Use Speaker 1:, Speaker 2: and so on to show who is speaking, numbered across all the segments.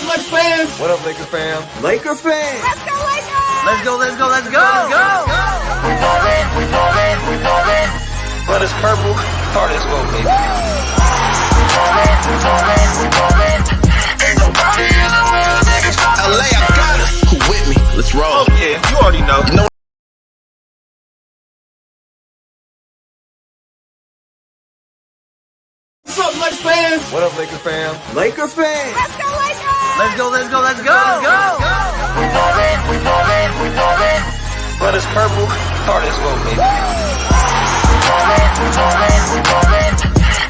Speaker 1: up, Laker fans? What up, Laker fam?
Speaker 2: Laker fans!
Speaker 3: Let's go, Lakers!
Speaker 2: Let's go, let's go, let's go!
Speaker 1: We ballin'. But it's purple, heart is gold, baby. We ballin'. Ain't nobody in the world that can stop
Speaker 2: LA, I got us. Who with me? Let's roll.
Speaker 1: Oh yeah, you already know.
Speaker 2: You know
Speaker 1: What's up, Laker fans? What up, Laker fam?
Speaker 2: Laker fans!
Speaker 3: Let's go, Lakers!
Speaker 2: Let's go, let's go, let's go!
Speaker 1: We ballin'. But it's purple, heart is gold, baby. We ballin'.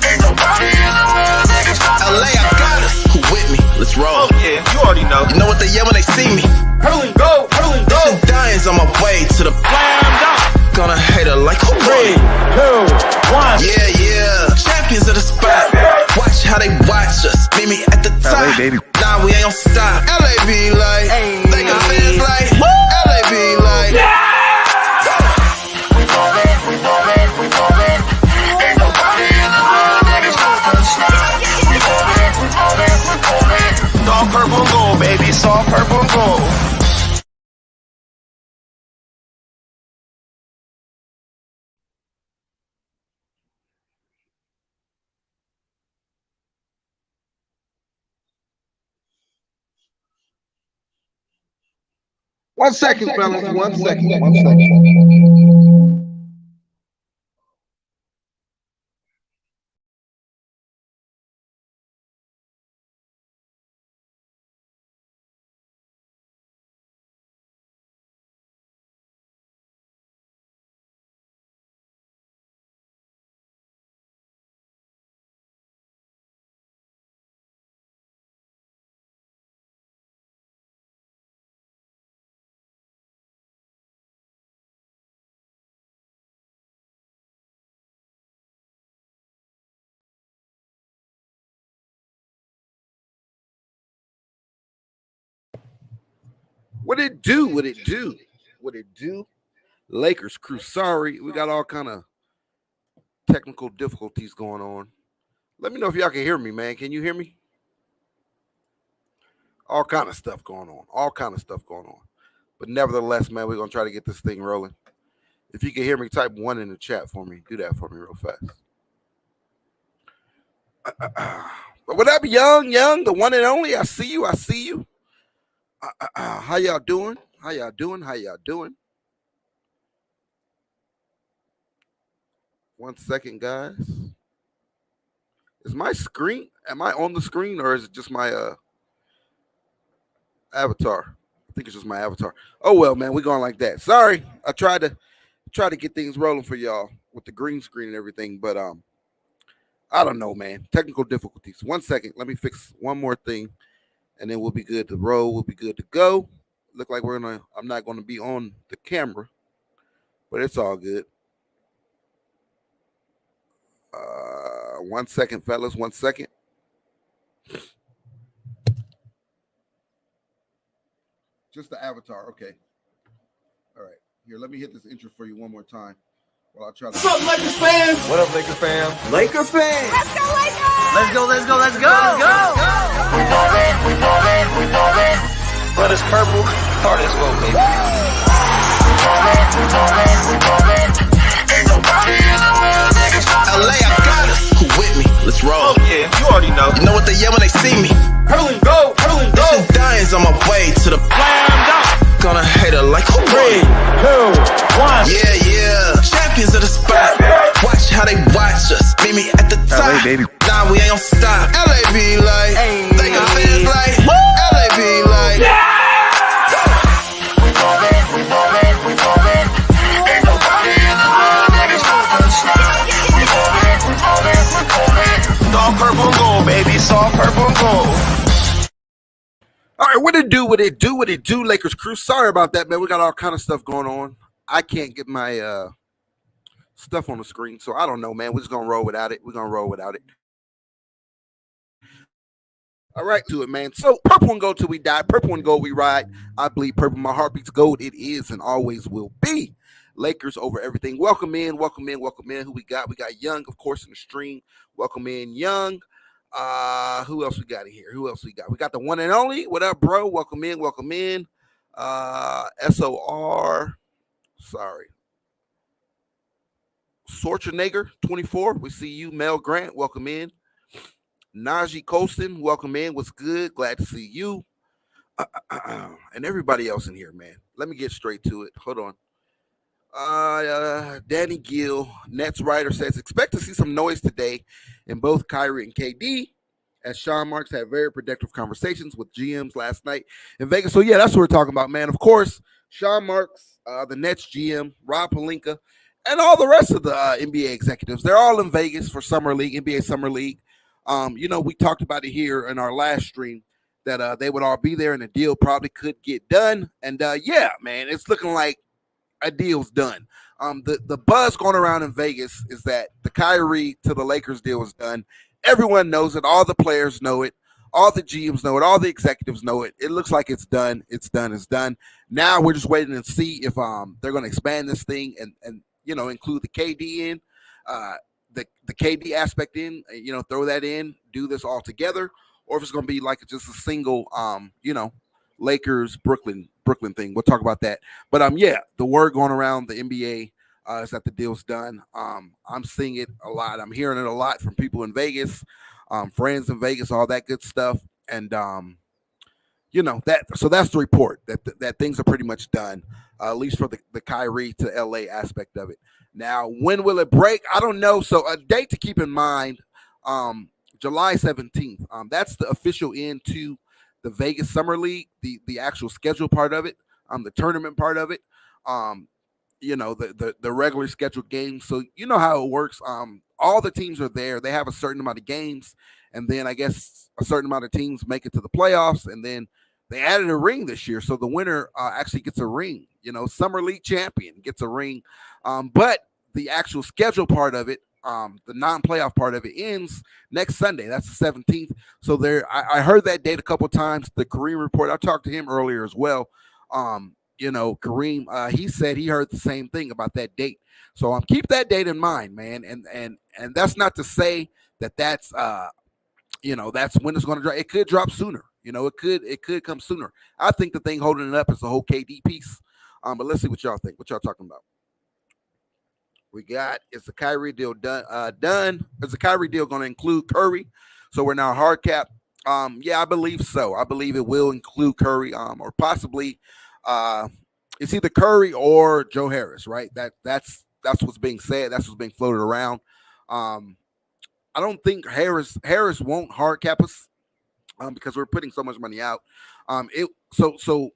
Speaker 1: Ain't nobody in the world that can stop
Speaker 2: LA, I got us. Who with me? Let's roll.
Speaker 1: Oh yeah, you already know.
Speaker 2: You know what they yell when they see me?
Speaker 1: Hurling go, hurling go.
Speaker 2: Two dying's on my way to the
Speaker 1: Slam dunk.
Speaker 2: Gonna hate her like who won?
Speaker 1: 3, 2, 1.
Speaker 2: Yeah. Champions of the spot. Watch how they watch us. Meet me at the top.
Speaker 1: LA, baby.
Speaker 2: Nah, we ain't gon' stop. LA be like, Laker fans like, LA be like.
Speaker 1: We ballin'. Ain't nobody in the world that can stop us. We ballin'. It's all purple and gold, baby. It's all purple and gold.
Speaker 4: One second, fellas. One second. What it do? What it do? What it do? Lakers crew. Sorry, we got all kind of technical difficulties going on. Let me know if y'all can hear me, man. Can you hear me? All kind of stuff going on. But nevertheless, man, we're gonna try to get this thing rolling. If you can hear me, type 1 in the chat for me. Do that for me real fast. But what up, young, the one and only? I see you. How y'all doing? One second, guys. Is my screen? Am I on the screen, or is it just my avatar? I think it's just my avatar. Oh well, man, we're going like that. Sorry, I tried to get things rolling for y'all with the green screen and everything, but I don't know, man. Technical difficulties. 1 second. Let me fix one more thing, and then we'll be good to roll. We'll be good to go. Look like I'm not gonna be on the camera, but it's all good. 1 second, fellas. 1 second. Just the avatar. Okay. All right. Here, let me hit this intro for you one more time. While I try to. What's up, Lakers fans? What up, Laker fam?
Speaker 2: Laker fans!
Speaker 3: Let's go, Lakers!
Speaker 2: Let's go, let's go, let's go!
Speaker 1: We ballin'. But it's purple, heart is gold, baby. We ballin'. Ain't nobody in the world that can stop us.
Speaker 2: LA, I got us. Who with me? Let's roll.
Speaker 1: Oh yeah, you already know.
Speaker 2: You know what they yell when they see me?
Speaker 1: Hurling go, hurling go.
Speaker 2: Two dying's on my way to the
Speaker 1: Slam dunk.
Speaker 2: Gonna hate her like who won?
Speaker 1: 3, 2, 1.
Speaker 2: Yeah. Champions of the spot. Watch how they watch us. Meet me at the top.
Speaker 1: LA, baby.
Speaker 2: Nah, we ain't gon' stop. LA be like, Laker fans like, LA be like.
Speaker 1: We ballin'. Ain't nobody in the world that can stop us. We ballin'. It's all purple and gold, baby. It's all purple and gold.
Speaker 4: All right, what it do, Lakers crew. Sorry about that, man. We got all kind of stuff going on. I can't get my stuff on the screen, so I don't know, man. We're just gonna roll without it. All right, to it, man. So purple and gold till we die. Purple and gold we ride. I bleed purple. My heart beats gold. It is and always will be. Lakers over everything. Welcome in. Who we got? We got Young, of course, in the stream. Welcome in, Young. Who else we got in here? Who else we got? We got the one and only. What up, bro? Welcome in. Welcome in. SOR. Sorry. Sorchenegger 24. We see you. Mel Grant. Welcome in. Najee Colston. Welcome in. What's good? Glad to see you. And everybody else in here, man. Let me get straight to it. Hold on. Danny Gill, Nets writer, says expect to see some noise today in both Kyrie and KD, as Sean Marks had very productive conversations with GMs last night in Vegas. So yeah, that's what we're talking about, man. Of course, Sean Marks, the Nets GM, Rob Pelinka, and all the rest of the NBA executives, they're all in Vegas for Summer League, NBA Summer League. We talked about it here in our last stream that they would all be there and the deal probably could get done. And yeah, man, it's looking like a deal's done. The buzz going around in Vegas is that the Kyrie to the Lakers deal is done. Everyone knows it. All the players know it. All the GMs know it. All the executives know it. It looks like it's done. It's done. It's done. Now we're just waiting to see if they're going to expand this thing and include the KD in, the KD aspect in, throw that in, do this all together, or if it's going to be like just a single, Lakers Brooklyn thing. We'll talk about that. But yeah, the word going around the NBA is that the deal's done. I'm seeing it a lot. I'm hearing it a lot from people in Vegas, friends in Vegas, all that good stuff. And so that's the report that things are pretty much done, at least for the Kyrie to LA aspect of it. Now, when will it break? I don't know. So a date to keep in mind, July 17th. That's the official end to the Vegas Summer League, the actual schedule part of it, the tournament part of it, the regular scheduled games. So you know how it works. All the teams are there. They have a certain amount of games, and then I guess a certain amount of teams make it to the playoffs, and then they added a ring this year. So the winner actually gets a ring. Summer League champion gets a ring. But the actual schedule part of it, the non-playoff part of it ends next Sunday. That's the 17th. So I heard that date a couple of times. The Kareem report, I talked to him earlier as well. Kareem, he said he heard the same thing about that date. So keep that date in mind, man. And that's not to say that's that's when it's going to drop. It could drop sooner. It could come sooner. I think the thing holding it up is the whole KD piece. But let's see what y'all think. What y'all talking about? We got, is the Kyrie deal done? Is the Kyrie deal going to include Curry? So we're now hard cap. Yeah, I believe so. I believe it will include Curry, or possibly it's either Curry or Joe Harris, right? That's what's being said. That's what's being floated around. I don't think Harris won't hard cap us because we're putting so much money out. So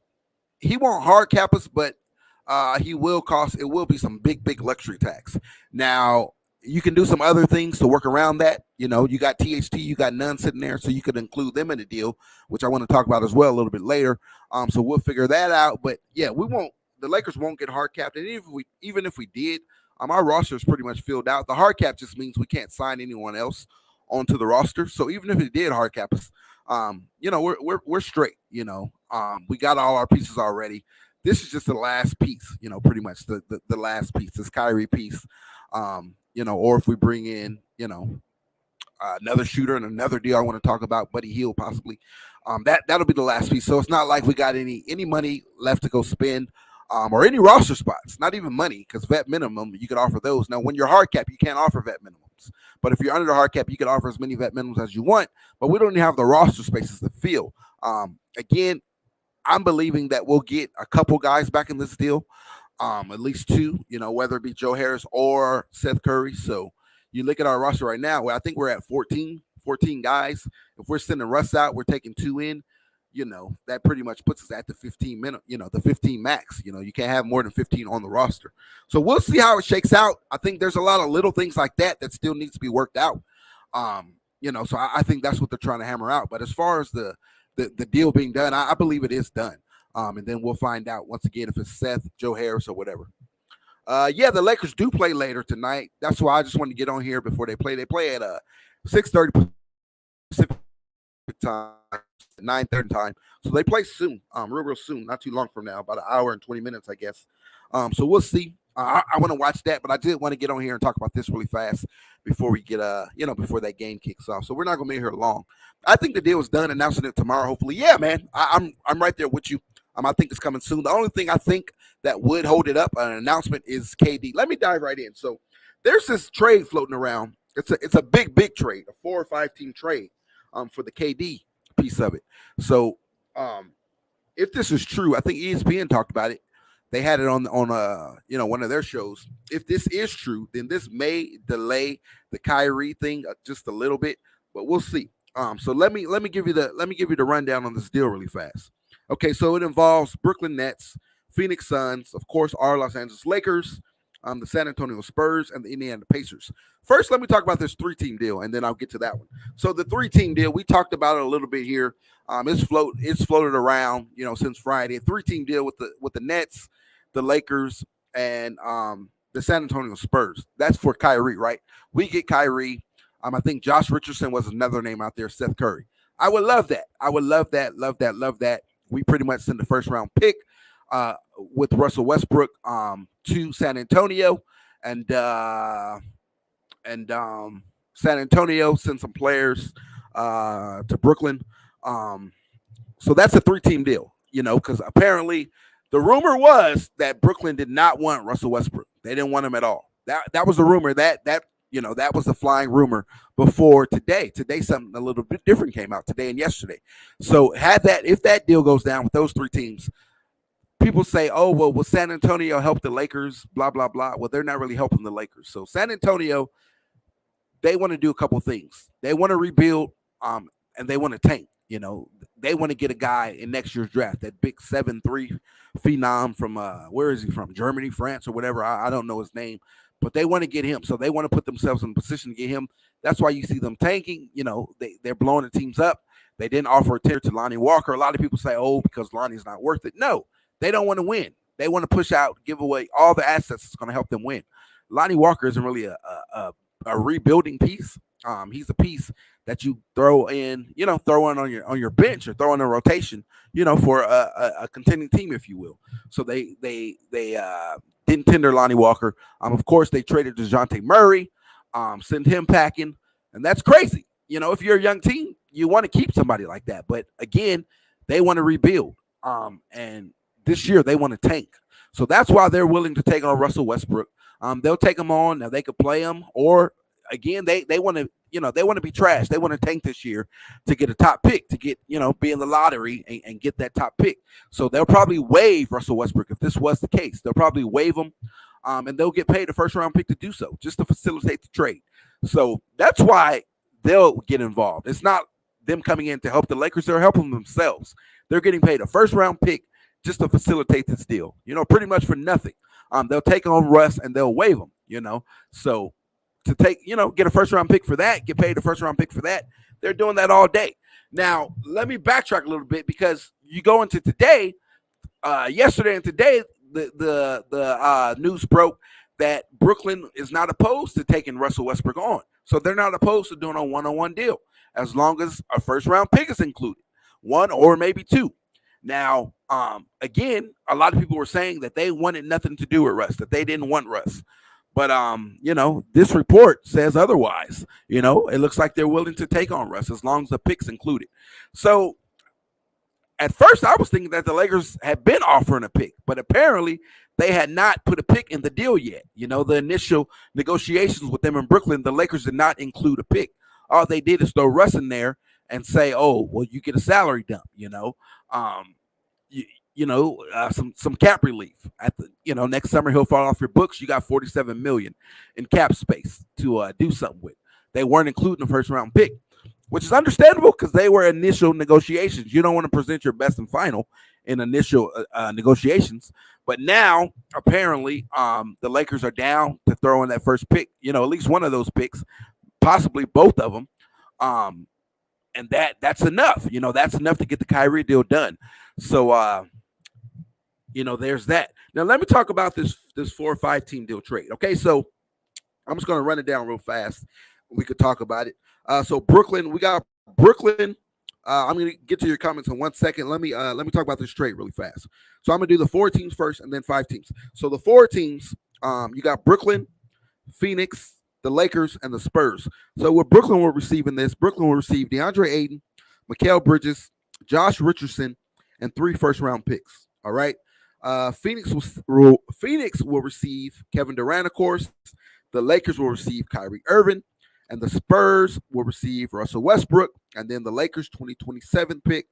Speaker 4: he won't hard cap us, but it will be some big luxury tax. Now, you can do some other things to work around that. You got THT, you got none sitting there, so you could include them in the deal, which I want to talk about as well a little bit later. So we'll figure that out. But yeah, the Lakers won't get hard capped. And even if we did, our roster is pretty much filled out. The hard cap just means we can't sign anyone else onto the roster. So even if it did hard cap us, we're straight. We got all our pieces already. This is just the last piece, pretty much the last piece, this Kyrie piece, or if we bring in, another shooter and another deal I want to talk about, Buddy Hield possibly, that'll be the last piece. So it's not like we got any money left to go spend, or any roster spots, not even money, because vet minimum, you could offer those. Now, when you're hard cap, you can't offer vet minimums. But if you're under the hard cap, you can offer as many vet minimums as you want, but we don't even have the roster spaces to fill. Again, I'm believing that we'll get a couple guys back in this deal, at least two, whether it be Joe Harris or Seth Curry. So you look at our roster right now, where I think we're at 14 guys. If we're sending Russ out, we're taking two in, that pretty much puts us at the 15 minute, the 15 max. You can't have more than 15 on the roster. So we'll see how it shakes out. I think there's a lot of little things like that still needs to be worked out. So I think that's what they're trying to hammer out. But as far as the deal being done, I believe it is done. And then we'll find out once again if it's Seth, Joe Harris, or whatever. Yeah, the Lakers do play later tonight. That's why I just wanted to get on here before they play. They play at 6:30 Pacific time, 9:30 time. So they play soon, real soon, not too long from now, about an hour and 20 minutes, I guess. So we'll see. I want to watch that, but I did want to get on here and talk about this really fast before we get before that game kicks off. So we're not gonna be here long. I think the deal is done, announcing it tomorrow. Hopefully, yeah, man. I'm right there with you. I think it's coming soon. The only thing I think that would hold it up, an announcement, is KD. Let me dive right in. So there's this trade floating around. It's a big trade, a 4 or 5 team trade, for the KD piece of it. So if this is true, I think ESPN talked about it. They had it on one of their shows. If this is true, then this may delay the Kyrie thing just a little bit, but we'll see. So let me give you the rundown on this deal really fast. Okay, so it involves Brooklyn Nets, Phoenix Suns, of course, our Los Angeles Lakers, the San Antonio Spurs, and the Indiana Pacers. First, let me talk about this 3-team deal, and then I'll get to that one. So the 3-team deal, we talked about it a little bit here. It's floated around, since Friday. A 3-team deal with the Nets, the Lakers, and the San Antonio Spurs. That's for Kyrie, right? We get Kyrie. I think Josh Richardson was another name out there, Seth Curry. I would love that. I would love that, love that, love that. We pretty much send the first round pick with Russell Westbrook to San Antonio, and San Antonio sent some players to Brooklyn. So that's a 3-team deal, because apparently the rumor was that Brooklyn did not want Russell Westbrook. They didn't want him at all. That was the rumor that was the flying rumor before today. Today, something a little bit different came out today and yesterday. So if that deal goes down with those 3 teams, people say, oh, well, will San Antonio help the Lakers? Blah, blah, blah. Well, they're not really helping the Lakers. So San Antonio, they want to do a couple things. They want to rebuild, and they want to tank. They want to get a guy in next year's draft, that big 7'3" phenom from where is he from? Germany, France, or whatever. I don't know his name, but they want to get him. So they want to put themselves in a position to get him. That's why you see them tanking. They're blowing the teams up. They didn't offer a tier to Lonnie Walker. A lot of people say, oh, because Lonnie's not worth it. No, they don't want to win. They want to push out, give away all the assets that's going to help them win. Lonnie Walker isn't really a rebuilding piece. He's a piece that you throw in on your bench or throw in a rotation, for a contending team, if you will. So they didn't tender Lonnie Walker. Of course, they traded DeJounte Murray, send him packing, and that's crazy. If you're a young team, you want to keep somebody like that. But again, they want to rebuild. And this year they want to tank. So that's why they're willing to take on Russell Westbrook. They'll take him on. Now they could play him, or again, they want to, they want to be trash. They want to tank this year to get a top pick, to get, be in the lottery and get that top pick. So they'll probably waive Russell Westbrook if this was the case. They'll probably waive him, and they'll get paid a first round pick to do so, just to facilitate the trade. So that's why they'll get involved. It's not them coming in to help the Lakers. They're helping themselves. They're getting paid a first round pick just to facilitate this deal, pretty much for nothing. They'll take on Russ and they'll waive him, so to take, get a first round pick for that, get paid a first round pick for that. They're doing that all day. Now, let me backtrack a little bit, because you go into today, yesterday and today, the news broke that Brooklyn is not opposed to taking Russell Westbrook on. So they're not opposed to doing a one-on-one deal, as long as a first round pick is included, 1 or maybe 2. Now, again, a lot of people were saying that they wanted nothing to do with Russ, that they didn't want Russ. But, this report says otherwise. It looks like they're willing to take on Russ as long as the pick's included. So at first I was thinking that the Lakers had been offering a pick, but apparently they had not put a pick in the deal yet. The initial negotiations with them in Brooklyn, the Lakers did not include a pick. All they did is throw Russ in there and say, oh, well, you get a salary dump, some cap relief at the, next summer he'll fall off your books. You got $47 million in cap space to do something with. They weren't including the first round pick, which is understandable because they were initial negotiations. You don't want to present your best and final in initial negotiations. But now apparently the Lakers are down to throw in that first pick, at least one of those picks, possibly both of them. And that's enough. That's enough to get the Kyrie deal done. So there's that. Now let me talk about this 4 or 5 team deal trade. Okay, so I'm just going to run it down real fast. We could talk about it. So Brooklyn, we got Brooklyn. I'm going to get to your comments in 1 second. Let me talk about this trade really fast. So I'm going to do the 4 teams first and then 5 teams. So the 4 teams, You got Brooklyn, Phoenix, the Lakers, and the Spurs. So what Brooklyn will receive in this, Brooklyn will receive DeAndre Ayton, Mikal Bridges, Josh Richardson, and 3 first-round picks. All right. Phoenix will receive Kevin Durant, of course. The Lakers will receive Kyrie Irving, and the Spurs will receive Russell Westbrook, and then the Lakers 2027 pick,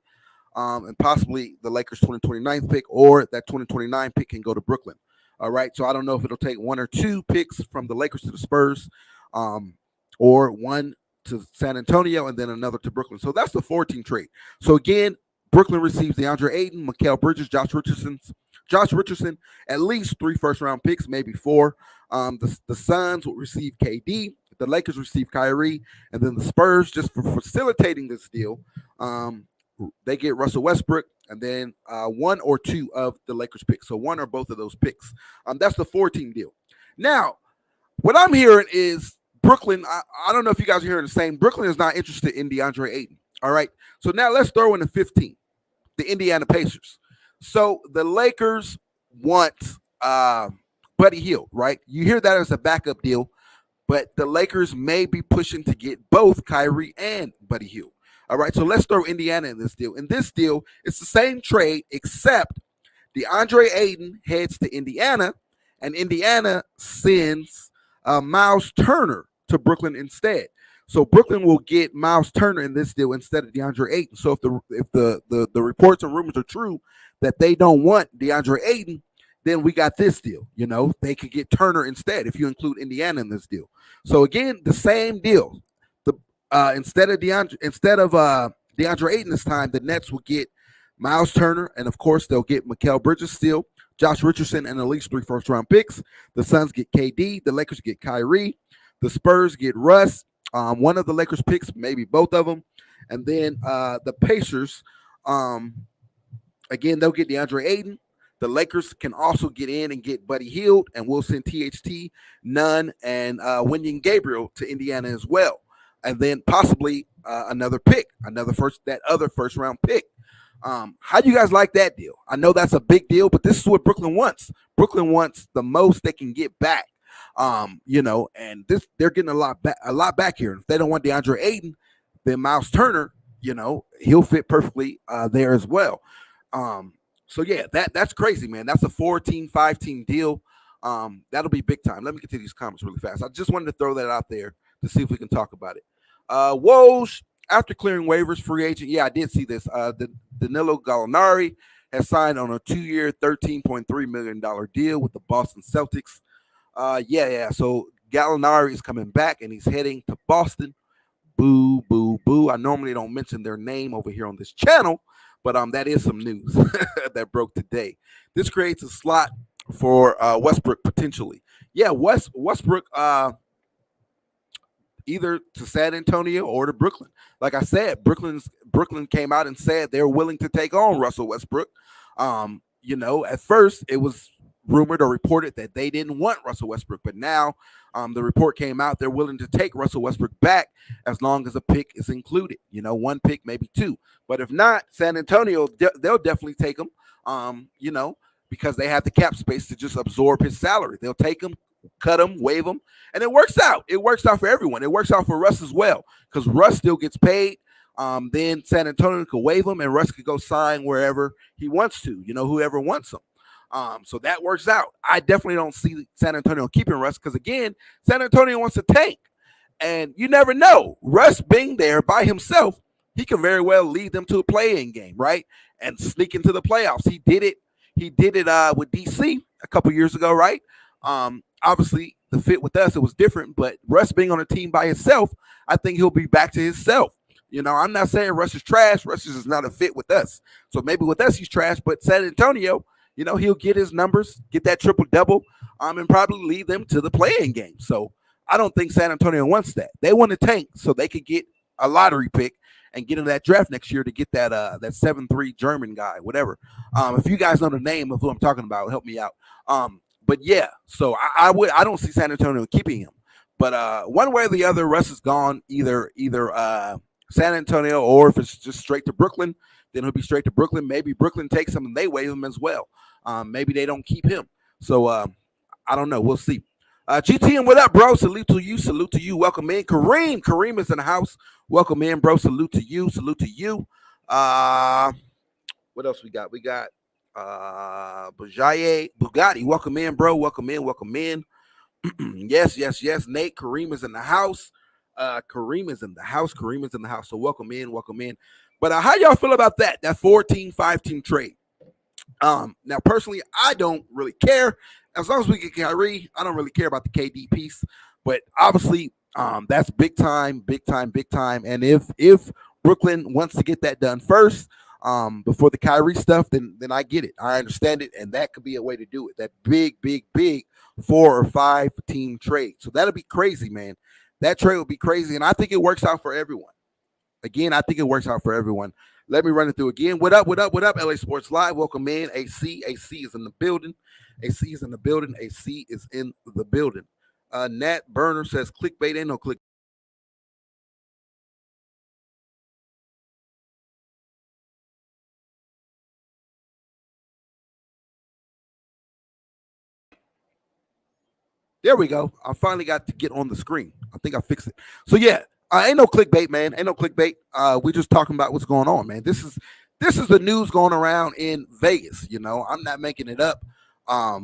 Speaker 4: and possibly the Lakers 2029 pick, or that 2029 pick can go to Brooklyn. All right. So I don't know if it'll take 1 or 2 picks from the Lakers to the Spurs, or 1 to San Antonio and then another to Brooklyn. So that's the 4-team trade. So again, Brooklyn receives DeAndre Ayton, Mikal Bridges, Josh Richardson, at least 3 first-round picks, maybe 4. The Suns will receive KD. The Lakers receive Kyrie, and then the Spurs, just for facilitating this deal, they get Russell Westbrook, and then 1 or 2 of the Lakers picks. So 1 or both of those picks. That's the 4-team deal. Now, what I'm hearing is Brooklyn, I don't know if you guys are hearing the same. Brooklyn is not interested in DeAndre Ayton. All right. So now let's throw in the 15, the Indiana Pacers. So the Lakers want Buddy Hield, right? You hear that as a backup deal, but the Lakers may be pushing to get both Kyrie and Buddy Hield. All right, so let's throw Indiana in this deal. In this deal, it's the same trade, except DeAndre Ayton heads to Indiana, and Indiana sends Miles Turner to Brooklyn instead. So Brooklyn will get Miles Turner in this deal instead of DeAndre Ayton. So if the reports and rumors are true that they don't want DeAndre Ayton, then we got this deal. You know, they could get Turner instead if you include Indiana in this deal. So again, the same deal. Instead of DeAndre Ayton this time, the Nets will get Miles Turner, and of course they'll get Mikal Bridges still, Josh Richardson, and at least 3 first-round picks. The Suns get KD. The Lakers get Kyrie. The Spurs get Russ. One of the Lakers picks, maybe both of them. And then the Pacers, again, they'll get DeAndre Ayton. The Lakers can also get in and get Buddy Hield, and we'll send THT, Nunn, and Wenyen Gabriel to Indiana as well. And then possibly another pick, that other first-round pick. How do you guys like that deal? I know that's a big deal, but this is what Brooklyn wants. Brooklyn wants the most they can get back. And they're getting a lot back here. If they don't want DeAndre Ayton, then Miles Turner, he'll fit perfectly there as well. So yeah, that's crazy, man. That's a 4-team, 5-team deal. That'll be big time. Let me get to these comments really fast. I just wanted to throw that out there to see if we can talk about it. Woj, after clearing waivers, free agent. Yeah, I did see this. Danilo Gallinari has signed on a 2-year, $13.3 million deal with the Boston Celtics. So Gallinari is coming back, and he's heading to Boston. Boo, boo, boo. I normally don't mention their name over here on this channel, but that is some news that broke today. This creates a slot for Westbrook potentially. Yeah, Westbrook either to San Antonio or to Brooklyn. Like I said, Brooklyn came out and said they're willing to take on Russell Westbrook. At first it was rumored or reported that they didn't want Russell Westbrook, but now the report came out they're willing to take Russell Westbrook back as long as a pick is included. 1 pick, maybe 2. But if not, San Antonio, they'll definitely take him, because they have the cap space to just absorb his salary. They'll take him, cut him, waive him, and it works out. It works out for everyone. It works out for Russ as well, because Russ still gets paid. Then San Antonio could waive him, and Russ could go sign wherever he wants to, whoever wants him. So that works out. I definitely don't see San Antonio keeping Russ because, again, San Antonio wants to tank. And you never know. Russ being there by himself, he can very well lead them to a play-in game, right? And sneak into the playoffs. He did it with DC a couple years ago, right? Obviously, the fit with us, it was different. But Russ being on a team by himself, I think he'll be back to himself. I'm not saying Russ is trash. Russ is not a fit with us. So maybe with us, he's trash. But San Antonio, he'll get his numbers, get that triple-double, and probably lead them to the play-in game. So I don't think San Antonio wants that. They want to tank so they could get a lottery pick and get in that draft next year to get that 7'3" German guy, whatever. If you guys know the name of who I'm talking about, help me out. But yeah, so I don't see San Antonio keeping him. But one way or the other, Russ is gone, either San Antonio, or if it's just straight to Brooklyn, then he'll be straight to Brooklyn. Maybe Brooklyn takes him and they waive him as well. Maybe they don't keep him. So I don't know. We'll see. GTM, what up, bro? Salute to you. Salute to you. Welcome in. Kareem is in the house. Welcome in, bro. Salute to you. Salute to you. What else we got? We got Bugatti. Welcome in, bro. Welcome in. Welcome in. Yes. Nate, Kareem is in the house. Kareem is in the house. Kareem is in the house. So welcome in. Welcome in. But how y'all feel about that? That 4-team, 5-team trade? Now, personally, I don't really care. As long as we get Kyrie, I don't really care about the KD piece. But obviously, that's big time. And if Brooklyn wants to get that done first, before the Kyrie stuff, then I get it. I understand it, and that could be a way to do it. That big 4 or 5 team trade. So that'll be crazy, man. That trade will be crazy, and I think it works out for everyone. Again, I think it works out for everyone. Let me run it through again. What up? LA Sports Live. Welcome in. AC is in the building. AC is in the building. Nat Burner says clickbait. Ain't no click. There we go. I finally got to get on the screen. I think I fixed it. So yeah, ain't no clickbait, man. Ain't no clickbait. We're just talking about what's going on, man. This is the news going around in Vegas. You know, I'm not making it up. A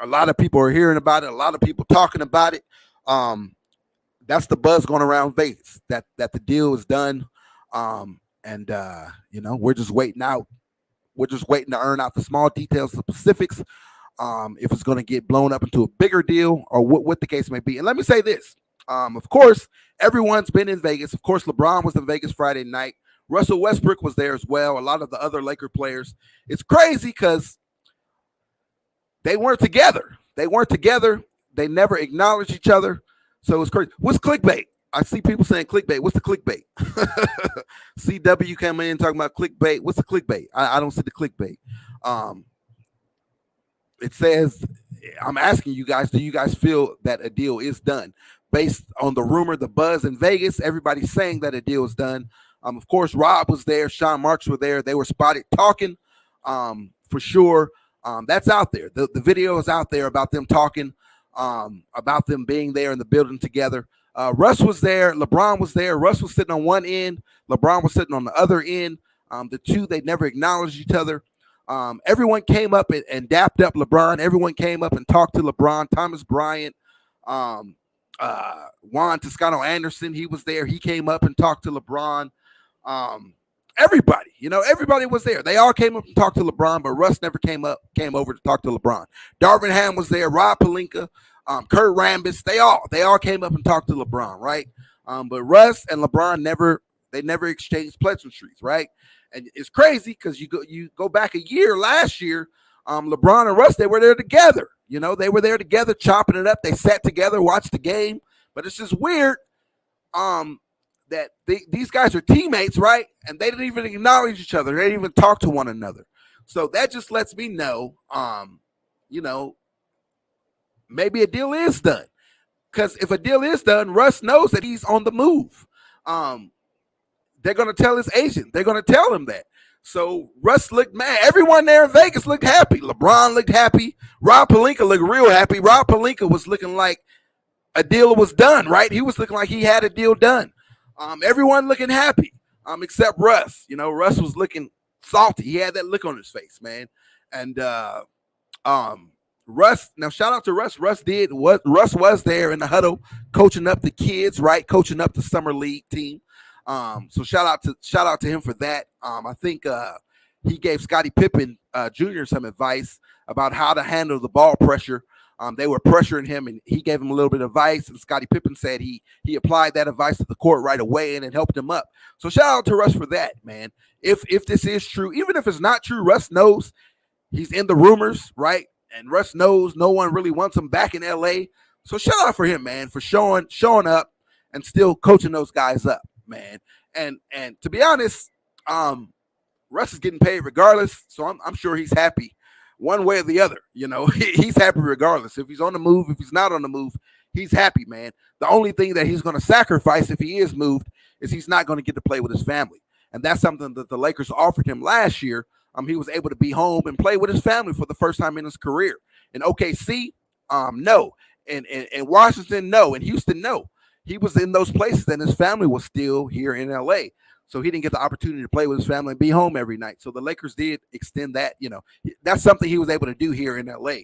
Speaker 4: lot of people are hearing about it. A lot of people talking about it. That's the buzz going around Vegas. That the deal is done. You know, we're just waiting out. We're just waiting to earn out the small details, the specifics. If it's going to get blown up into a bigger deal or what the case may be. And let me say this. Of course, everyone's been in Vegas. Of course, LeBron was in Vegas Friday night. Russell Westbrook was there as well. A lot of the other Laker players. It's crazy because they weren't together. They never acknowledged each other. So it's crazy. What's clickbait? I see people saying clickbait. What's the clickbait? CW came in talking about clickbait. What's the clickbait? I don't see the clickbait. It says, I'm asking you guys, do you guys feel that a deal is done? Based on the rumor, the buzz in Vegas, everybody's saying that a deal is done. Of course, Rob was there. Sean Marks were there. They were spotted talking for sure. That's out there. The video is out there about them talking, about them being there in the building together. Russ was there. LeBron was there. Russ was sitting on one end. LeBron was sitting on the other end. The two, they never acknowledged each other. Everyone came up and dapped up LeBron. Everyone came up and talked to LeBron. Thomas Bryant, Juan Toscano Anderson, he was there. He came up and talked to LeBron. Everybody, everybody was there. They all came up and talked to LeBron, but Russ never came over to talk to LeBron. Darvin Ham was there. Rob Pelinka, Kurt Rambis, they all came up and talked to LeBron, right? But Russ and LeBron never exchanged pleasantries, right? And it's crazy because you go back a year, last year, LeBron and Russ, they were there together. They were there together, chopping it up. They sat together, watched the game. But it's just weird that these guys are teammates, right? And they didn't even acknowledge each other. They didn't even talk to one another. So that just lets me know, maybe a deal is done. Because if a deal is done, Russ knows that he's on the move. They're going to tell his agent. They're going to tell him that. So Russ looked mad. Everyone there in Vegas looked happy. LeBron looked happy. Rob Pelinka looked real happy. Rob Pelinka was looking like a deal was done, right? He was looking like he had a deal done. Everyone looking happy, except Russ. Russ was looking salty. He had that look on his face, man. And Russ, now shout out to Russ. Russ was there in the huddle, coaching up the kids, right? Coaching up the summer league team. So shout out to him for that. I think he gave Scottie Pippen Jr. some advice about how to handle the ball pressure. They were pressuring him, and he gave him a little bit of advice. And Scottie Pippen said he applied that advice to the court right away, and it helped him up. So shout out to Russ for that, man. If this is true, even if it's not true, Russ knows he's in the rumors, right? And Russ knows no one really wants him back in LA. So shout out for him, man, for showing up and still coaching those guys up, man. And to be honest, Russ is getting paid regardless, so I'm sure he's happy one way or the other. He's happy regardless. If he's on the move, if he's not on the move, he's happy, man. The only thing that he's going to sacrifice if he is moved is he's not going to get to play with his family. And that's something that the Lakers offered him last year. He was able to be home and play with his family for the first time in his career. In OKC, No. In Washington, no. In Houston, no. He was in those places, and his family was still here in LA. So he didn't get the opportunity to play with his family and be home every night. So the Lakers did extend that. That's something he was able to do here in LA.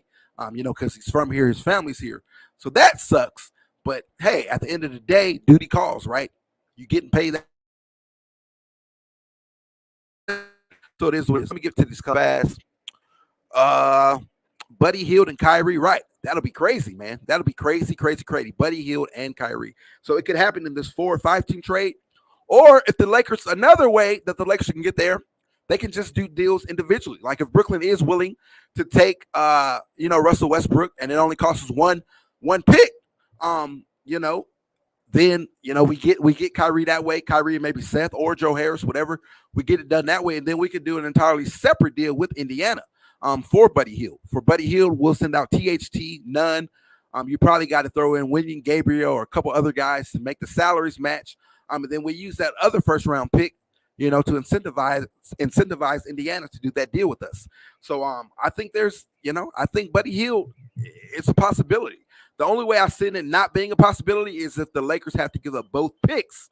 Speaker 4: Because he's from here, his family's here. So that sucks. But hey, at the end of the day, duty calls, right? You getting paid that. So it is what it is. Let me get to this fast. Buddy Hield and Kyrie, right? That'll be crazy, man. That'll be crazy. Buddy Hield and Kyrie. So it could happen in this 4 or 5 team trade. Or if the Lakers, another way that the Lakers can get there, they can just do deals individually. Like if Brooklyn is willing to take Russell Westbrook and it only costs us one pick, then we get Kyrie that way. Kyrie and maybe Seth or Joe Harris, whatever. We get it done that way, and then we could do an entirely separate deal with Indiana for Buddy Hield. For Buddy Hield, we'll send out THT, none. You probably got to throw in William Gabriel or a couple other guys to make the salaries match. And then we use that other first round pick, to incentivize Indiana to do that deal with us. So I think I think Buddy Hield, it's a possibility. The only way I see it not being a possibility is if the Lakers have to give up both picks,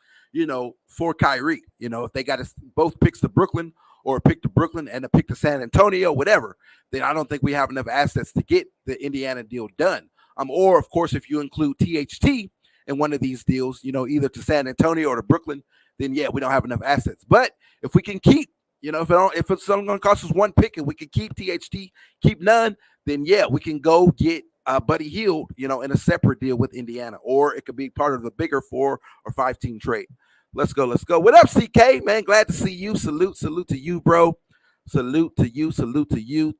Speaker 4: for Kyrie. If they got both picks to Brooklyn or a pick to Brooklyn and a pick to San Antonio, whatever, then I don't think we have enough assets to get the Indiana deal done. Or, of course, if you include THT in one of these deals, either to San Antonio or to Brooklyn, then, yeah, we don't have enough assets. But if we can keep, if it's only going to cost us one pick and we can keep THT, keep none, then, yeah, we can go get Buddy Hield, in a separate deal with Indiana. Or it could be part of the bigger 4 or 5 team trade. Let's go. What up, CK, man? Glad to see you. Salute to you, bro. Salute to you.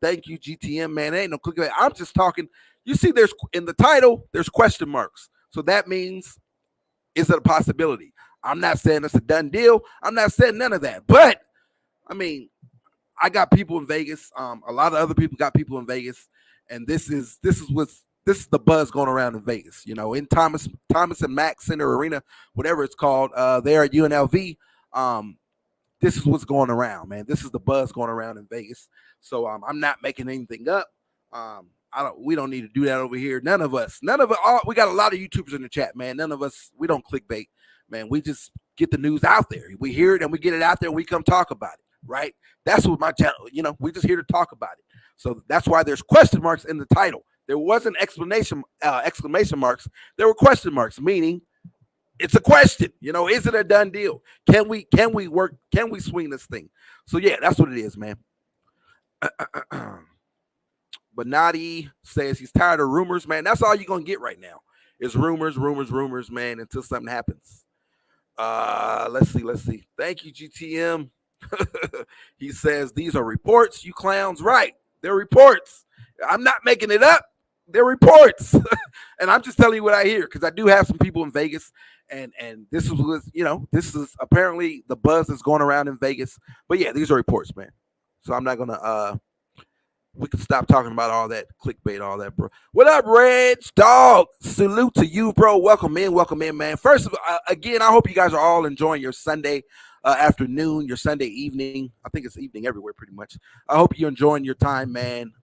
Speaker 4: Thank you, GTM, man. Ain't no clickbait. I'm just talking. You see, there's in the title, there's question marks. So that means, is it a possibility? I'm not saying it's a done deal. I'm not saying none of that. But, I mean, I got people in Vegas. A lot of other people got people in Vegas. And this is the buzz going around in Vegas. In Thomas and Mack Center Arena, whatever it's called, there at UNLV. This is what's going around, man. This is the buzz going around in Vegas. So I'm not making anything up. We don't need to do that over here. None of us. We got a lot of YouTubers in the chat, man. None of us, we don't clickbait, man. We just get the news out there. We hear it and we get it out there and we come talk about it, right? That's what my channel, we just here to talk about it. So that's why there's question marks in the title. There wasn't exclamation marks. There were question marks, meaning it's a question. Is it a done deal? Can we work? Can we swing this thing? So yeah, that's what it is, man. But Nadi says he's tired of rumors, man. That's all you're gonna get right now is rumors, man, until something happens. Let's see. Thank you, GTM. He says these are reports, you clowns. Right, they're reports. I'm not making it up. They're reports. And I'm just telling you what I hear because I do have some people in Vegas, and this is apparently the buzz that's going around in Vegas. But yeah, these are reports, man. So I'm not gonna we can stop talking about all that clickbait, all that, bro. What up, Reg? Dog? Salute to you, bro. Welcome in, man. First of all, again, I hope you guys are all enjoying your Sunday afternoon, your Sunday evening. I think it's evening everywhere, pretty much. I hope you're enjoying your time, man.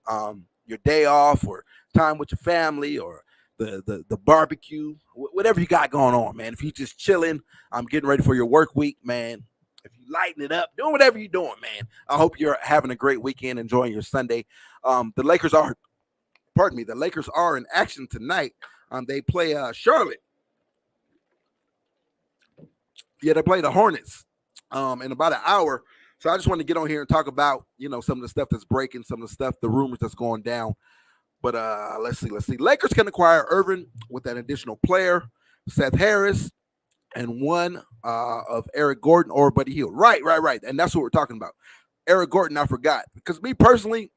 Speaker 4: Your day off or time with your family or the barbecue, whatever you got going on, man. If you're just chilling, I'm getting ready for your work week, man. If you lighten it up, doing whatever you're doing, man. I hope you're having a great weekend, enjoying your Sunday. The Lakers are in action tonight. They play Charlotte. Yeah, they play the Hornets in about an hour. So I just want to get on here and talk about, some of the stuff that's breaking, some of the stuff, the rumors that's going down. But let's see. Lakers can acquire Irvin with an additional player, Seth Harris, and one of Eric Gordon or Buddy Hield. Right. And that's what we're talking about. Eric Gordon, I forgot. Because me personally,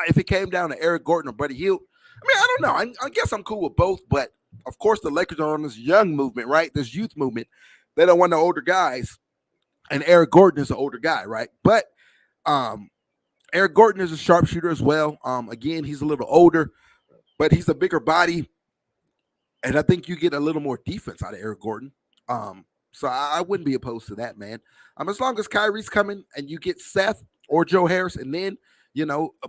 Speaker 4: if it came down to Eric Gordon or Buddy Hield, I don't know. I guess I'm cool with both. But, of course, the Lakers are on this young movement, right? This youth movement. They don't want the older guys. And Eric Gordon is an older guy, right? But Eric Gordon is a sharpshooter as well. Again, he's a little older, but he's a bigger body. And I think you get a little more defense out of Eric Gordon. So I wouldn't be opposed to that, man. As long as Kyrie's coming and you get Seth or Joe Harris and then,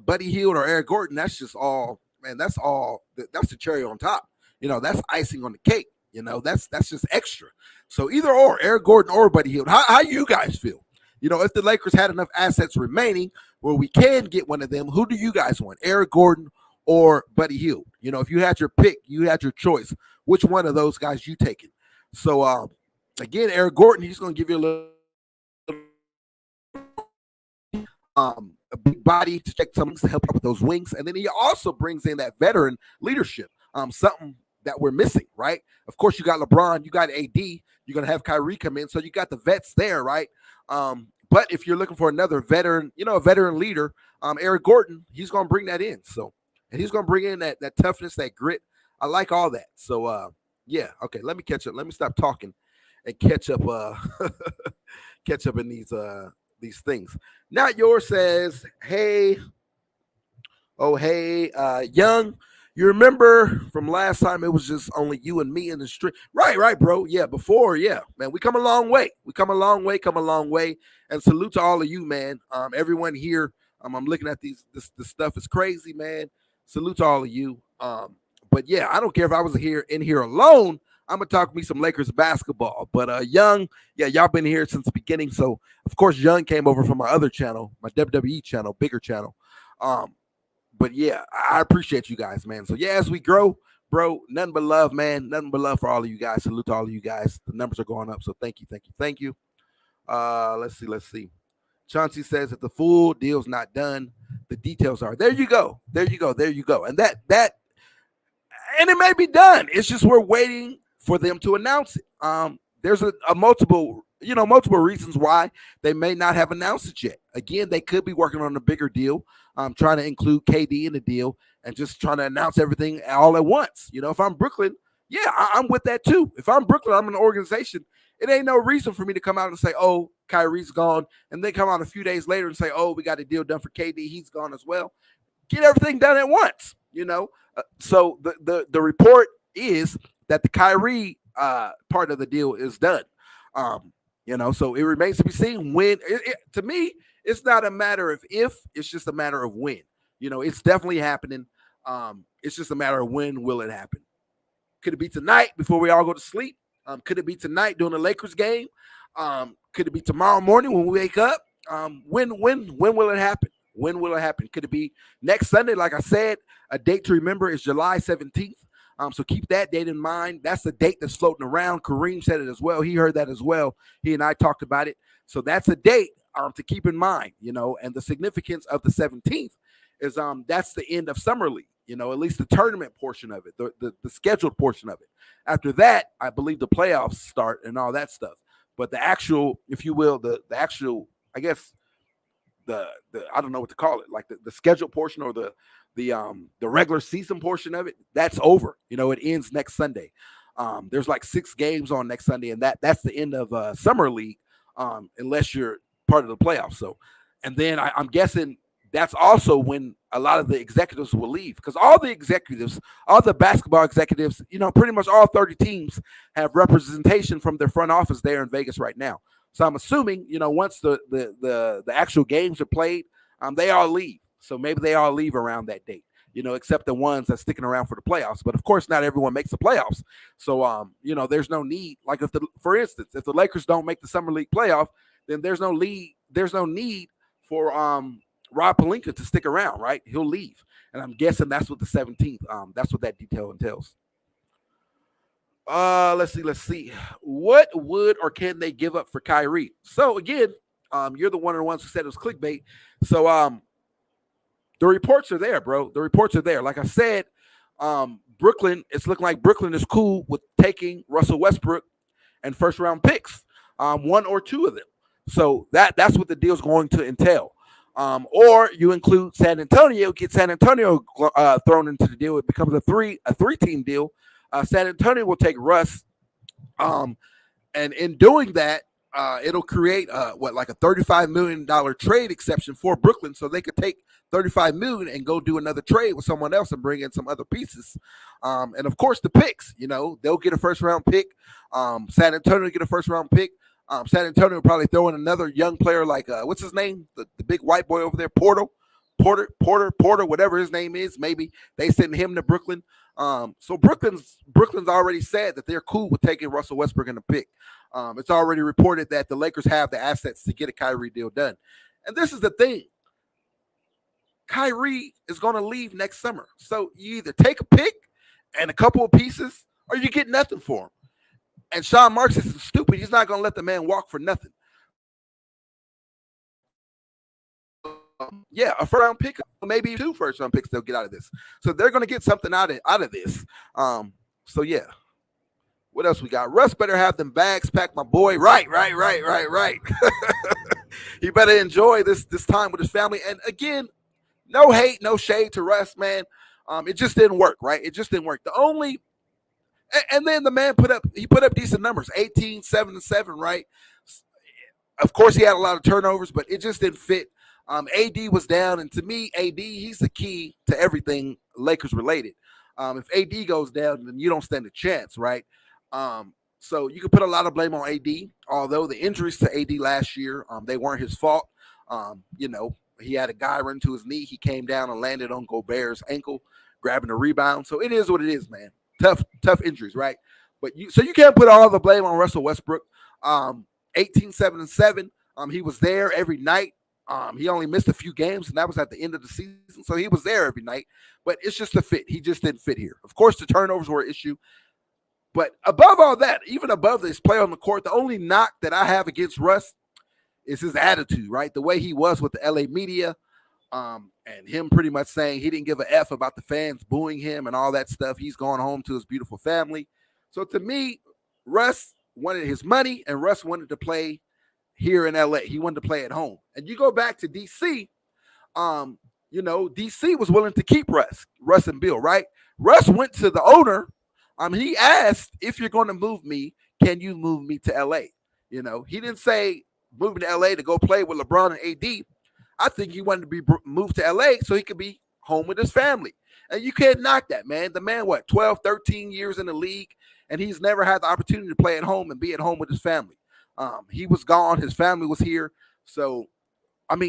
Speaker 4: Buddy Hield or Eric Gordon, that's just all, man, that's all. That's the cherry on top. That's icing on the cake. That's just extra. So either or, Eric Gordon or Buddy Hield. How you guys feel? If the Lakers had enough assets remaining where we can get one of them, who do you guys want? Eric Gordon or Buddy Hield? If you had your pick, you had your choice. Which one of those guys you taking? So again, Eric Gordon, he's going to give you a little a big body to check some to help out with those wings, and then he also brings in that veteran leadership, something that we're missing, right? Of course, you got LeBron, you got AD, you're gonna have Kyrie come in, so you got the vets there, right? But if you're looking for another veteran, a veteran leader, Eric Gordon, he's gonna bring that in. So, and he's gonna bring in that toughness, that grit. I like all that. So, yeah, okay. Let me catch up. Let me stop talking and catch up. Catch up in these things. Not yours says, hey, Young, you remember from last time it was just only you and me in the street. Right, bro. Yeah, before, yeah, man, we come a long way. Come a long way. And salute to all of you, man. Everyone here, I'm looking at this stuff is crazy, man. Salute to all of you. But yeah, I don't care if I was in here alone. I'm gonna talk me some Lakers basketball. But Young, yeah, y'all been here since the beginning. So of course, Young came over from my other channel, my WWE channel, bigger channel. But yeah, I appreciate you guys, man. So yeah, as we grow, bro, nothing but love, man. Nothing but love for all of you guys. Salute to all of you guys. The numbers are going up, so thank you. Let's see. Chauncey says that the full deal's not done. The details are. There you go. And that and it may be done. It's just we're waiting for them to announce it. There's a multiple reasons why they may not have announced it yet. Again, they could be working on a bigger deal, trying to include KD in the deal and just trying to announce everything all at once. If I'm Brooklyn, yeah, I'm with that too. If I'm Brooklyn, I'm an organization. It ain't no reason for me to come out and say, oh, Kyrie's gone, and then come out a few days later and say, oh, we got a deal done for KD. He's gone as well. Get everything done at once, So the report is that the Kyrie part of the deal is done. So it remains to be seen when. To me, it's not a matter of if, it's just a matter of when. It's definitely happening. It's just a matter of when will it happen. Could it be tonight before we all go to sleep? Could it be tonight during the Lakers game? Could it be tomorrow morning when we wake up? When will it happen? When will it happen? Could it be next Sunday? Like I said, a date to remember is July 17th. So keep that date in mind. That's the date that's floating around. Kareem said it as well. He heard that as well. He and I talked about it. So that's a date to keep in mind, and the significance of the 17th is that's the end of Summer League, at least the tournament portion of it, the scheduled portion of it. After that, I believe the playoffs start and all that stuff. But the actual, if you will, the actual, I guess, the I don't know what to call it, like the scheduled portion or the regular season portion of it, that's over. It ends next Sunday. There's like 6 games on next Sunday, and that's the end of Summer League, unless you're part of the playoffs. So, and then I'm guessing that's also when a lot of the executives will leave, because all the basketball executives, pretty much all 30 teams have representation from their front office there in Vegas right now. So I'm assuming, once the actual games are played, they all leave. So maybe they all leave around that date, except the ones that's sticking around for the playoffs. But of course, not everyone makes the playoffs. So, there's no need. Like for instance, if the Lakers don't make the Summer League playoff, then there's no need for Rob Pelinka to stick around, right? He'll leave. And I'm guessing that's what the 17th, that's what that detail entails. Let's see. What would or can they give up for Kyrie? So again, you're the one of the ones who said it was clickbait. So the reports are there, bro. The reports are there. Like I said, Brooklyn, it's looking like Brooklyn is cool with taking Russell Westbrook and first round picks, 1 or 2 of them. So that's what the deal's going to entail. Or you include San Antonio, get San Antonio thrown into the deal. It becomes a 3-team deal. San Antonio will take Russ, and in doing that, it'll create like a $35 million trade exception for Brooklyn, so they could take $35 million and go do another trade with someone else and bring in some other pieces. And of course, the picks, they'll get a first round pick. San Antonio get a first round pick. San Antonio will probably throw in another young player like what's his name, the big white boy over there, Portal. Porter, whatever his name is. Maybe they send him to Brooklyn. So Brooklyn's already said that they're cool with taking Russell Westbrook in the pick. It's already reported that the Lakers have the assets to get a Kyrie deal done. And this is the thing. Kyrie is going to leave next summer. So you either take a pick and a couple of pieces, or you get nothing for him. And Sean Marks is stupid. He's not going to let the man walk for nothing. Yeah, a first-round pick, maybe 2 first-round picks they'll get out of this. So they're going to get something out of this. So, yeah. What else we got? Russ better have them bags packed, my boy. Right. He better enjoy this time with his family. And, again, no hate, no shade to Russ, man. It just didn't work, right? It just didn't work. And then the man put up decent numbers, 18, 7 and 7, right? Of course, he had a lot of turnovers, but it just didn't fit. AD was down, and to me, AD, he's the key to everything Lakers related. If AD goes down, then you don't stand a chance, right? So you can put a lot of blame on AD, although the injuries to AD last year, they weren't his fault. He had a guy run to his knee. He came down and landed on Gobert's ankle, grabbing a rebound. So it is what it is, man. Tough injuries, right? But you can't put all the blame on Russell Westbrook. 18, 7 and 7. He was there every night. He only missed a few games, and that was at the end of the season. So he was there every night. But it's just a fit. He just didn't fit here. Of course, the turnovers were an issue. But above all that, even above this play on the court, the only knock that I have against Russ is his attitude, right? The way he was with the LA media, and him pretty much saying he didn't give a F about the fans booing him and all that stuff. He's gone home to his beautiful family. So to me, Russ wanted his money, and Russ wanted to play here in LA. He wanted to play at home. And you go back to DC, DC was willing to keep Russ and Bill, right? Russ went to the owner. He asked, if you're going to move me, can you move me to LA? He didn't say moving to LA to go play with LeBron and AD. I think he wanted to be moved to LA so he could be home with his family. And you can't knock that, man. The man, 12, 13 years in the league, and he's never had the opportunity to play at home and be at home with his family. He was gone. His family was here. So, if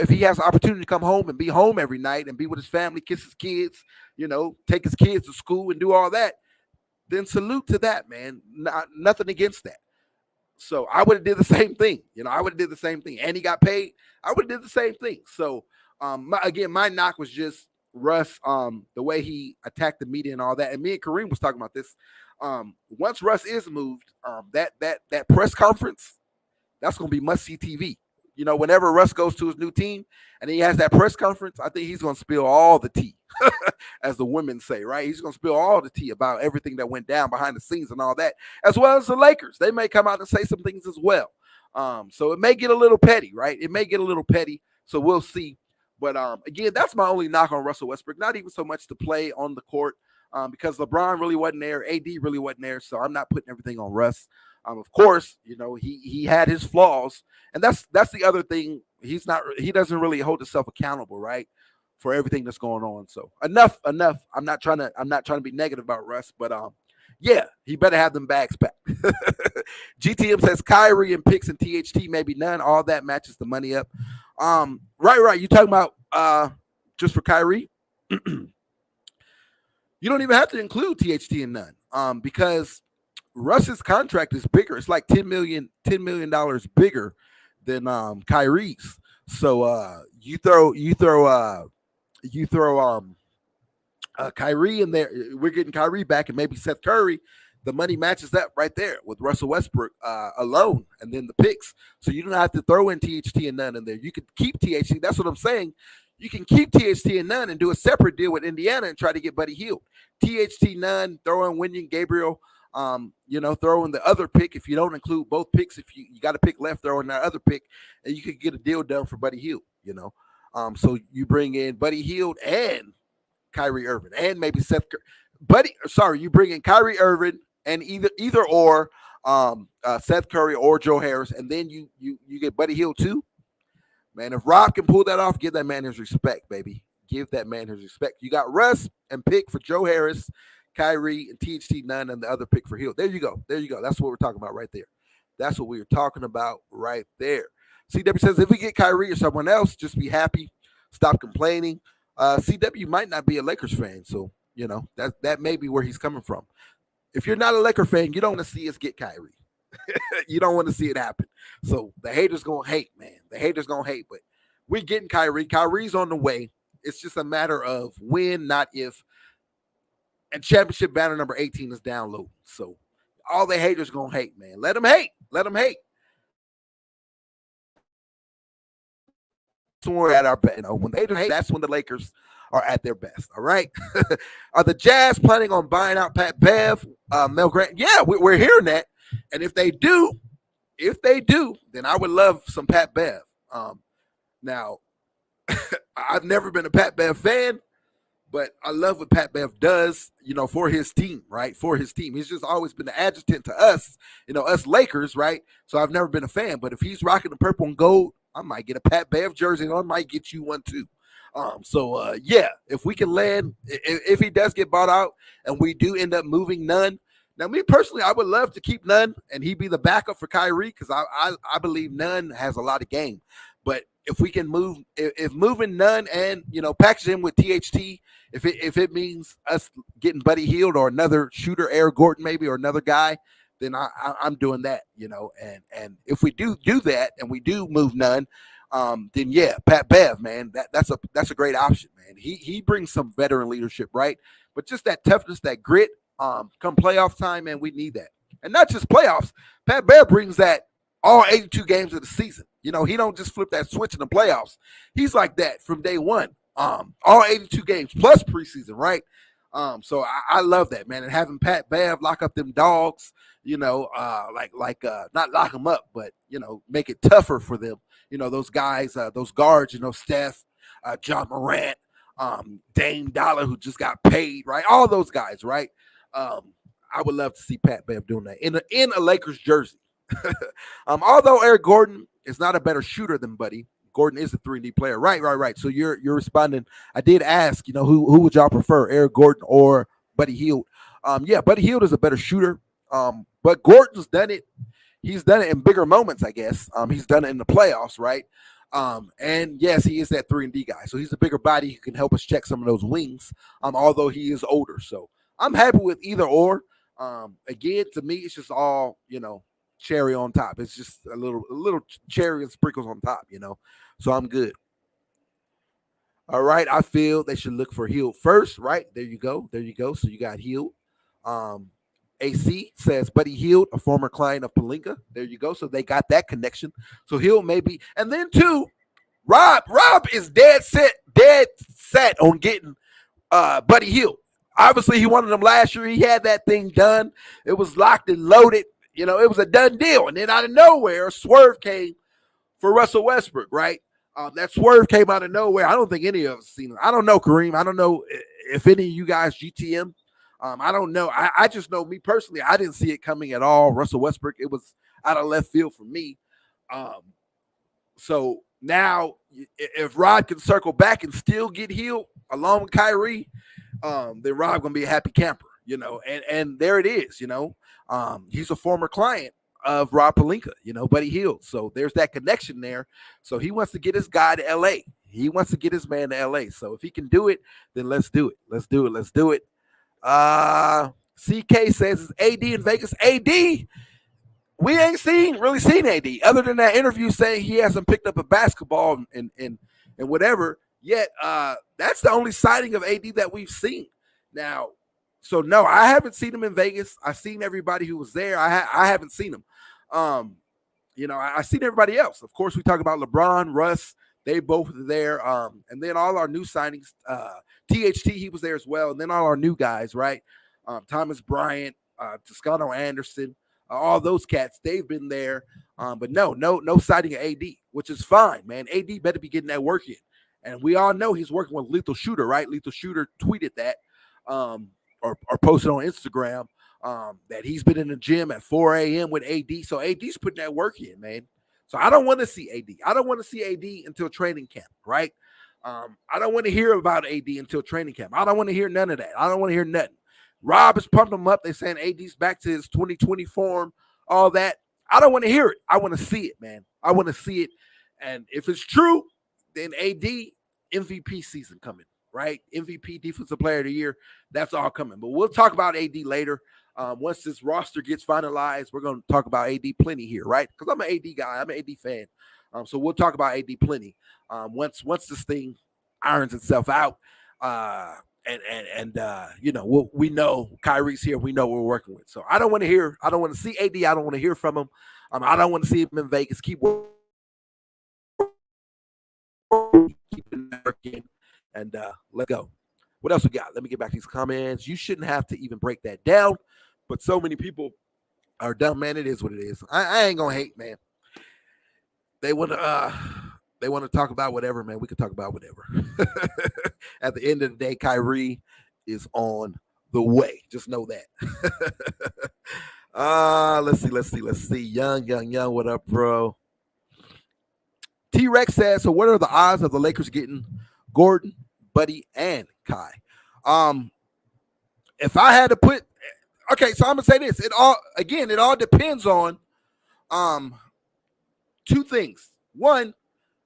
Speaker 4: he has the opportunity to come home and be home every night and be with his family, kiss his kids, take his kids to school and do all that, then salute to that, man. Nothing against that. So I would have did the same thing. And he got paid. I would have did the same thing. So, my knock was just Russ, the way he attacked the media and all that. And me and Kareem was talking about this. Once Russ is moved, that press conference, that's going to be must-see TV. Whenever Russ goes to his new team and he has that press conference, I think he's going to spill all the tea, as the women say, right? He's going to spill all the tea about everything that went down behind the scenes and all that, as well as the Lakers. They may come out and say some things as well. So it may get a little petty, right? So we'll see. But, again, that's my only knock on Russell Westbrook. Not even so much to play on the court, because LeBron really wasn't there. AD really wasn't there. So I'm not putting everything on Russ. Of course, he had his flaws, and that's the other thing. He doesn't really hold himself accountable, right, for everything that's going on. So enough. I'm not trying to be negative about Russ, but he better have them bags packed. GTM says Kyrie and picks and THT, maybe none. All that matches the money up. Right. You talking about just for Kyrie? You don't even have to include THT and none, because Russ's contract is bigger. It's like $10 million bigger than Kyrie's. So you throw Kyrie in there. We're getting Kyrie back, and maybe Seth Curry. The money matches that right there with Russell Westbrook alone, and then the picks. So you don't have to throw in THT and none in there. You can keep THT. That's what I'm saying. You can keep THT and none and do a separate deal with Indiana and try to get Buddy Hield. THT none, throw in Wenyen Gabriel. Throw in the other pick. If you don't include both picks, if you got a pick left, throw in that other pick, and you could get a deal done for Buddy Hield. So you bring in Buddy Hield and Kyrie Irving, and maybe you bring in Kyrie Irving and either or Seth Curry or Joe Harris, and then you get Buddy Hield too. Man, if Rob can pull that off, give that man his respect, baby. Give that man his respect. You got Russ and pick for Joe Harris, Kyrie, and THT none, and the other pick for Hill. There you go. That's what we're talking about right there. CW says if we get Kyrie or someone else, just be happy, stop complaining. CW might not be a Lakers fan, so that may be where he's coming from. If you're not a Laker fan, you don't want to see us get Kyrie. You don't want to see it happen. So the haters gonna hate, man. The haters gonna hate, but we're getting Kyrie. Kyrie's on the way. It's just a matter of when, not if. And championship banner number 18 is downloaded. So all the haters gonna hate, man. Let them hate. Let them hate. When we're at our best, when the haters hate, that's when the Lakers are at their best. All right. Are the Jazz planning on buying out Pat Bev, Mel Grant? Yeah, we're hearing that. And if they do, then I would love some Pat Bev. Now, I've never been a Pat Bev fan, but I love what Pat Bev does, for his team, right? For his team. He's just always been an adjutant to us, us Lakers, right? So I've never been a fan. But if he's rocking the purple and gold, I might get a Pat Bev jersey, and I might get you one too. Yeah, if we can land, if he does get bought out and we do end up moving Nunn. Now, me personally, I would love to keep Nunn and he be the backup for Kyrie because I believe Nunn has a lot of game. But if we can move, if moving Nunn and package him with THT, if it means us getting Buddy Hield or another shooter, Eric Gordon maybe, or another guy, then I'm doing that. And if we do that and we do move Nunn, then yeah, Pat Bev, man, that's a great option, man. He brings some veteran leadership, right? But just that toughness, that grit, come playoff time, man, we need that. And not just playoffs. Pat Bev brings that all 82 games of the season. He don't just flip that switch in the playoffs. He's like that from day one. All 82 games plus preseason, right? So I love that, man. And having Pat Bev lock up them dogs, not lock them up, but make it tougher for them. Those guys, those guards, Steph, John Morant, Dame Dollar, who just got paid, right? All those guys, right? I would love to see Pat Bev doing that in a Lakers jersey. Although Eric Gordon is not a better shooter than Buddy, Gordon is a 3-and-D player. Right. So you're responding. I did ask, who would y'all prefer, Eric Gordon or Buddy Hield? Yeah, Buddy Hield is a better shooter. But Gordon's done it. He's done it in bigger moments, I guess. He's done it in the playoffs, right? And yes, he is that 3-and-D guy. So he's a bigger body who can help us check some of those wings. Although he is older. So I'm happy with either or. Again, to me, it's just all, cherry on top. It's just a little cherry and sprinkles on top, So I'm good. All right. I feel they should look for Hield first, right? There you go. So you got Hield. AC says Buddy Hield, a former client of Pelinka. There you go. So they got that connection. So Hield maybe. And then too, Rob is dead set on getting Buddy Hield. Obviously, he wanted him last year. He had that thing done. It was locked and loaded. It was a done deal. And then out of nowhere, Swerve came for Russell Westbrook, right? That Swerve came out of nowhere. I don't think any of us seen it. I don't know, Kareem. I don't know if any of you guys GTM. I don't know. I just know, me personally, I didn't see it coming at all. Russell Westbrook, it was out of left field for me. So now, if Rod can circle back and still get Hield along with Kyrie, then Rob gonna be a happy camper, and there it is, he's a former client of Rob Pelinka, Buddy Hield. So there's that connection there. So he wants to get his guy to LA. He wants to get his man to LA. So if he can do it, then let's do it. Let's do it. CK says it's AD in Vegas. AD, we ain't really seen AD other than that interview saying he hasn't picked up a basketball and whatever. Yet, that's the only sighting of AD that we've seen. Now, so no, I haven't seen him in Vegas. I've seen everybody who was there. I haven't seen him. I've seen everybody else. Of course, we talk about LeBron, Russ. They both are there. And then all our new signings, THT, he was there as well. And then all our new guys, right? Thomas Bryant, Toscano Anderson, all those cats, they've been there. But no sighting of AD, which is fine, man. AD better be getting that work in. And we all know he's working with Lethal Shooter, right? Lethal Shooter tweeted that or posted on Instagram that he's been in the gym at 4 a.m. with AD. So AD's putting that work in, man. So I don't want to see AD. I don't want to see AD until training camp, right? I don't want to hear about AD until training camp. I don't want to hear none of that. I don't want to hear nothing. Rob has pumped him up. They're saying AD's back to his 2020 form, all that. I don't want to hear it. I want to see it, man. I want to see it. And if it's true, then AD MVP season coming, right? MVP Defensive Player of the Year, that's all coming. But we'll talk about AD later. Once this roster gets finalized, we're going to talk about AD plenty here, right? Because I'm an AD guy. I'm an AD fan. So we'll talk about AD plenty once this thing irons itself out. We know Kyrie's here. We know what we're working with. So I don't want to see AD. I don't want to hear from him. I don't want to see him in Vegas. Keep working and let's go. What else we got? Let me get back to these comments. You shouldn't have to even break that down, but so many people are dumb, man. It is what it is. I ain't gonna hate, man. They want to talk about whatever, man. We can talk about whatever. At the end of the day, Kyrie is on the way. Just know that. Let's see. Young. What up, bro? T-Rex says, so what are the odds of the Lakers getting Gordon, Buddy, and Kai? If I had to put, okay, so I'm gonna say this. It all depends on two things. One,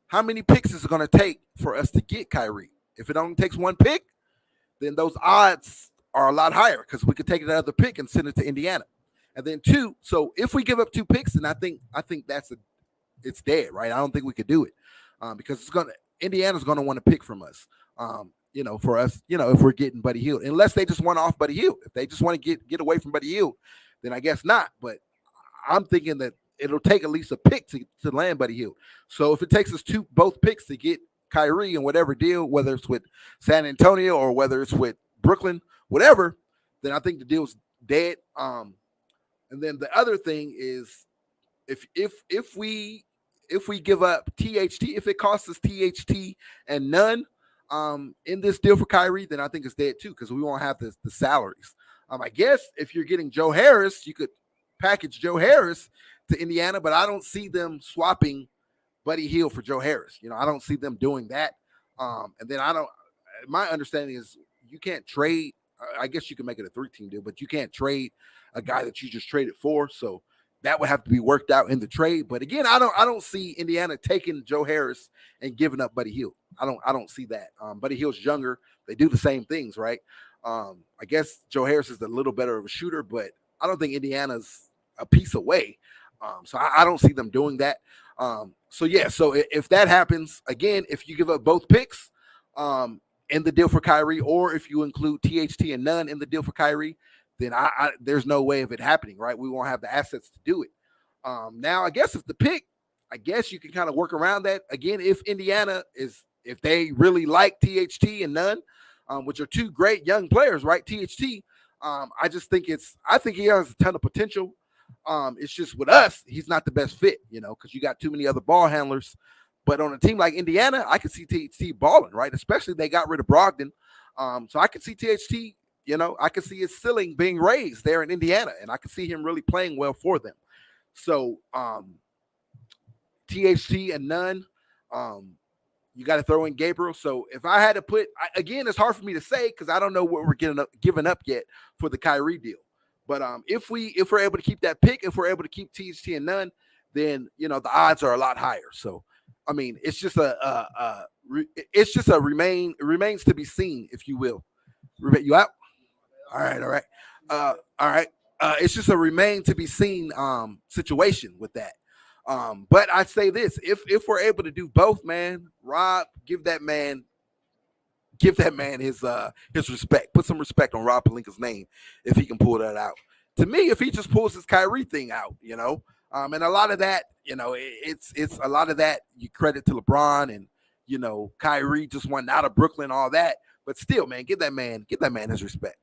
Speaker 4: how many picks is it gonna take for us to get Kyrie? If it only takes one pick, then those odds are a lot higher because we could take another pick and send it to Indiana. And then two, so if we give up 2 picks, then I think it's dead, right? I don't think we could do it because Indiana's gonna want to pick from us. For us, if we're getting Buddy Hield, unless they just want off Buddy Hield. If they just want to get away from Buddy Hield, then I guess not. But I'm thinking that it'll take at least a pick to land Buddy Hield. So if it takes us both picks to get Kyrie and whatever deal, whether it's with San Antonio or whether it's with Brooklyn, whatever, then I think the deal's dead. And then the other thing is if we give up THT, if it costs us THT and none in this deal for Kyrie, then I think it's dead too because we won't have the salaries. I guess if you're getting Joe Harris, you could package Joe Harris to Indiana, but I don't see them swapping Buddy Hield for Joe Harris. I don't see them doing that. And then my understanding is you can't trade. I guess you can make it a 3-team deal, but you can't trade a guy that you just traded for. So that would have to be worked out in the trade. But again, I don't see Indiana taking Joe Harris and giving up Buddy Hield. I don't see that. Buddy Hield's younger. They do the same things, right? I guess Joe Harris is a little better of a shooter, but I don't think Indiana's a piece away. So I don't see them doing that. So if that happens, again, if you give up both picks in the deal for Kyrie, or if you include THT and none in the deal for Kyrie, then there's no way of it happening, right? We won't have the assets to do it. Now, I guess if the pick, I guess you can kind of work around that. Again, if Indiana if they really like THT and none, which are 2 great young players, right? THT, I think he has a ton of potential. It's just with us, he's not the best fit, because you got too many other ball handlers. But on a team like Indiana, I could see THT balling, right? Especially they got rid of Brogdon. So I could see THT, I could see his ceiling being raised there in Indiana, and I could see him really playing well for them. So THT and none, you got to throw in Gabriel. So if I had to put, again, it's hard for me to say because I don't know what we're giving up yet for the Kyrie deal. But if we're able to keep that pick, if we're able to keep THT and none, then the odds are a lot higher. So I mean, it's just remains to be seen, if you will. You out? All right. It's just a remain to be seen situation with that. But I'd say this: if we're able to do both, man, Rob, give that man his respect. Put some respect on Rob Pelinka's name if he can pull that out. To me, if he just pulls his Kyrie thing out, and a lot of that, it's a lot of that you credit to LeBron and Kyrie just wanting out of Brooklyn, all that. But still, man, give that man his respect.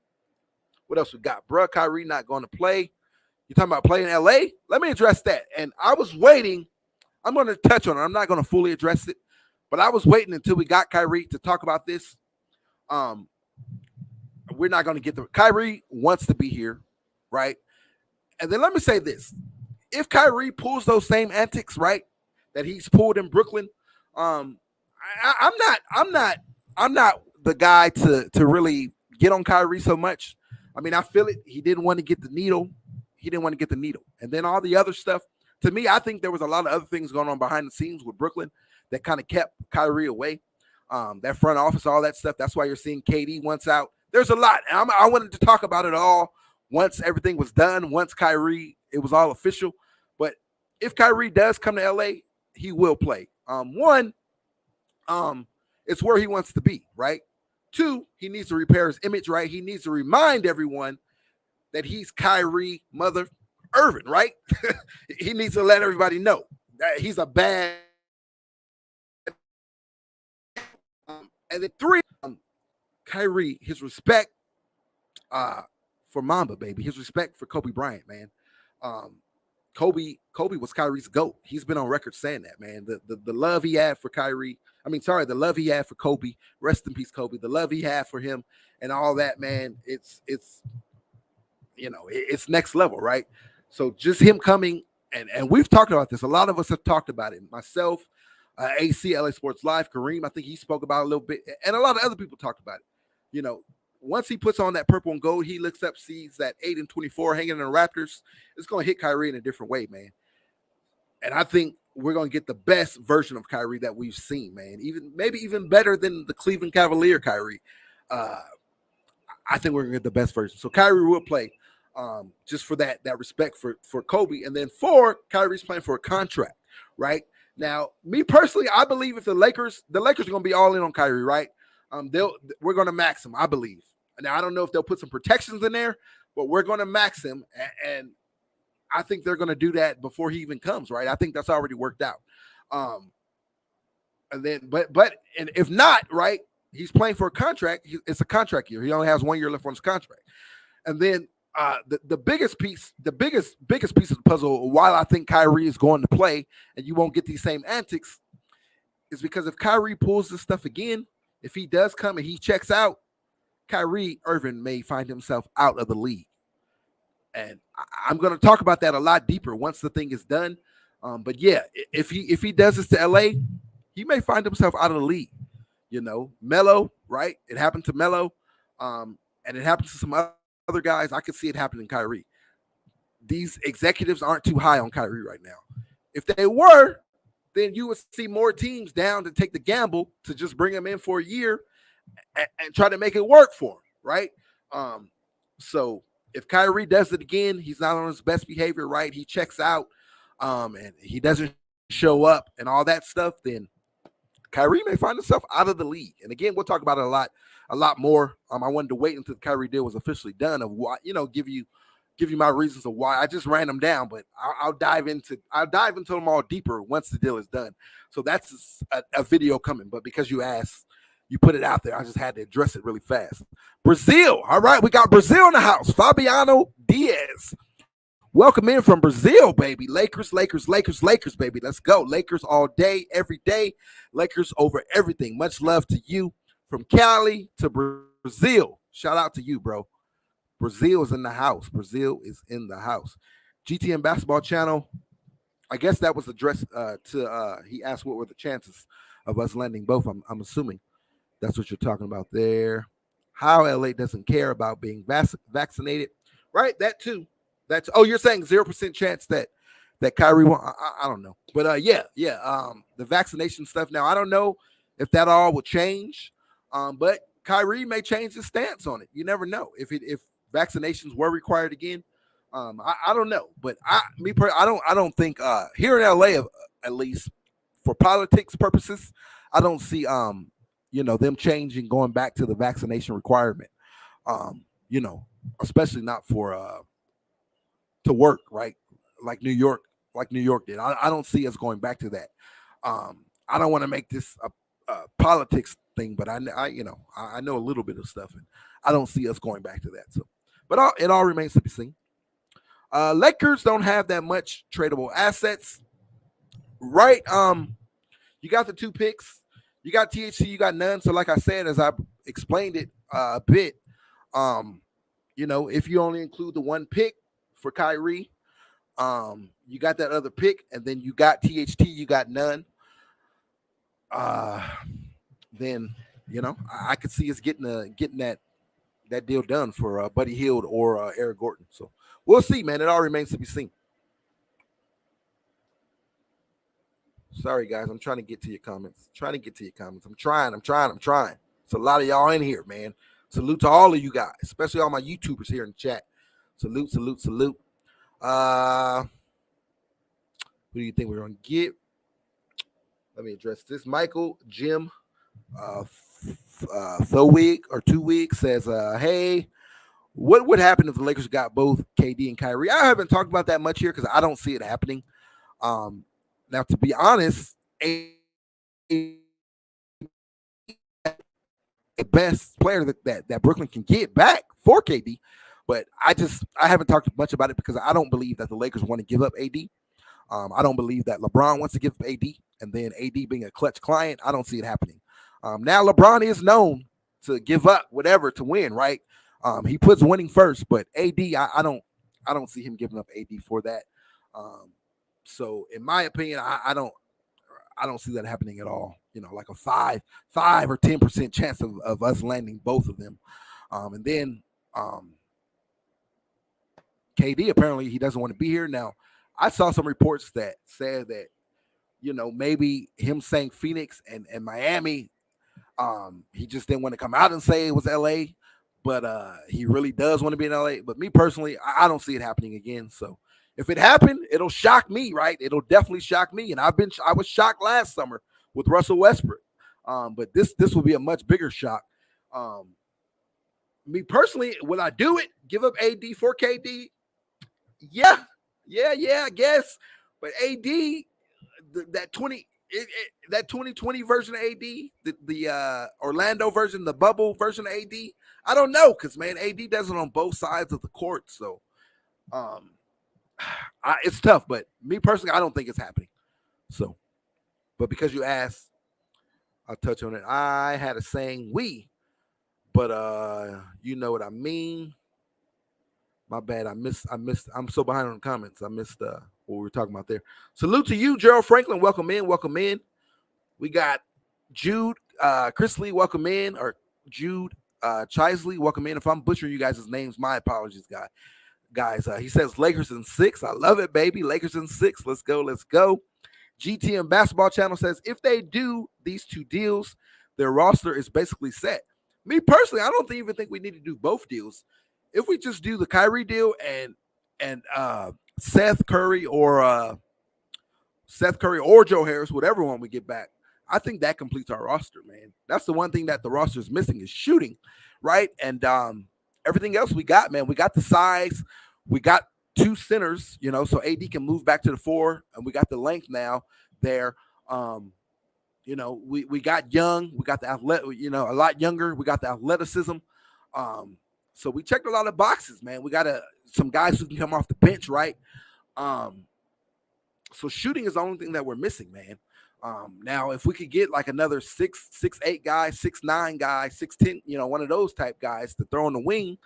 Speaker 4: What else we got, bruh? Kyrie not going to play. You talking about playing in LA? Let me address that. And I was waiting. I'm going to touch on it. I'm not going to fully address it, but I was waiting until we got Kyrie to talk about this. We're not going to get Kyrie wants to be here, right? And then let me say this: if Kyrie pulls those same antics, right, that he's pulled in Brooklyn, I'm not the guy to really get on Kyrie so much. I mean, I feel it. He didn't want to get the needle. And then all the other stuff. To me, I think there was a lot of other things going on behind the scenes with Brooklyn that kind of kept Kyrie away. That front office, all that stuff. That's why you're seeing KD once out. There's a lot. I wanted to talk about it all once everything was done, once Kyrie, it was all official. But if Kyrie does come to LA, he will play. One, it's where he wants to be, right? Two, he needs to repair his image, right? He needs to remind everyone that he's Kyrie Mother Irving, right? He needs to let everybody know that he's a bad. And then three, Kyrie, his respect for Mamba, baby. His respect for Kobe Bryant, man. Kobe was Kyrie's GOAT. He's been on record saying that, man. The love he had for Kyrie. The love he had for Kobe. Rest in peace, Kobe. The love he had for him and all that, man. It's next level, right? So just him coming, and we've talked about this. A lot of us have talked about it. Myself, AC, LA Sports Live, Kareem, I think he spoke about it a little bit, and a lot of other people talked about it. Once he puts on that purple and gold, he looks up, sees that 8 and 24 hanging in the Raptors. It's going to hit Kyrie in a different way, man. And I think we're going to get the best version of Kyrie that we've seen, man. Maybe even better than the Cleveland Cavalier Kyrie. I think we're going to get the best version. So Kyrie will play just for that respect for Kobe. And then 4, Kyrie's playing for a contract, right? Now, me personally, I believe if the Lakers are going to be all in on Kyrie, right? We're going to max him, I believe. Now, I don't know if they'll put some protections in there, but we're going to max him, and I think they're going to do that before he even comes, right? I think that's already worked out. And then, and if not, right, he's playing for a contract. It's a contract year. He only has 1 year left on his contract. And then the biggest piece of the puzzle, while I think Kyrie is going to play, and you won't get these same antics, is because if Kyrie pulls this stuff again, if he does come and he checks out, Kyrie Irving may find himself out of the league. And I'm going to talk about that a lot deeper once the thing is done. But yeah, if he does this to LA, he may find himself out of the league. Melo, right? It happened to Melo, and it happens to some other guys. I could see it happening to Kyrie. These executives aren't too high on Kyrie right now. If they were, then you would see more teams down to take the gamble to just bring him in for a year and try to make it work for him, right? So if Kyrie does it again, he's not on his best behavior, right? He checks out, and he doesn't show up and all that stuff, then Kyrie may find himself out of the league. And again, we'll talk about it a lot more. I wanted to wait until the Kyrie deal was officially done of why, give you my reasons of why. I just ran them down, but I'll dive into them all deeper once the deal is done. So that's a video coming. But because you asked, you put it out there, I just had to address it really fast. Brazil. All right, we got Brazil in the house. Fabiano Diaz. Welcome in from Brazil, baby. Lakers, baby. Let's go. Lakers all day, every day. Lakers over everything. Much love to you from Cali to Brazil. Shout out to you, bro. Brazil is in the house. GTM Basketball Channel. I guess that was addressed to he asked what were the chances of us landing both. I'm assuming that's what you're talking about there. How LA doesn't care about being vaccinated, right? That too. You're saying 0% chance that Kyrie won't. I don't know, but the vaccination stuff. Now I don't know if that all will change, but Kyrie may change his stance on it. You never know if vaccinations were required again. I don't know, but I don't think here in LA at least for politics purposes, I don't see them changing, going back to the vaccination requirement. Especially not for to work, right? Like New York did. I don't see us going back to that. I don't want to make this a politics thing, but I know a little bit of stuff, and I don't see us going back to that. So, but it all remains to be seen. Lakers don't have that much tradable assets, right? You got the 2 picks. You got THC, you got none. So like I said, as I explained it a bit, if you only include the 1 pick for Kyrie, you got that other pick, and then you got THT, you got none. Then I could see us getting that deal done for Buddy Hield or Eric Gordon. So we'll see, man. It all remains to be seen. Sorry, guys. I'm trying to get to your comments. I'm trying. It's a lot of y'all in here, man. Salute to all of you guys, especially all my YouTubers here in the chat. Salute. Who do you think we're going to get? Let me address this. Michael, Jim, Thowig or 2 weeks says, hey, what would happen if the Lakers got both KD and Kyrie? I haven't talked about that much here because I don't see it happening. Now, to be honest, a best player that Brooklyn can get back for KD, but I haven't talked much about it because I don't believe that the Lakers want to give up AD. I don't believe that LeBron wants to give up AD, and then AD being a clutch client, I don't see it happening. Now LeBron is known to give up whatever to win, right? He puts winning first, but AD, I don't see him giving up AD for that. So in my opinion, I don't see that happening at all. You know, like a 5 or 10% chance of us landing both of them. And then KD, apparently he doesn't want to be here. Now, I saw some reports that said that, you know, maybe him saying Phoenix and Miami, he just didn't want to come out and say it was LA, but he really does want to be in LA. But me personally, I don't see it happening again. So if it happened, it'll shock me, right? It'll definitely shock me. And I was shocked last summer with Russell Westbrook. But this will be a much bigger shock. Me personally, will I do it? Give up AD for KD? Yeah, I guess. But AD, that 2020 version of AD, the Orlando version, the bubble version of AD, I don't know, because man, AD does it on both sides of the court. So it's tough, but me personally, I don't think it's happening. So, but because you asked, I'll touch on it. I had a saying we, but you know what I mean. My bad. I missed. I'm so behind on the comments. I missed what we were talking about there. Salute to you, Gerald Franklin. Welcome in. We got Jude, Chris Lee. Welcome in, or Jude Chisley. Welcome in. If I'm butchering you guys' names, my apologies, guys. He says Lakers in 6. I love it, baby. Lakers in 6. Let's go. GTM Basketball Channel says if they do these 2 deals, their roster is basically set. Me personally, I don't even think we need to do both deals. If we just do the Kyrie deal and Seth Curry or Joe Harris, whatever one we get back, I think that completes our roster, man. That's the one thing that the roster is missing is shooting, right? And everything else we got, man. We got the size, we got 2 centers, you know, so AD can move back to the 4, and we got the length now there. You know, we got young, we got the athletic, you know, a lot younger. We got the athleticism. So we checked a lot of boxes, man. We got some guys who can come off the bench, right? So shooting is the only thing that we're missing, man. Now, if we could get like another 6'8" guy, 6'9" guy, 6'10", you know, one of those type guys to throw on the wing,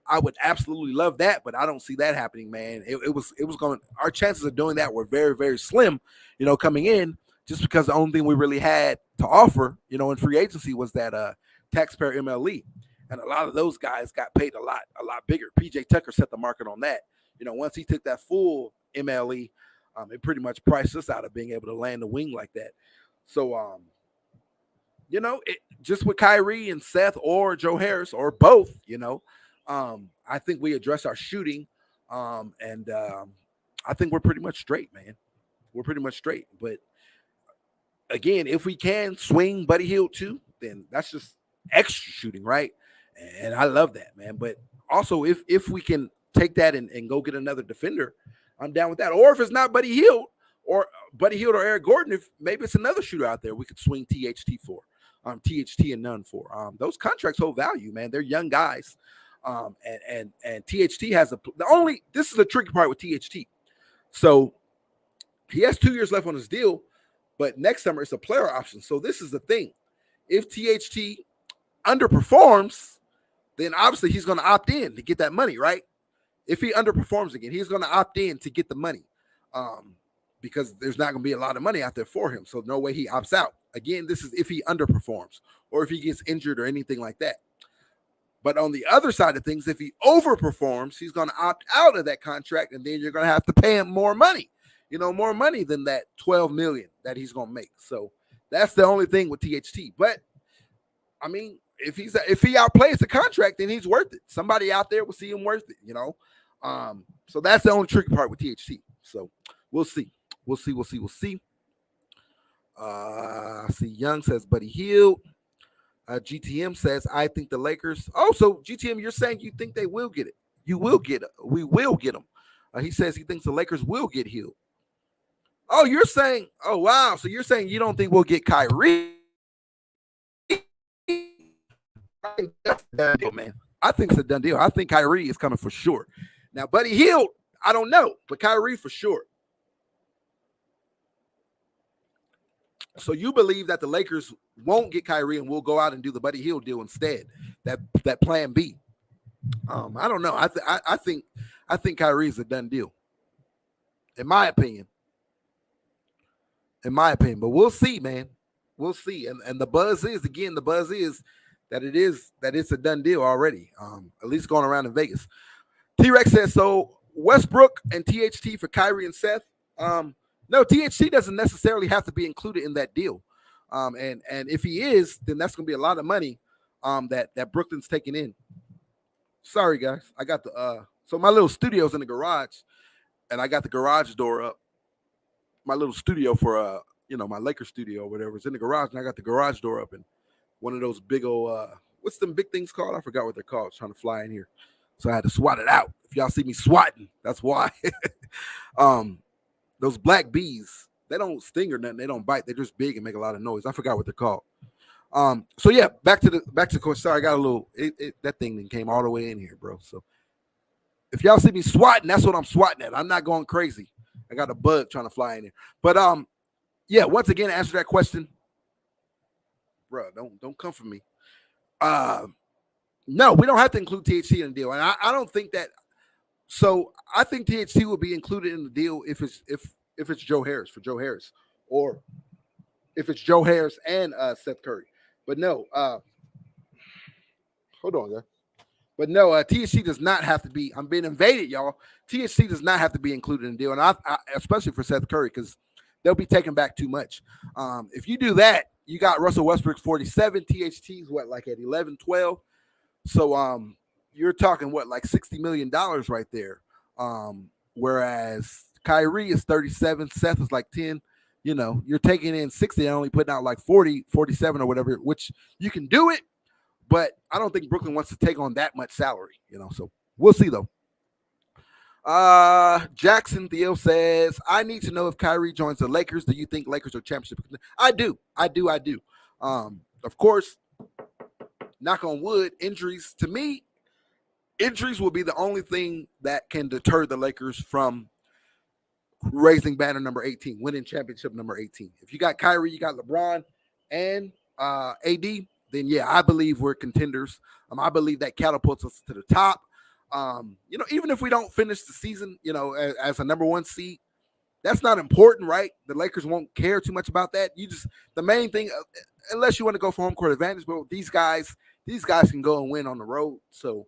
Speaker 4: I would absolutely love that. But I don't see that happening, man. It was going. Our chances of doing that were very, very slim, you know, coming in, just because the only thing we really had to offer, you know, in free agency was that taxpayer MLE. And a lot of those guys got paid a lot bigger. PJ Tucker set the market on that. You know, once he took that full MLE, it pretty much priced us out of being able to land the wing like that. So, you know, just with Kyrie and Seth or Joe Harris or both, you know, I think we address our shooting. And I think we're pretty much straight, man. We're pretty much straight. But again, if we can swing Buddy Hield too, then that's just extra shooting, right? And I love that, man. But also, if we can take that and go get another defender, I'm down with that. Or if it's not Buddy Hield or Eric Gordon, if maybe it's another shooter out there we could swing THT for, THT and none for. Those contracts hold value, man. They're young guys, and THT has this is the tricky part with THT. So he has 2 years left on his deal, but next summer it's a player option. So this is the thing: if THT underperforms, then obviously he's going to opt in to get that money, right? If he underperforms again, he's going to opt in to get the money, because there's not going to be a lot of money out there for him. So no way he opts out. Again, this is if he underperforms or if he gets injured or anything like that. But on the other side of things, if he overperforms, he's going to opt out of that contract, and then you're going to have to pay him more money. more money than that $12 million that he's gonna make. So that's the only thing with THT. But I mean, if he outplays the contract, then he's worth it. Somebody out there will see him worth it, So that's the only tricky part with THT. So we'll see. We'll see. I see Young says Buddy Hield. GTM says, I think the Lakers. Oh, so GTM, you're saying you think they will get it. You will get it. We will get him. He says he thinks the Lakers will get Hield. Oh, you're saying, oh, wow. So you're saying you don't think we'll get Kyrie? Done deal, man. I think it's a done deal. I think Kyrie is coming for sure. Now, Buddy Hield, I don't know, but Kyrie for sure. So you believe that the Lakers won't get Kyrie and will go out and do the Buddy Hield deal instead? That plan B. I don't know. I think Kyrie is a done deal. In my opinion. But we'll see, man. We'll see. And the buzz is that it's a done deal already. At least going around in Vegas. T-Rex says, so Westbrook and THT for Kyrie and Seth. No, THT doesn't necessarily have to be included in that deal. And if he is, then that's going to be a lot of money that Brooklyn's taking in. Sorry, guys. I got so my little studio's in the garage, and I got the garage door up. My little studio for, my Lakers studio or whatever is in the garage, and I got the garage door up, and one of those big old, what's them big things called? I forgot what they're called. Trying to fly in here. So I had to swat it out. If y'all see me swatting, that's why. Those black bees, they don't sting or nothing. They don't bite. They're just big and make a lot of noise. I forgot what they're called. So yeah, back to the course. Sorry, I got a little. That thing then came all the way in here, bro. So if y'all see me swatting, that's what I'm swatting at. I'm not going crazy. I got a bug trying to fly in here. But yeah. Once again, to answer that question, bro. Don't come for me. No, we don't have to include THT in the deal, and I don't think that. So I think THT will be included in the deal if it's Joe Harris for Joe Harris, or if it's Joe Harris and Seth Curry. But no, hold on, guys. But no, THT does not have to be. I'm being invaded, y'all. THT does not have to be included in the deal, and I especially for Seth Curry, because they'll be taking back too much. If you do that, you got Russell Westbrook's 47, THT's what, like at 11, 12. So you're talking what, like $60 million right there. Whereas Kyrie is 37, Seth is like 10. You're taking in 60 and only putting out like 40, 47 or whatever, which you can do it, but I don't think Brooklyn wants to take on that much salary, So we'll see though. Jackson Theo says, I need to know if Kyrie joins the Lakers. Do you think Lakers are championship? I do. Of course, knock on wood, injuries will be the only thing that can deter the Lakers from raising banner number 18, winning championship number 18. If you got Kyrie, you got LeBron and AD, then yeah, I believe we're contenders. I believe that catapults us to the top. Even if we don't finish the season, as a number one seed, that's not important, right? The Lakers won't care too much about that. The main thing, unless you want to go for home court advantage, but these guys can go and win on the road. So,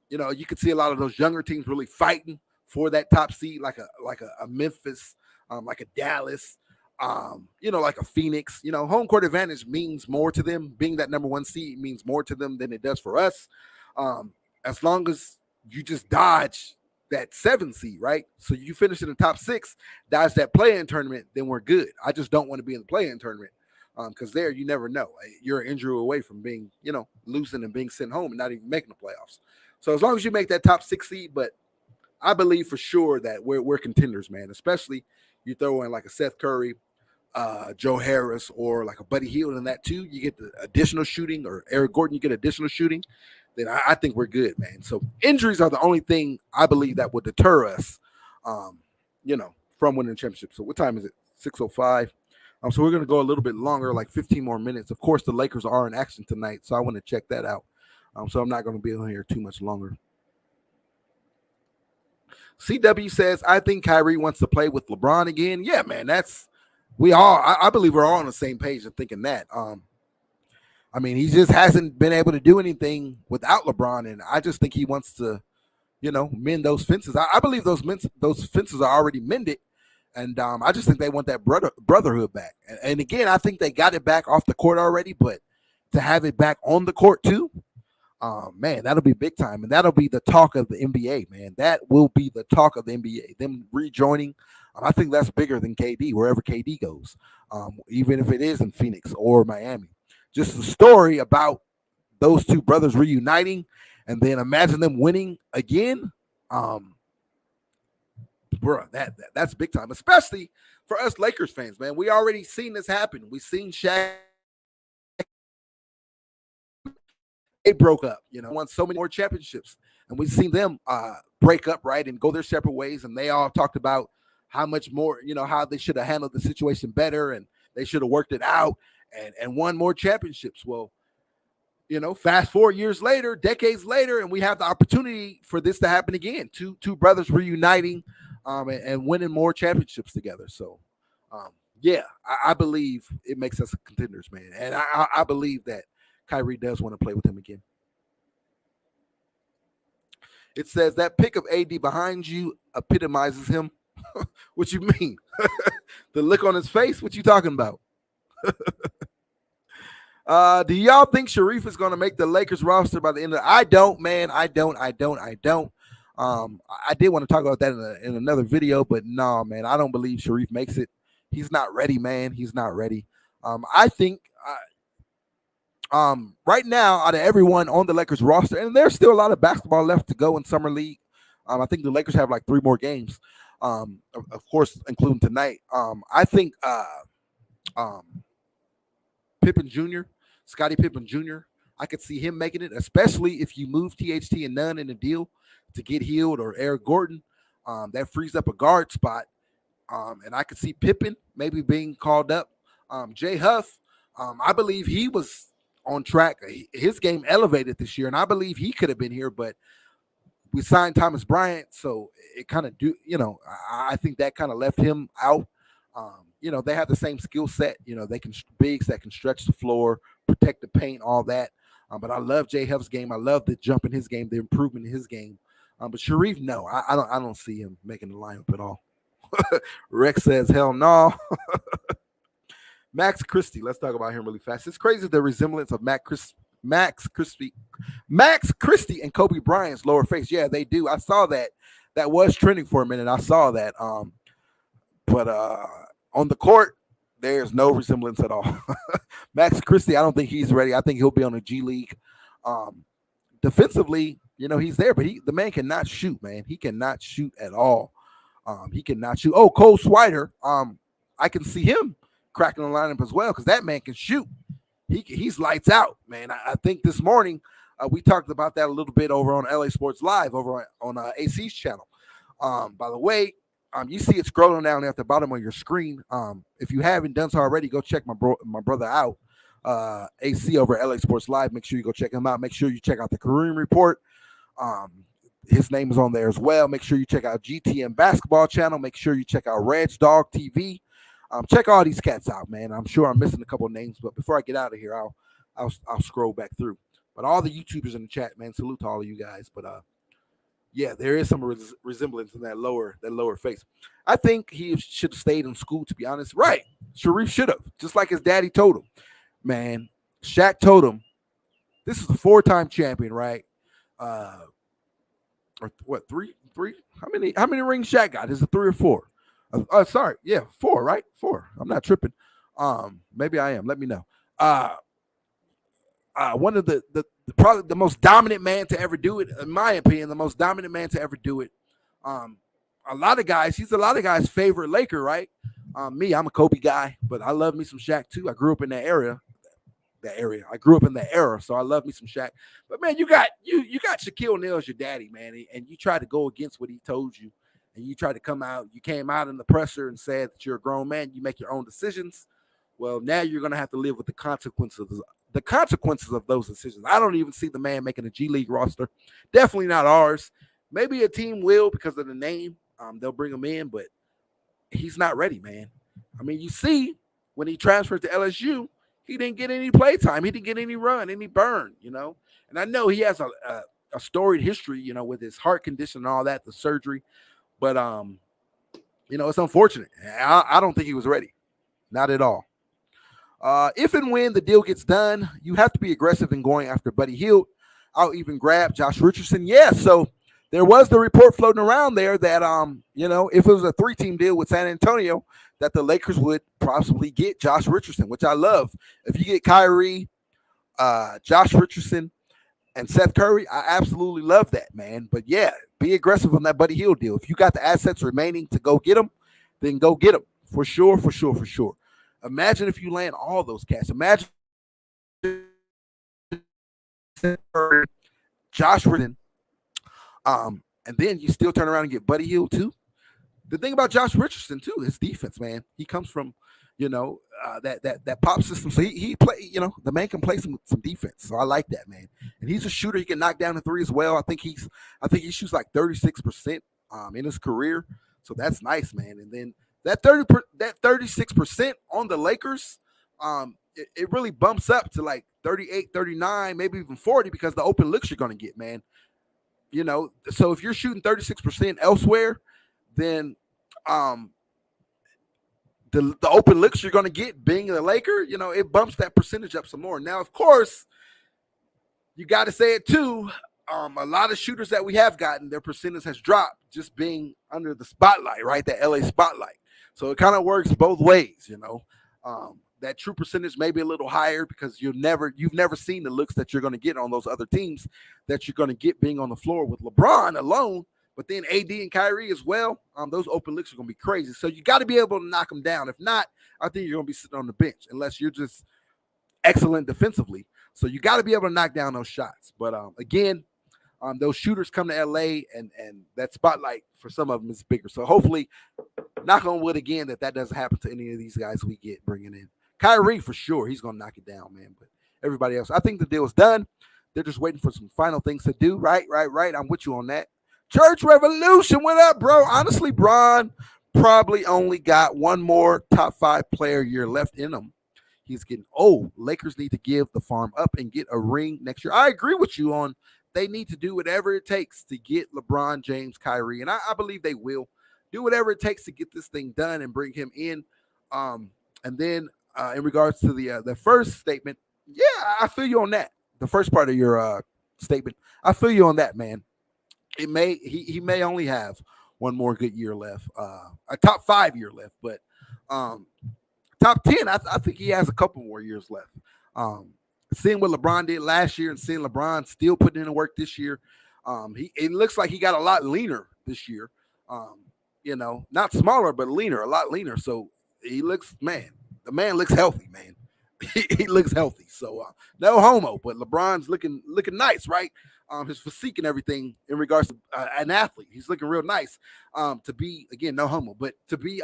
Speaker 4: you could see a lot of those younger teams really fighting for that top seed, like a Memphis, like a Dallas, like a Phoenix. Home court advantage means more to them. Being that number one seed means more to them than it does for us. As long as you just dodge that 7 seed, right? So you finish in the top 6, dodge that play-in tournament, then we're good. I just don't want to be in the play-in tournament. Because there, you never know. You're an injury away from being, losing and being sent home and not even making the playoffs. So as long as you make that top 6 seed, but I believe for sure that we're contenders, man. Especially you throw in like a Seth Curry, Joe Harris, or like a Buddy Hield in that too. You get the additional shooting, or Eric Gordon, you get additional shooting. Then I think we're good, man. So injuries are the only thing I believe that would deter us, from winning the championship. So what time is it? 6:05. So we're going to go a little bit longer, like 15 more minutes. Of course, the Lakers are in action tonight, so I want to check that out. So I'm not going to be on here too much longer. CW says, I think Kyrie wants to play with LeBron again. Yeah, man, I believe we're all on the same page of thinking that. He just hasn't been able to do anything without LeBron, and I just think he wants to, mend those fences. I believe those fences are already mended, and I just think they want that brotherhood back. And again, I think they got it back off the court already, but to have it back on the court too, man, that'll be big time, and that'll be the talk of the NBA, man. That will be the talk of the NBA. Them rejoining, I think that's bigger than KD wherever KD goes, even if it is in Phoenix or Miami. Just a story about those two brothers reuniting, and then imagine them winning again. Bro, that's big time, especially for us Lakers fans, man. We already seen this happen. We seen Shaq. They broke up, won so many more championships, and we've seen them break up, right, and go their separate ways. And they all talked about how much more, how they should have handled the situation better, and they should have worked it out and won more championships. Well, fast forward years later, decades later, and we have the opportunity for this to happen again. Two brothers reuniting and winning more championships together. So, yeah, I believe it makes us contenders, man, and I believe that Kyrie does want to play with him again. It says that pic of AD behind you epitomizes him. What you mean? The look on his face? What you talking about? Do y'all think Sharif is going to make the Lakers roster by the end of I don't, man. I don't. I did want to talk about that in another video, but no, man, I don't believe Sharif makes it. He's not ready, man. He's not ready. I think right now, out of everyone on the Lakers roster, and there's still a lot of basketball left to go in Summer League. I think the Lakers have like 3 more games, of course, including tonight. I think Pippen Jr., Scottie Pippen Jr., I could see him making it, especially if you move THT and Nunn in the deal to get Hield or Eric Gordon. That frees up a guard spot, and I could see Pippen maybe being called up. Jay Huff, I believe he was on track. His game elevated this year, and I believe he could have been here, but we signed Thomas Bryant, so it kind of I think that kind of left him out. They have the same skill set. They can bigs that can stretch the floor, protect the paint, all that. But I love Jay Huff's game. I love the jump in his game, the improvement in his game. But Sharif, no, I don't see him making the lineup at all. Rex says, hell no. Max Christie, let's talk about him really fast. It's crazy the resemblance of Max Christie and Kobe Bryant's lower face. Yeah, they do. I saw that. That was trending for a minute. I saw that. But on the court, there's no resemblance at all. Max Christie, I don't think he's ready. I think he'll be on the G League. Defensively, he's there, but the man cannot shoot, man. He cannot shoot at all. He cannot shoot. Oh, Cole Swider, I can see him cracking the lineup as well because that man can shoot. He's lights out, man. I think this morning we talked about that a little bit over on LA Sports Live over on AC's channel. By the way, you see it scrolling down at the bottom of your screen. If you haven't done so already, go check my brother out, AC over at LA Sports Live. Make sure you go check him out. Make sure you check out the Kareem Report. His name is on there as well. Make sure you check out GTM Basketball Channel. Make sure you check out Reg Dog TV. Check all these cats out, man. I'm sure I'm missing a couple of names, but before I get out of here, I'll scroll back through. But all the YouTubers in the chat, man, salute to all of you guys. But yeah, there is some resemblance in that lower face. I think he should have stayed in school, to be honest. Right, Sharif should have, just like his daddy told him. Man, Shaq told him, this is a 4-time champion, right? Or what? Three? How many rings Shaq got? Is it 3 or 4? Sorry, yeah, 4, right? 4. I'm not tripping. Maybe I am. Let me know. One of the probably the most dominant man to ever do it, in my opinion, the most dominant man to ever do it. He's a lot of guys' favorite Laker, right? Me, I'm a Kobe guy, but I love me some Shaq too. I grew up in that area. I grew up in that era, so I love me some Shaq. But man, you got Shaquille O'Neal as your daddy, man, and you tried to go against what he told you. And you tried to come out, you came out in the presser and said that you're a grown man, you make your own decisions. Well, now you're going to have to live with the consequences of those decisions. I don't even see the man making a G League roster. Definitely not ours. Maybe a team will because of the name. They'll bring him in, but he's not ready, man. I mean, you see, when he transferred to LSU, he didn't get any play time. He didn't get any run, any burn, And I know he has a storied history, with his heart condition and all that, the surgery. But it's unfortunate. I don't think he was ready, not at all. If and when the deal gets done, you have to be aggressive in going after Buddy Hield. I'll even grab Josh Richardson. Yeah, so there was the report floating around there that if it was a 3-team deal with San Antonio, that the Lakers would possibly get Josh Richardson, which I love. If you get Kyrie, Josh Richardson, and Seth Curry, I absolutely love that, man. But yeah, be aggressive on that Buddy Hield deal. If you got the assets remaining to go get them, then go get them for sure, for sure, for sure. Imagine if you land all those cats. Imagine Josh Richardson, and then you still turn around and get Buddy Hield too. The thing about Josh Richardson too, his defense, man. He comes from, that pop system. So he play, the man can play some defense. So I like that, man. And he's a shooter. He can knock down the three as well. I think he shoots like 36% in his career. So that's nice, man. And then that 36% on the Lakers, it really bumps up to like 38, 39, maybe even 40 because the open looks you're going to get, man. So if you're shooting 36% elsewhere, then the open looks you're going to get being the Laker, it bumps that percentage up some more. Now, of course, you got to say it too. A lot of shooters that we have gotten, their percentage has dropped just being under the spotlight, right? That LA spotlight. So it kind of works both ways, that true percentage may be a little higher because you've never seen the looks that you're going to get on those other teams that you're going to get being on the floor with LeBron alone. But then AD and Kyrie as well, those open looks are going to be crazy. So you got to be able to knock them down. If not, I think you're going to be sitting on the bench unless you're just excellent defensively. So you got to be able to knock down those shots. But again, those shooters come to LA and that spotlight for some of them is bigger. So hopefully, knock on wood again, that doesn't happen to any of these guys we get bringing in. Kyrie, for sure, he's going to knock it down, man. But everybody else, I think the deal is done. They're just waiting for some final things to do. Right. I'm with you on that. Church Revolution, what up, bro? Honestly, Bron probably only got one more top 5 player year left in him. He's getting old. Lakers need to give the farm up and get a ring next year. I agree with you on they need to do whatever it takes to get LeBron James, Kyrie, and I believe they will do whatever it takes to get this thing done and bring him in. And then in regards to the first statement, yeah, I feel you on that. The first part of your statement, I feel you on that, man. He may only have one more good year left, a top 5 year left, but top 10, I think he has a couple more years left. Seeing what LeBron did last year and seeing LeBron still putting in the work this year, it looks like he got a lot leaner this year. Not smaller, but leaner, a lot leaner. So he looks, man, the man looks healthy, man. He looks healthy. So no homo, but LeBron's looking nice, right? His physique and everything in regards to an athlete, he's looking real nice. To be, again, no homo, but to be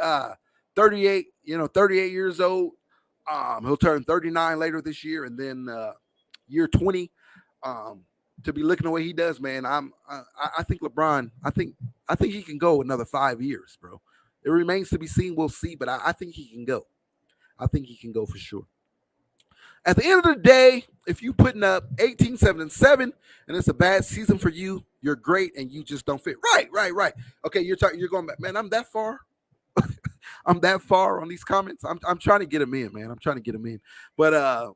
Speaker 4: 38 years old. He'll turn 39 later this year, and then year 20 to be looking the way he does, man. I think LeBron. I think he can go another 5 years, bro. It remains to be seen. We'll see, but I think he can go. I think he can go for sure. At the end of the day, if you putting up 18, 7, and 7, and it's a bad season for you, you're great, and you just don't fit. Right. Okay, you're going back, man. I'm that far. I'm that far on these comments. I'm trying to get them in, man. I'm trying to get them in. But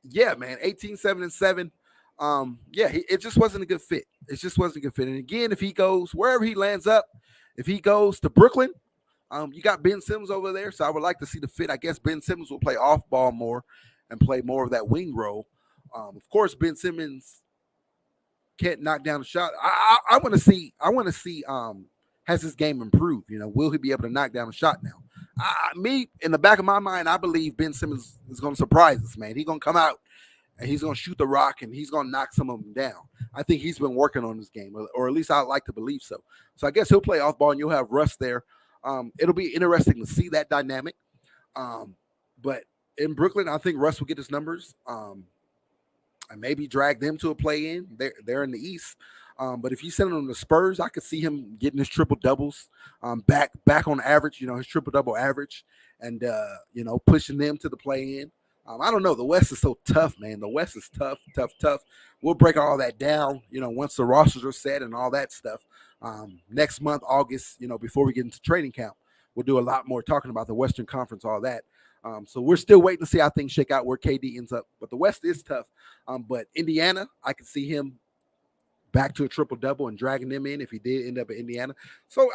Speaker 4: yeah, man, 18, 7, and 7. It just wasn't a good fit. It just wasn't a good fit. And again, if he goes wherever he lands up, if he goes to Brooklyn, you got Ben Simmons over there. So I would like to see the fit. I guess Ben Simmons will play off ball more and play more of that wing role. Of course, Ben Simmons can't knock down a shot. I want to see. Has his game improved? Will he be able to knock down a shot now? Me, in the back of my mind, I believe Ben Simmons is going to surprise us, man. He's going to come out and he's going to shoot the rock and he's going to knock some of them down. I think he's been working on this game, or at least I'd like to believe so. So I guess he'll play off ball and you'll have Russ there. It'll be interesting to see that dynamic. But in Brooklyn, I think Russ will get his numbers and maybe drag them to a play-in. They're in the East. But if you send him to the Spurs, I could see him getting his triple doubles back on average, his triple double average, and pushing them to the play in. I don't know. The West is so tough, man. The West is tough, tough, tough. We'll break all that down, once the rosters are set and all that stuff. Next month, August, before we get into training camp, we'll do a lot more talking about the Western Conference, all that. So we're still waiting to see how things shake out, where KD ends up. But the West is tough. But Indiana, I can see him back to a triple-double and dragging them in if he did end up at Indiana. So,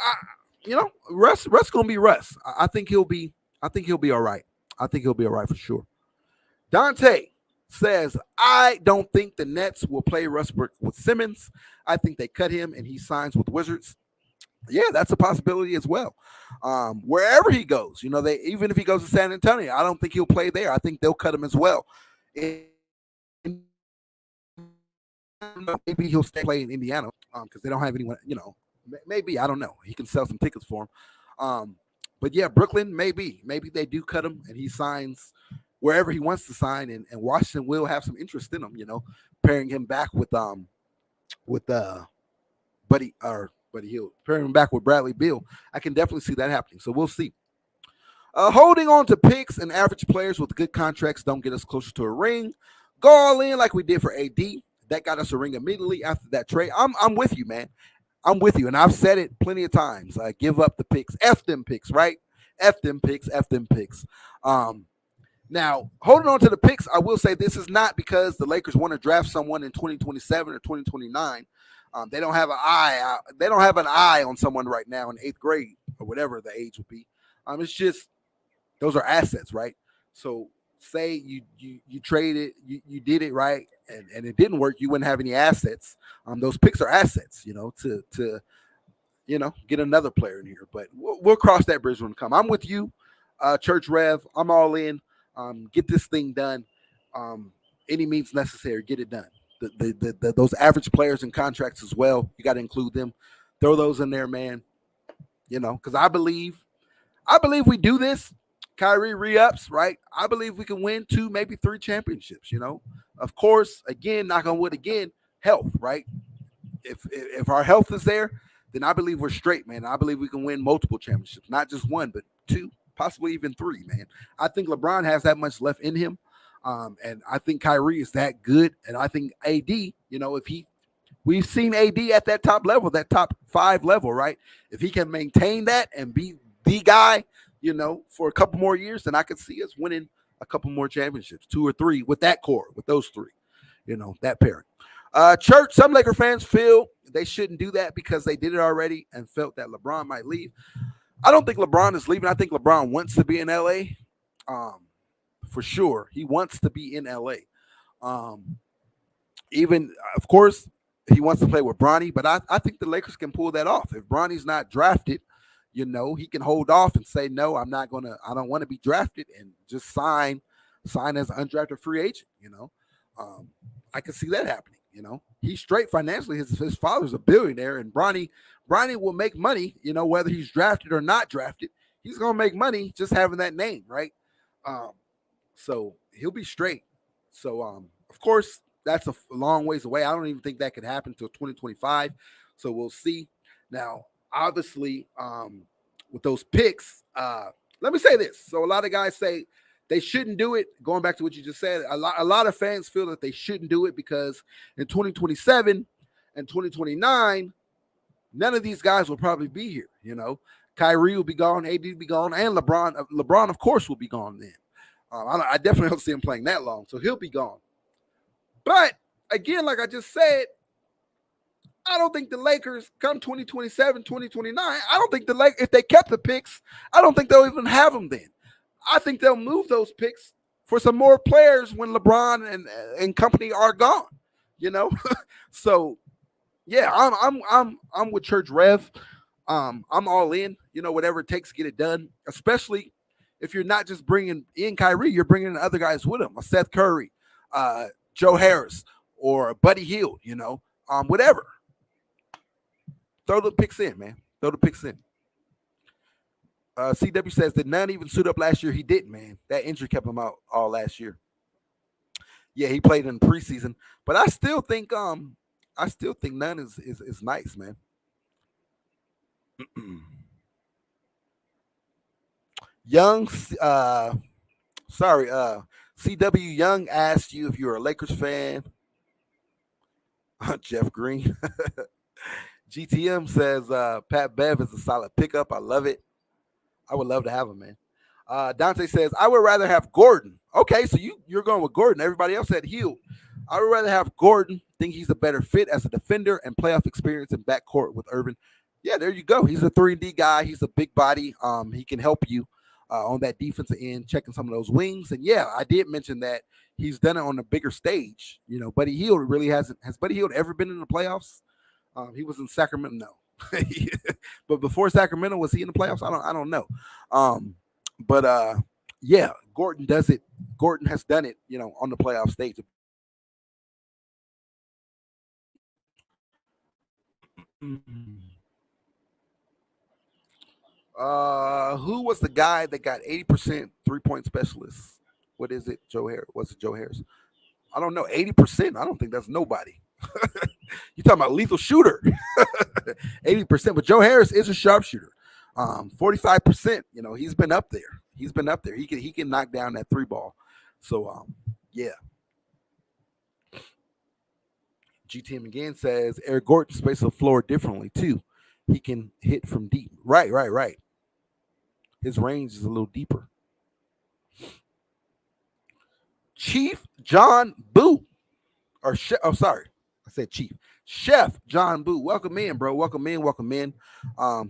Speaker 4: Russ going to be Russ. I think he'll be all right. I think he'll be all right for sure. Dante says, I don't think the Nets will play Westbrook with Simmons. I think they cut him and he signs with Wizards. Yeah, that's a possibility as well. Wherever he goes, even if he goes to San Antonio, I don't think he'll play there. I think they'll cut him as well. Maybe he'll stay play in Indiana because they don't have anyone, maybe, I don't know. He can sell some tickets for him. But yeah, Brooklyn, maybe they do cut him and he signs wherever he wants to sign, and Washington will have some interest in him, pairing him back with Buddy Hield, pairing him back with Bradley Beal. I can definitely see that happening. So we'll see. Holding on to picks and average players with good contracts don't get us closer to a ring. Go all in like we did for AD. That got us a ring immediately after that trade. I'm with you, man. I'm with you, and I've said it plenty of times. I give up the picks. F them picks, right? F them picks. F them picks. Now, holding on to the picks, I will say this is not because the Lakers want to draft someone in 2027 or 2029. They don't have an eye. They don't have an eye on someone right now in 8th grade or whatever the age would be. It's just those are assets, right? So say you traded, you did it right, and it didn't work. You wouldn't have any assets. Those picks are assets, to get another player in here. But we'll cross that bridge when it comes. I'm with you, Church Rev. I'm all in. Get this thing done. Any means necessary. Get it done. Those average players and contracts as well. You got to include them. Throw those in there, man. Because I believe we do this. Kyrie re-ups, right? I believe we can win 2, maybe 3 championships. Of course, again, knock on wood again, health, right? If our health is there, then I believe we're straight, man. I believe we can win multiple championships, not just 1, but 2, possibly even 3, man. I think LeBron has that much left in him. And I think Kyrie is that good. And I think AD, we've seen AD at that top level, that top 5 level, right? If he can maintain that and be the guy, for a couple more years, then I could see us winning a couple more championships, 2 or 3 with that core, with those 3, that pairing. Church, some Laker fans feel they shouldn't do that because they did it already and felt that LeBron might leave. I don't think LeBron is leaving. I think LeBron wants to be in LA. For sure. He wants to be in LA. Even, of course, he wants to play with Bronny, but I think the Lakers can pull that off. If Bronny's not drafted, he can hold off and say, no, I don't want to be drafted, and just sign as an undrafted free agent, I can see that happening, He's straight financially. His father's a billionaire, and Bronny will make money, whether he's drafted or not drafted. He's going to make money just having that name, right? So he'll be straight. So, of course, that's a long ways away. I don't even think that could happen until 2025. So we'll see. Now, obviously, with those picks, let me say this. So a lot of guys say they shouldn't do it. Going back to what you just said, a lot of fans feel that they shouldn't do it because in 2027 and 2029, none of these guys will probably be here. Kyrie will be gone, AD will be gone, and LeBron, of course, will be gone then. I definitely don't see him playing that long, so he'll be gone. But again, like I just said, I don't think the Lakers come 2027, 2029. I don't think the Lakers, if they kept the picks, I don't think they'll even have them then. I think they'll move those picks for some more players when LeBron and company are gone. So yeah, I'm with Church Rev. I'm all in. Whatever it takes to get it done. Especially if you're not just bringing in Kyrie, you're bringing in other guys with him. A Seth Curry, Joe Harris, or Buddy Hield. Whatever. Throw the picks in, man. Throw the picks in. CW says, did none even suit up last year? He didn't, man. That injury kept him out all last year. Yeah, he played in preseason, but I still think none is nice, man. CW Young asked you if you're a Lakers fan. Jeff Green. GTM says Pat Bev is a solid pickup. I love it. I would love to have him, man. Dante says, I would rather have Gordon. Okay, so you're going with Gordon. Everybody else had Hield. I would rather have Gordon. Think he's a better fit as a defender and playoff experience in backcourt with Irvin. Yeah, there you go. He's a 3-and-D guy. He's a big body. He can help you on that defensive end, checking some of those wings. And yeah, I did mention that he's done it on a bigger stage. You know, Buddy Hield really hasn't. Has Buddy Hield ever been in the playoffs? He was in Sacramento. No. But before Sacramento, was he in the playoffs? I don't know. Yeah, Gordon does it. Gordon has done it, you know, on the playoff stage. Who was the guy that got 80% 3-point specialist? What is it, Joe Harris? Was it Joe Harris? I don't know. 80%. I don't think that's nobody. You're talking about lethal shooter. 80%. But Joe Harris is a sharpshooter. 45%. You know, he's been up there. He can knock down that 3 ball. So yeah. GTM again says Eric Gordon spaces the floor differently too. He can hit from deep. Right. His range is a little deeper. Chief John Boo. Sorry. I said Chief. Chef John Boo. Welcome in, bro. Welcome in.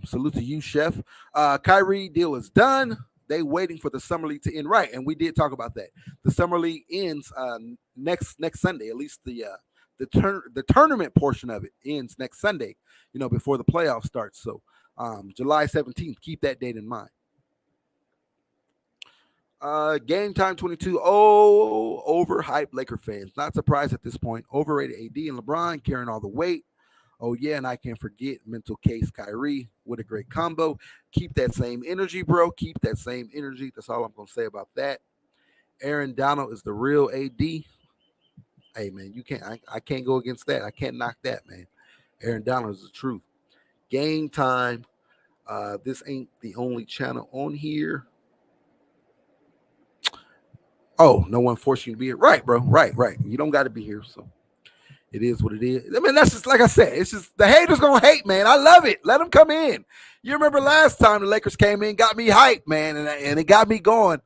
Speaker 4: Salute to you, Chef. Kyrie deal is done. They waiting for the summer league to end. Right. And we did talk about that. The summer league ends next Sunday. At least the tournament portion of it ends next Sunday, you know, before the playoffs starts. So July 17th, keep that date in mind. Game time 22. Oh, overhyped Laker fans. Not surprised at this point. Overrated AD and LeBron carrying all the weight. Oh, yeah, and I can't forget mental case Kyrie. What a great combo. Keep that same energy, bro. Keep that same energy. That's all I'm going to say about that. Aaron Donald is the real AD. Hey, man, you can't. I can't go against that. I can't knock that, man. Aaron Donald is the truth. Game time. This ain't the only channel on here. Oh, no one forced you to be here. Right, bro. Right. You don't got to be here. So it is what it is. I mean, that's just like I said. It's just the haters going to hate, man. I love it. Let them come in. You remember last time the Lakers came in, got me hyped, man, and it got me going.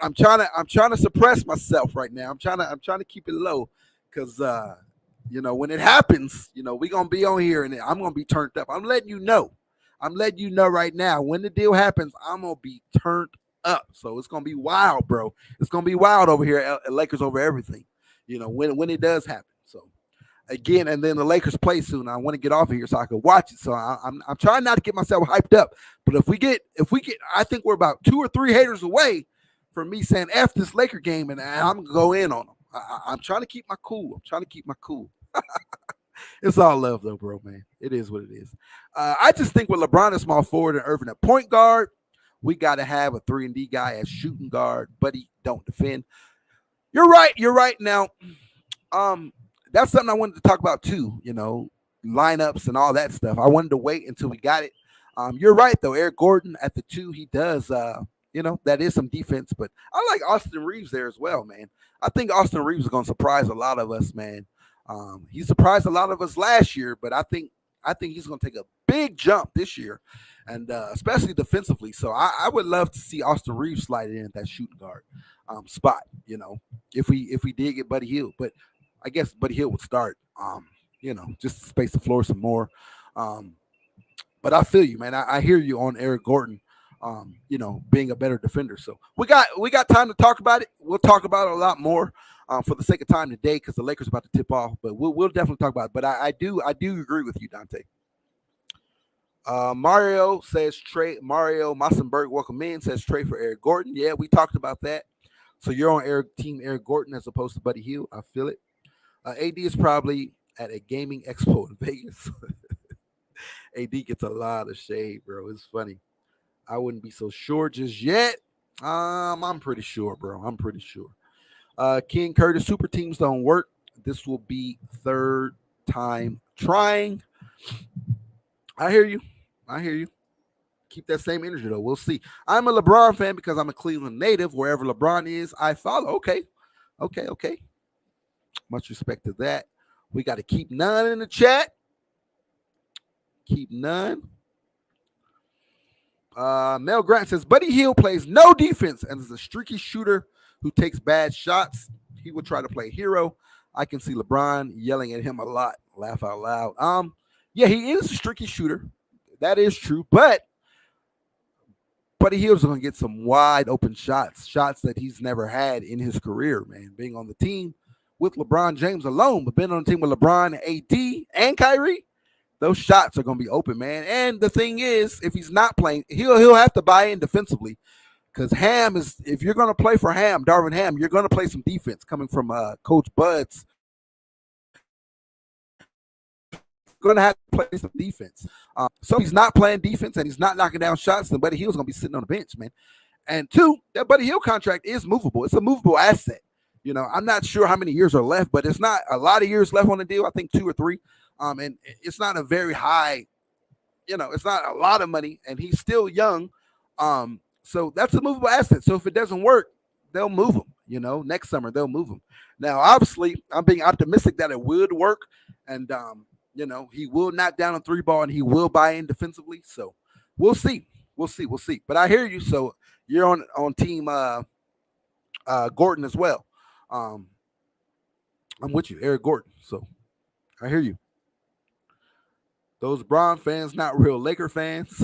Speaker 4: I'm trying to suppress myself right now. I'm trying to keep it low because you know, when it happens, you know, we're going to be on here and I'm going to be turned up. I'm letting you know right now. When the deal happens, I'm going to be turned up. So it's going to be wild, bro. It's going to be wild over here at Lakers Over Everything, you know, when it does happen. So again, and then the Lakers play soon. I want to get off of here so I can watch it. So I'm trying not to get myself hyped up. But if we get, I think we're about 2 or 3 haters away from me saying F this Laker game, and I'm going to go in on them. I'm trying to keep my cool. It's all love, though, bro, man. It is what it is. I just think with LeBron at small forward and Irvin at point guard, we got to have a 3-and-D guy as shooting guard, but he don't defend. You're right. Now, that's something I wanted to talk about, too, you know, lineups and all that stuff. I wanted to wait until we got it. You're right, though. Eric Gordon at the 2, he does, you know, that is some defense, but I like Austin Reeves there as well, man. I think Austin Reeves is going to surprise a lot of us, man. He surprised a lot of us last year, but I think he's going to take a big jump this year, and especially defensively. So I would love to see Austin Reeves slide in at that shooting guard spot, you know, if we did get Buddy Hield. But I guess Buddy Hield would start, you know, just to space the floor some more. But I feel you, man. I hear you on Eric Gordon. You know, being a better defender. So we got time to talk about it. We'll talk about it a lot more for the sake of time today because the Lakers are about to tip off. But we'll definitely talk about it. But I do agree with you, Dante. Mario says trade. Mario Massenberg, welcome in, says trade for Eric Gordon. Yeah, we talked about that. So you're on team Eric Gordon as opposed to Buddy Hield. I feel it. AD is probably at a gaming expo in Vegas. AD gets a lot of shade, bro. It's funny. I wouldn't be so sure just yet. I'm pretty sure, bro. I'm pretty sure. King Curtis, super teams don't work. This will be 3rd time trying. I hear you. Keep that same energy, though. We'll see. I'm a LeBron fan because I'm a Cleveland native. Wherever LeBron is, I follow. Okay. Okay. Much respect to that. We got to keep none in the chat. Keep none. Mel Grant says Buddy Hield plays no defense and is a streaky shooter who takes bad shots. He would try to play hero. I can see LeBron yelling at him a lot. Laugh out loud. Yeah, he is a streaky shooter. That is true, but Buddy Hield's going to get some wide open shots that he's never had in his career, man. Being on the team with LeBron James alone, but being on the team with LeBron, AD, and Kyrie, those shots are going to be open, man. And the thing is, if he's not playing, he'll have to buy in defensively because Ham is. If you're going to play for Darvin Ham, you're going to play some defense coming from Coach Bud's. Going to have to play some defense. So he's not playing defense and he's not knocking down shots. Then Buddy Hield's going to be sitting on the bench, man. And two, that Buddy Hield contract is movable. It's a movable asset. You know, I'm not sure how many years are left, but it's not a lot of years left on the deal. I think 2 or 3. And it's not a very high, it's not a lot of money, and he's still young. So that's a movable asset. So if it doesn't work, they'll move him. Next summer they'll move him. Now, obviously, I'm being optimistic that it would work, and he will knock down a 3 ball and he will buy in defensively. So we'll see. But I hear you. So you're on team Gordon as well. I'm with you, Eric Gordon. So I hear you. Those Bron fans, not real Laker fans.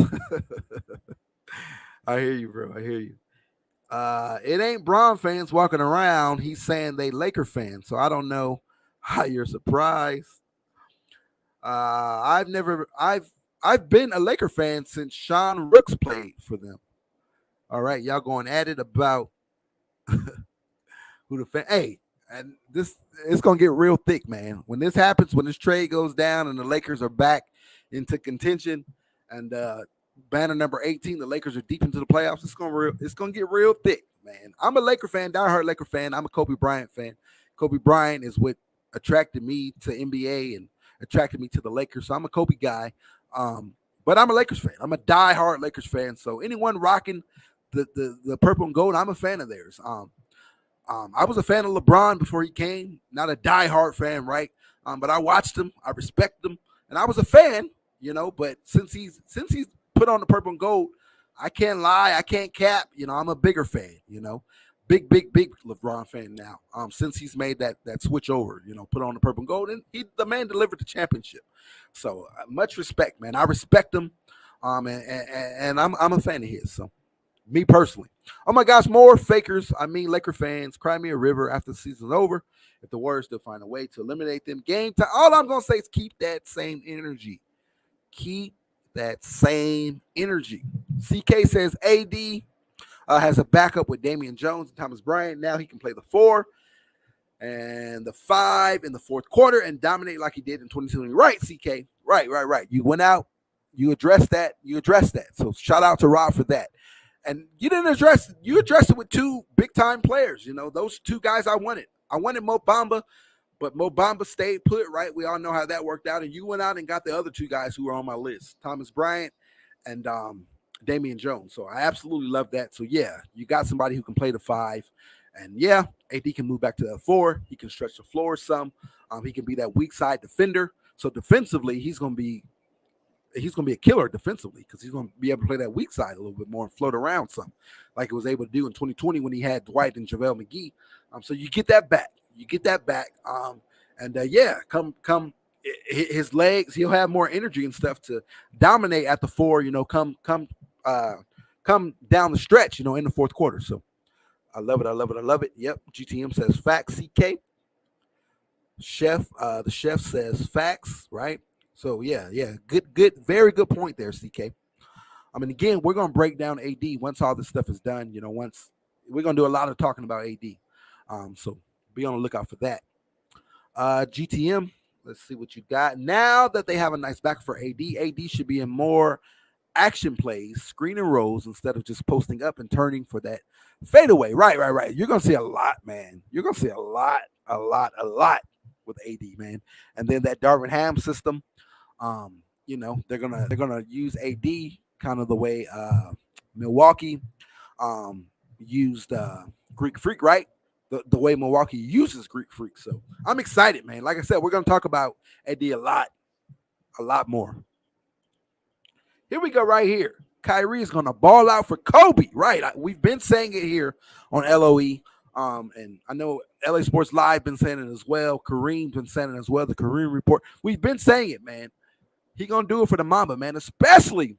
Speaker 4: I hear you, bro. I hear you. It ain't Bron fans walking around. He's saying they Laker fans. So I don't know how you're surprised. I've been a Laker fan since Sean Rooks played for them. All right, y'all going at it about who the fan. Hey, and it's gonna get real thick, man. When this happens, when this trade goes down and the Lakers are back into contention, and banner number 18, the Lakers are deep into the playoffs. It's gonna get real thick, man. I'm a Laker fan, diehard Laker fan. I'm a Kobe Bryant fan. Kobe Bryant is what attracted me to NBA and attracted me to the Lakers. So I'm a Kobe guy, but I'm a Lakers fan. I'm a diehard Lakers fan. So anyone rocking the purple and gold, I'm a fan of theirs. I was a fan of LeBron before he came. Not a diehard fan, right? But I watched him. I respect him, and I was a fan, But since he's put on the purple and gold, I can't lie. I can't cap. I'm a bigger fan. Big LeBron fan now. Since he's made that switch over, put on the purple and gold, and the man delivered the championship. So much respect, man. I respect him, and I'm a fan of his. So me personally. Oh my gosh, more fakers. I mean Laker fans. Cry me a river after the season's over. If the Warriors still find a way to eliminate them, game time. All I'm gonna say is keep that same energy. Keep that same energy. CK says AD has a backup with Damian Jones and Thomas Bryant. Now he can play the 4 and the 5 in the fourth quarter and dominate like he did in 2020. Right, CK. Right. You went out. You addressed that. So shout out to Rob for that. And you didn't address it. You addressed it with 2 big-time players. Those 2 guys I wanted. I wanted Mo Bamba, but Mo Bamba stayed put, right? We all know how that worked out. And you went out and got the other 2 guys who were on my list, Thomas Bryant and Damian Jones. So I absolutely love that. So, yeah, you got somebody who can play the 5. And, yeah, AD can move back to the 4. He can stretch the floor some. He can be that weak side defender. So defensively, he's going to be a killer defensively because he's going to be able to play that weak side a little bit more and float around some like he was able to do in 2020 when he had Dwight and JaVale McGee. So you get that back. Come his legs, he'll have more energy and stuff to dominate at the 4, come down the stretch, in the fourth quarter. So I love it. Yep. GTM says facts, CK. The chef says facts, right? So, yeah, good, very good point there, CK. I mean, again, we're going to break down AD once all this stuff is done. Once we're going to do a lot of talking about AD. So be on the lookout for that. GTM, let's see what you got. Now that they have a nice back for AD should be in more action plays, screen and rolls, instead of just posting up and turning for that fadeaway. Right. You're going to see a lot, man. You're going to see a lot with AD, man. And then that Darvin Ham system. They're gonna use AD kind of the way Milwaukee used Greek Freak, right? the way Milwaukee uses Greek freaks. So I'm excited, man. Like I said, we're gonna talk about AD a lot more. Here we go, right here. Kyrie is gonna ball out for Kobe. Right, we've been saying it here on LOE. And I know LA Sports Live been saying it as well. Kareem's been saying it as well. The Kareem Report. We've been saying it, man. He gonna do it for the Mamba, man. Especially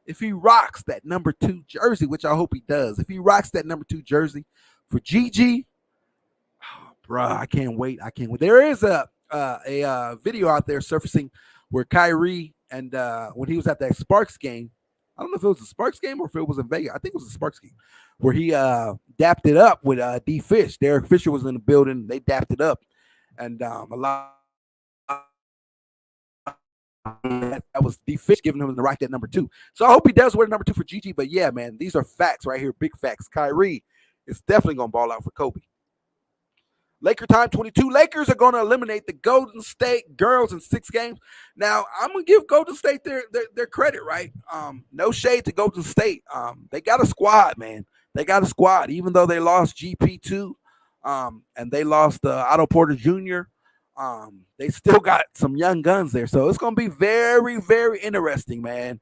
Speaker 4: if he rocks that number 2 jersey, which I hope he does. If he rocks that number 2 jersey for Gigi, bruh, I can't wait. There is a video out there surfacing where Kyrie and when he was at that Sparks game, I don't know if it was a Sparks game or if it was in Vegas. I think it was a Sparks game where he dapped it up with D Fish. Derek Fisher was in the building. They dapped it up, and a lot. That was D Fish giving him the right at number 2. So I hope he does wear number 2 for Gigi. But yeah, man, these are facts right here, big facts. Kyrie is definitely gonna ball out for Kobe. Laker time 22. Lakers are going to eliminate the Golden State girls in 6 games. Now, I'm going to give Golden State their credit, right? No shade to Golden State. They got a squad, man. They got a squad, even though they lost GP2 and they lost Otto Porter Jr. They still got some young guns there. So it's going to be very, very interesting, man.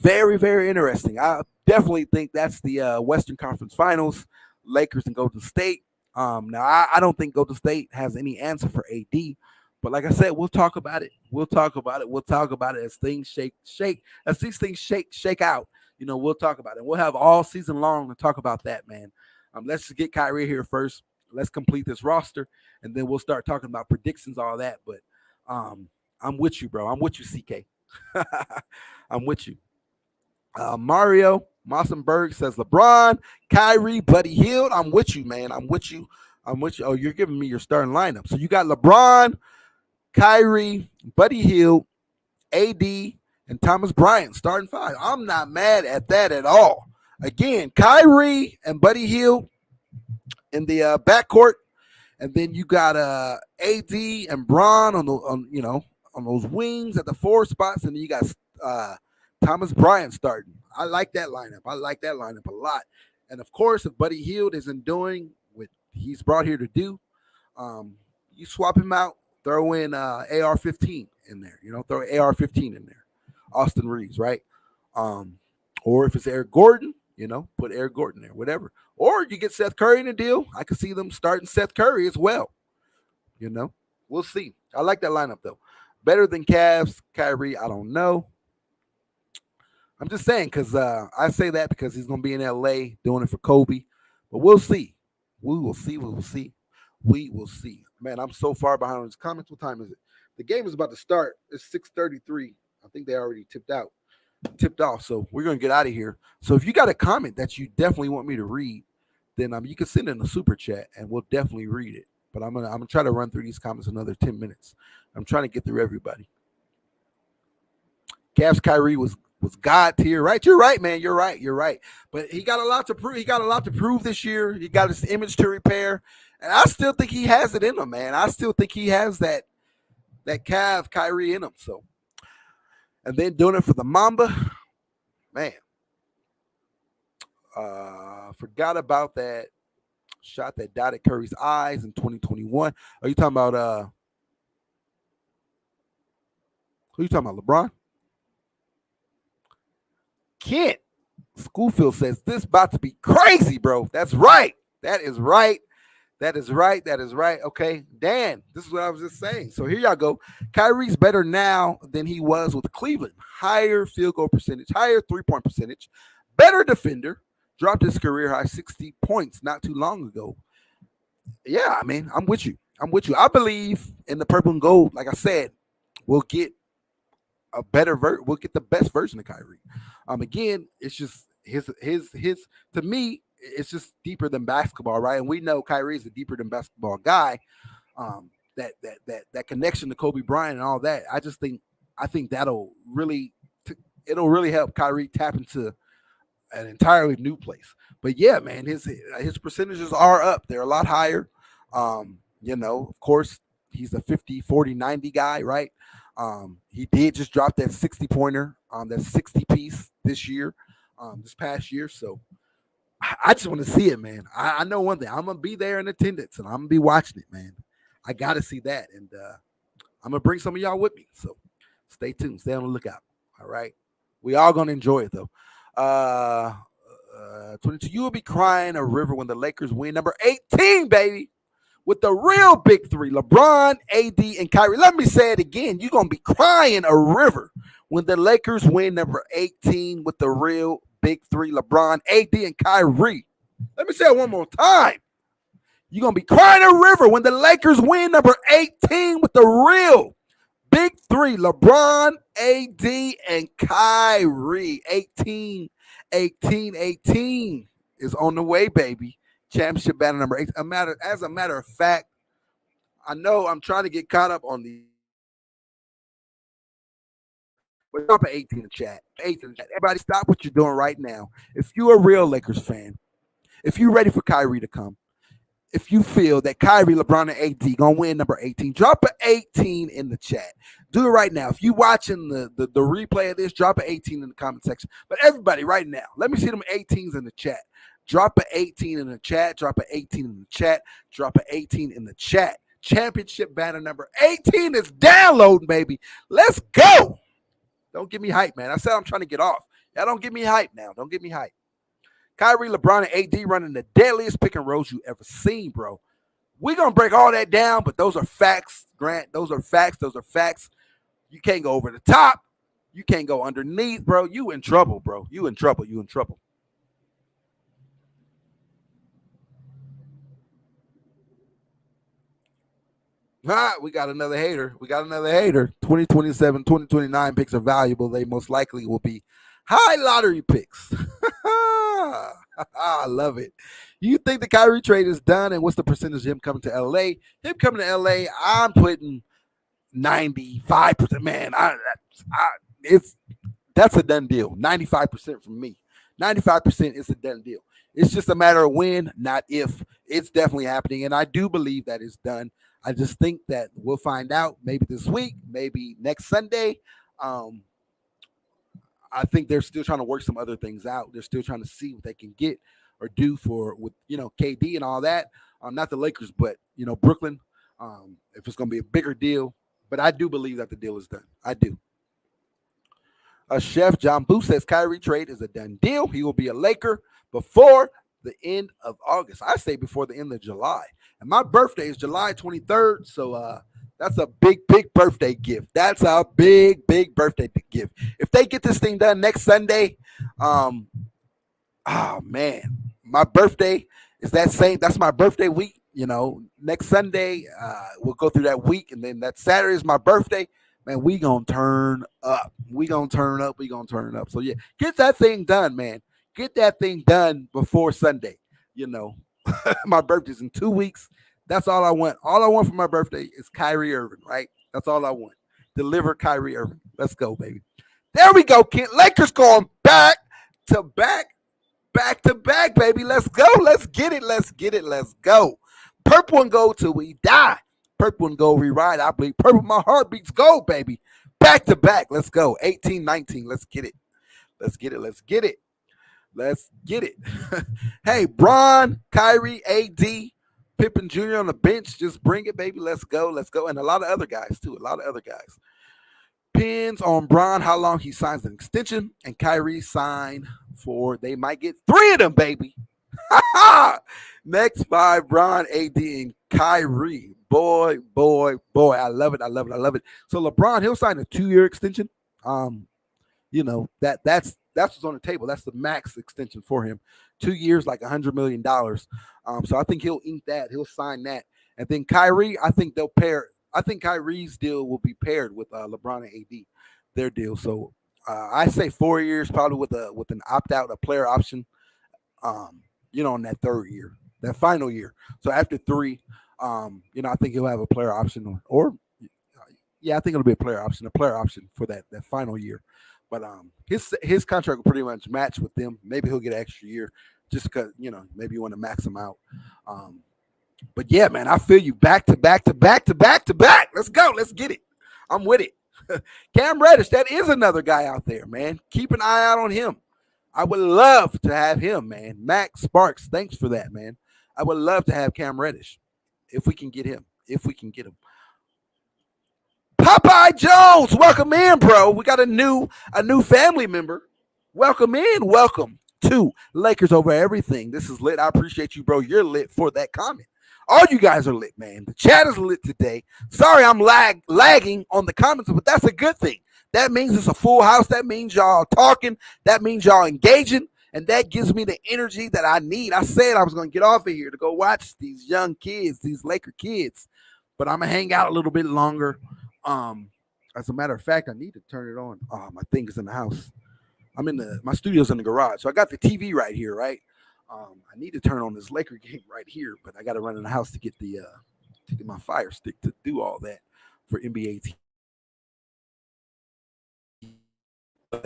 Speaker 4: Very, very interesting. I definitely think that's the Western Conference Finals, Lakers and Golden State. Now, I don't think Golden State has any answer for AD, but like I said, we'll talk about it. We'll talk about it as things as these things shake out. You know, we'll talk about it. We'll have all season long to talk about that, man. Let's just get Kyrie here first. Let's complete this roster, and then we'll start talking about predictions, all that. But I'm with you, bro. I'm with you, CK. I'm with you. Mario Mossenberg says LeBron, Kyrie, Buddy Hield. I'm with you, man. I'm with you. Oh, you're giving me your starting lineup. So you got LeBron, Kyrie, Buddy Hield, AD, and Thomas Bryant starting 5. I'm not mad at that at all. Again, Kyrie and Buddy Hield in the backcourt, and then you got AD and Bron on those wings at the 4 spots, and then you got Thomas Bryant starting. I like that lineup. I like that lineup a lot. And of course, if Buddy Hield isn't doing what he's brought here to do, you swap him out, throw in AR-15 in there. You know, throw AR-15 in there. Austin Reeves, right? Or if it's Eric Gordon, you know, put Eric Gordon there, whatever. Or you get Seth Curry in the deal. I could see them starting Seth Curry as well. You know, we'll see. I like that lineup, though. Better than Cavs, Kyrie, I don't know. I'm just saying because I say that because he's going to be in L.A. doing it for Kobe. But we'll see. We will see. We will see. We will see. Man, I'm so far behind on his comments. What time is it? The game is about to start. It's 6:33. I think they already tipped off. So we're going to get out of here. So if you got a comment that you definitely want me to read, then you can send in a super chat and we'll definitely read it. But I'm gonna try to run through these comments another 10 minutes. I'm trying to get through everybody. Cavs Kyrie was God tier, right? You're right, man. You're right. But he got a lot to prove. He got a lot to prove this year. He got his image to repair. And I still think he has it in him, man. I still think he has that Cav Kyrie in him. So, and then doing it for the Mamba, man. Forgot about that shot that dotted Curry's eyes in 2021. Are you talking about who are you talking about, LeBron? Kent Schoolfield says this about to be crazy, bro. That's right. That is right. Okay, Dan, this is what I was just saying. So here y'all go. Kyrie's better now than he was with Cleveland. Higher field goal percentage, higher 3-point percentage, better defender. Dropped his career high 60 points not too long ago. Yeah, I mean, I'm with you. I believe in the purple and gold. Like I said, we'll get a better we'll get the best version of Kyrie. Again, it's just his to me, it's just deeper than basketball, right? And we know Kyrie is a deeper than basketball guy. That connection to Kobe Bryant and all that. I think it'll really help Kyrie tap into an entirely new place. But yeah, man, his percentages are up. They're a lot higher. Of course, he's a 50, 40, 90 guy, right? He did just drop that 60-pointer, that 60-piece this past year. So I just want to see it, man. I know one thing. I'm gonna be there in attendance, and I'm gonna be watching it, man. I got to see that, and I'm gonna bring some of y'all with me. So stay tuned. Stay on the lookout. All right. We all gonna enjoy it though. 22. You will be crying a river when the Lakers win number 18, baby. With the real big three, LeBron, AD, and Kyrie. Let me say it again. You're going to be crying a river when the Lakers win number 18 with the real big three, LeBron, AD, and Kyrie. Let me say it one more time. You're going to be crying a river when the Lakers win number 18 with the real big three, LeBron, AD, and Kyrie. 18 is on the way, baby. Championship banner number 8. As a matter of fact, I know I'm trying to get caught up on the. But drop an 18 in the chat. 8 in the chat. Everybody, stop what you're doing right now. If you're a real Lakers fan, if you're ready for Kyrie to come, if you feel that Kyrie, LeBron, and AD gonna win number 18, drop an 18 in the chat. Do it right now. If you're watching the replay of this, drop an 18 in the comment section. But everybody, right now, let me see them 18s in the chat. Drop an 18 in the chat. Drop an 18 in the chat. Drop an 18 in the chat. Championship banner number 18 is downloading, baby. Let's go. Don't get me hyped, man. I said I'm trying to get off. Y'all don't get me hyped now. Don't get me hyped. Kyrie, LeBron, and AD running the deadliest pick and rolls you ever seen, bro. We're going to break all that down, but those are facts, Grant. Those are facts. Those are facts. You can't go over the top. You can't go underneath, bro. You in trouble, bro. You in trouble. You in trouble. We got another hater. 2027, 2029 picks are valuable. They most likely will be high lottery picks. I love it. You think the Kyrie trade is done, and what's the percentage of him coming to LA? Him coming to LA, I'm putting 95%. Man, that's a done deal. 95% from me. 95% is a done deal. It's just a matter of when, not if. It's definitely happening, and I do believe that it's done. I just think that we'll find out maybe this week, maybe next Sunday. I think they're still trying to work some other things out. They're still trying to see what they can get or do with KD and all that. Not the Lakers, but Brooklyn. If it's going to be a bigger deal, but I do believe that the deal is done. I do. Chef John Booth says Kyrie trade is a done deal. He will be a Laker before the end of August. I say before the end of July. And my birthday is July 23rd, so that's a big birthday gift. That's a big birthday gift. If they get this thing done next Sunday, oh man, my birthday is that same. That's my birthday week. Next Sunday, we'll go through that week, and then that Saturday is my birthday. Man, we gonna turn up. We gonna turn up. So yeah, get that thing done, man. Get that thing done before Sunday. My birthday's in 2 weeks. That's all I want. All I want for my birthday is Kyrie Irving, right? That's all I want. Deliver Kyrie Irving. Let's go, baby. There we go, Kent. Lakers going back to back, baby. Let's go. Let's get it. Let's go. Purple and gold till we die. Purple and gold rewrite. I believe purple. My heart beats gold, baby. Back to back. Let's go. 18-19. Let's get it. Hey, Bron, Kyrie, AD, Pippen Jr. on the bench. Just bring it, baby. Let's go. And a lot of other guys, too. Pins on Bron, how long he signs an extension. And Kyrie signed for, they might get 3 of them, baby. Next 5, Bron, AD, and Kyrie. Boy. I love it. So LeBron, he'll sign a 2-year extension. That's what's on the table. That's the max extension for him. 2 years, like $100 million. So I think he'll ink that. He'll sign that. And then Kyrie, I think they'll pair. I think Kyrie's deal will be paired with LeBron and AD, their deal. So I say 4 years, probably with an opt-out, a player option, on that third year, that final year. So after 3, I think he'll have a player option or I think it'll be a player option for that final year. But his contract will pretty much match with them. Maybe he'll get an extra year just because, maybe you want to max him out. But yeah, man, I feel you. Back to back. Let's go. Let's get it. I'm with it. Cam Reddish, that is another guy out there, man. Keep an eye out on him. I would love to have him, man. Max Sparks, thanks for that, man. I would love to have Cam Reddish if we can get him. If we can get him. Popeye Jones, welcome in, bro. We got a new family member. Welcome in. Welcome to Lakers Over Everything. This is lit. I appreciate you, bro. You're lit for that comment. All you guys are lit, man. The chat is lit today. Sorry I'm lagging on the comments, but that's a good thing. That means it's a full house. That means y'all talking. That means y'all engaging. And that gives me the energy that I need. I said I was going to get off of here to go watch these young kids, these Laker kids. But I'm going to hang out a little bit longer. As a matter of fact, I need to turn it on. Oh, my thing is in the house. My studio's in the garage. So I got the TV right here, right? I need to turn on this Laker game right here, but I got to run in the house to get my Fire Stick to do all that for NBA TV.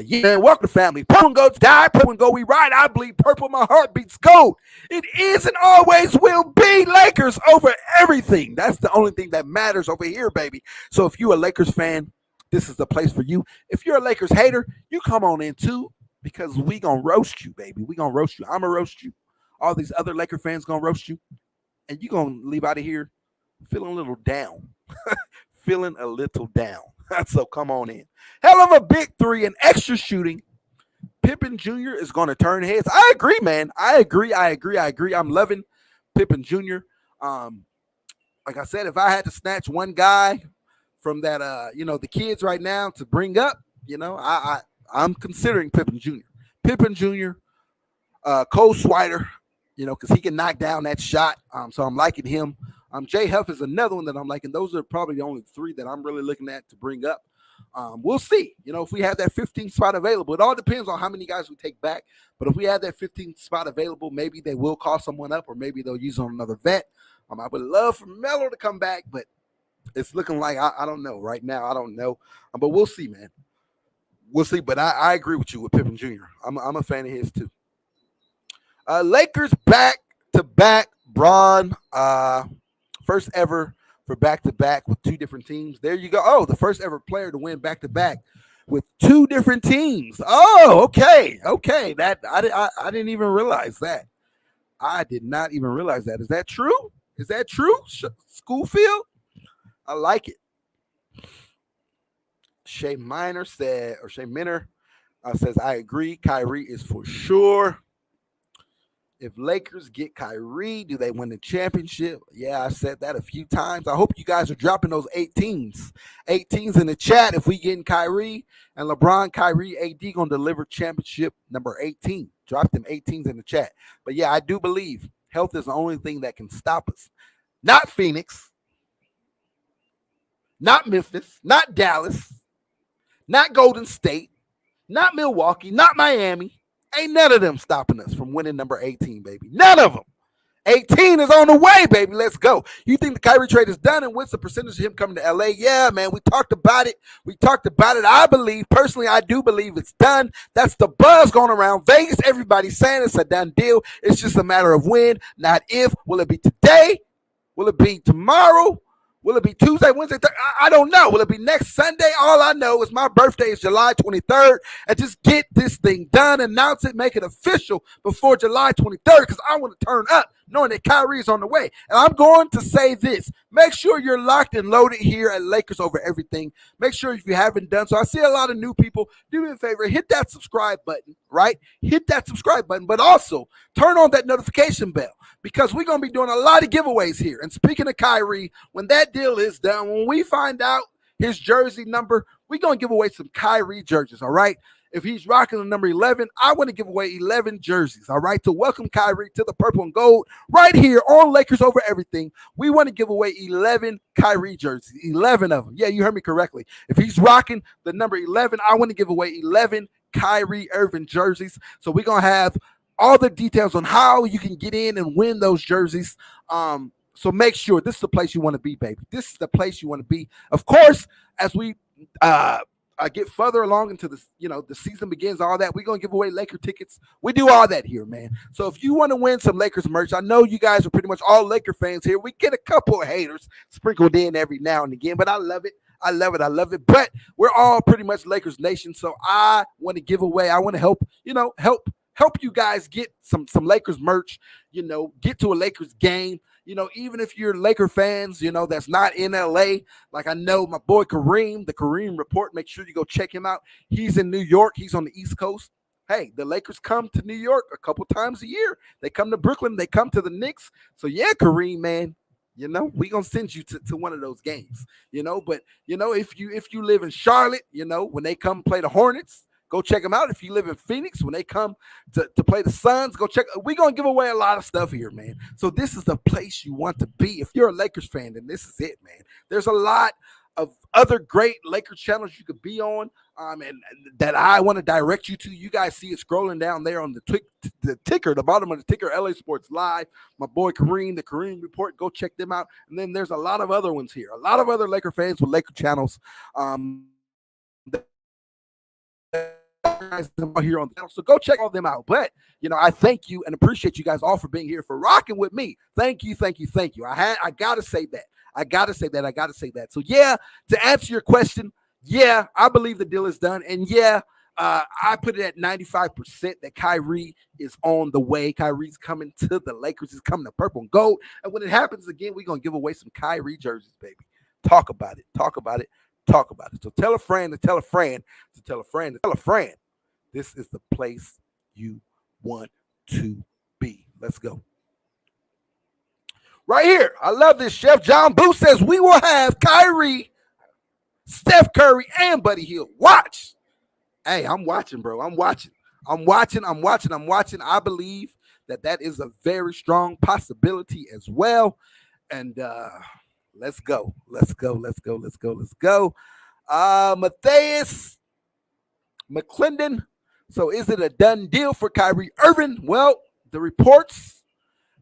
Speaker 4: Yeah, welcome to family. Purple and gold die, purple and gold we ride. I bleed purple, my heart beats gold. It is and always will be Lakers over everything. That's the only thing that matters over here, baby. So if you're a Lakers fan, this is the place for you. If you're a Lakers hater, you come on in too, because we gonna roast you, baby. We gonna roast you. I'm gonna roast you. All these other Laker fans gonna roast you, and you gonna leave out of here feeling a little down. Feeling a little down. So come on in. Hell of a big three and extra shooting. Pippen Jr. is going to turn heads. I agree, man. I agree. I'm loving Pippen Jr. Like I said, if I had to snatch one guy from that, the kids right now to bring up, I'm considering Pippen Jr. Pippen Jr. Cole Swider, because he can knock down that shot. So I'm liking him. Jay Huff is another one that I'm liking. Those are probably the only three that I'm really looking at to bring up. We'll see. If we have that 15th spot available. It all depends on how many guys we take back. But if we have that 15th spot available, maybe they will call someone up, or maybe they'll use on another vet. I would love for Melo to come back, but it's looking like I don't know right now. I don't know, but we'll see, man. We'll see. But I agree with you with Pippen Jr. I'm a fan of his too. Lakers back to back. Bron. First ever for back-to-back with two different teams. There you go. Oh, the first ever player to win back-to-back with two different teams. Oh, okay. That I didn't even realize that. I did not even realize that. Is that true? Schoolfield? I like it. Shay Minor says, I agree. Kyrie is for sure. If Lakers get Kyrie, do they win the championship? Yeah, I said that a few times. I hope you guys are dropping those 18s. 18s in the chat if we getting Kyrie. And LeBron, Kyrie, AD going to deliver championship number 18. Drop them 18s in the chat. But yeah, I do believe health is the only thing that can stop us. Not Phoenix. Not Memphis. Not Dallas. Not Golden State. Not Milwaukee. Not Miami. Ain't none of them stopping us from winning number 18, baby. None of them. 18 is on the way, baby. Let's go. You think the Kyrie trade is done, and what's the percentage of him coming to LA? Yeah, man, we talked about it. I do believe it's done. That's the buzz going around Vegas. Everybody's saying it's a done deal. It's just a matter of when, not if. Will it be today? Will it be tomorrow? Will it be Tuesday, Wednesday, Thursday? I don't know. Will it be next Sunday? All I know is my birthday is July 23rd. And just get this thing done, announce it, make it official before July 23rd, because I want to turn up knowing that Kyrie is on the way. And I'm going to say this. Make sure you're locked and loaded here at Lakers Over Everything. Make sure if you haven't done so. I see a lot of new people. Do me a favor. Hit that subscribe button, right? Hit that subscribe button. But also, turn on that notification bell, because we're going to be doing a lot of giveaways here. And speaking of Kyrie, when that deal is done, when we find out his jersey number, we're going to give away some Kyrie jerseys, all right? If he's rocking the number 11, I want to give away 11 jerseys, all right? To welcome Kyrie to the purple and gold right here on Lakers Over Everything. We want to give away 11 Kyrie jerseys, 11 of them. Yeah, you heard me correctly. If he's rocking the number 11, I want to give away 11 Kyrie Irving jerseys. So we're going to have all the details on how you can get in and win those jerseys. So make sure this is the place you want to be, baby. This is the place you want to be. Of course, as we get further along into the, the season begins, all that, we're going to give away Laker tickets. We do all that here, man. So if you want to win some Lakers merch, I know you guys are pretty much all Laker fans here. We get a couple of haters sprinkled in every now and again, but I love it. I love it. But we're all pretty much Lakers Nation. So I want to give away. I want to help help you guys get some Lakers merch, get to a Lakers game. Even if you're Laker fans, that's not in LA. Like I know my boy Kareem, the Kareem Report, make sure you go check him out. He's in New York. He's on the East Coast. Hey, the Lakers come to New York a couple times a year. They come to Brooklyn. They come to the Knicks. So yeah, Kareem, man, we gonna send you to one of those games. But if you live in Charlotte, when they come play the Hornets, go check them out. If you live in Phoenix, when they come to play the Suns, go check. We're going to give away a lot of stuff here, man. So this is the place you want to be. If you're a Lakers fan, then this is it, man. There's a lot of other great Lakers channels you could be on, and that I want to direct you to. You guys see it scrolling down there on the ticker, the bottom of the ticker, LA Sports Live. My boy Kareem, the Kareem Report, go check them out. And then there's a lot of other ones here, a lot of other Laker fans with Laker channels. Here on the channel, so go check all them out. But I thank you and appreciate you guys all for being here, for rocking with me. Thank you. I gotta say that. So yeah, to answer your question, yeah, I believe the deal is done, and yeah, I put it at 95% that Kyrie is on the way. Kyrie's coming to the Lakers. He's coming to purple and gold, and when it happens again, we're gonna give away some Kyrie jerseys, baby. Talk about it. So tell a friend to tell a friend to tell a friend to tell a friend. This is the place you want to be. Let's go. Right here. I love this. Chef John Boo says we will have Kyrie, Steph Curry, and Buddy Hield. Watch. Hey, I'm watching, bro. I'm watching. I believe that is a very strong possibility as well. And let's go. Matthias McClendon. So is it a done deal for Kyrie Irving? Well, the reports,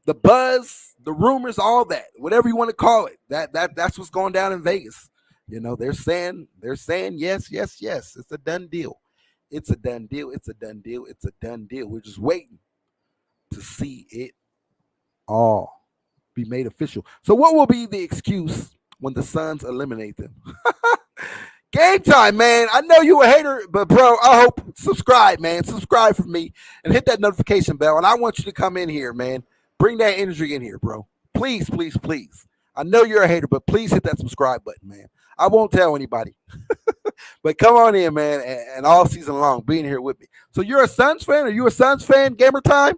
Speaker 4: the buzz, the rumors, all that, whatever you want to call it, that's what's going down in Vegas. They're saying yes. It's a done deal. It's a done deal. We're just waiting to see it all be made official. So what will be the excuse when the Suns eliminate them? Game time, man. I know you a hater, but bro, I hope subscribe, man. Subscribe for me and hit that notification bell. And I want you to come in here, man. Bring that energy in here, bro. Please. I know you're a hater, but please hit that subscribe button, man. I won't tell anybody. But come on in, man, and all season long being here with me. So you're a Suns fan? Are you a Suns fan? Gamer time?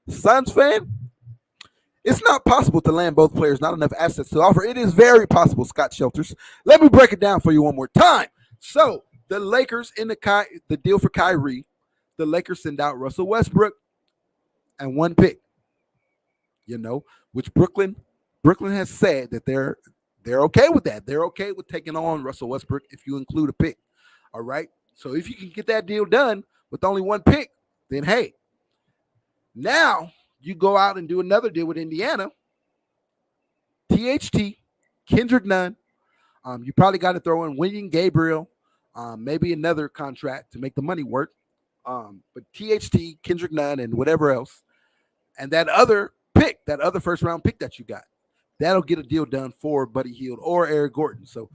Speaker 4: Suns fan? It's not possible to land both players, not enough assets to offer. It is very possible, Scott Shelters. Let me break it down for you one more time. So the Lakers in the deal for Kyrie, the Lakers send out Russell Westbrook and one pick. Which Brooklyn has said that they're okay with that. They're okay with taking on Russell Westbrook if you include a pick. All right. So if you can get that deal done with only one pick, then hey, now you go out and do another deal with Indiana. THT, Kendrick Nunn. You probably got to throw in William Gabriel, maybe another contract to make the money work. But THT, Kendrick Nunn, and whatever else. And that other pick, that other first-round pick that you got, that'll get a deal done for Buddy Hield or Eric Gordon. So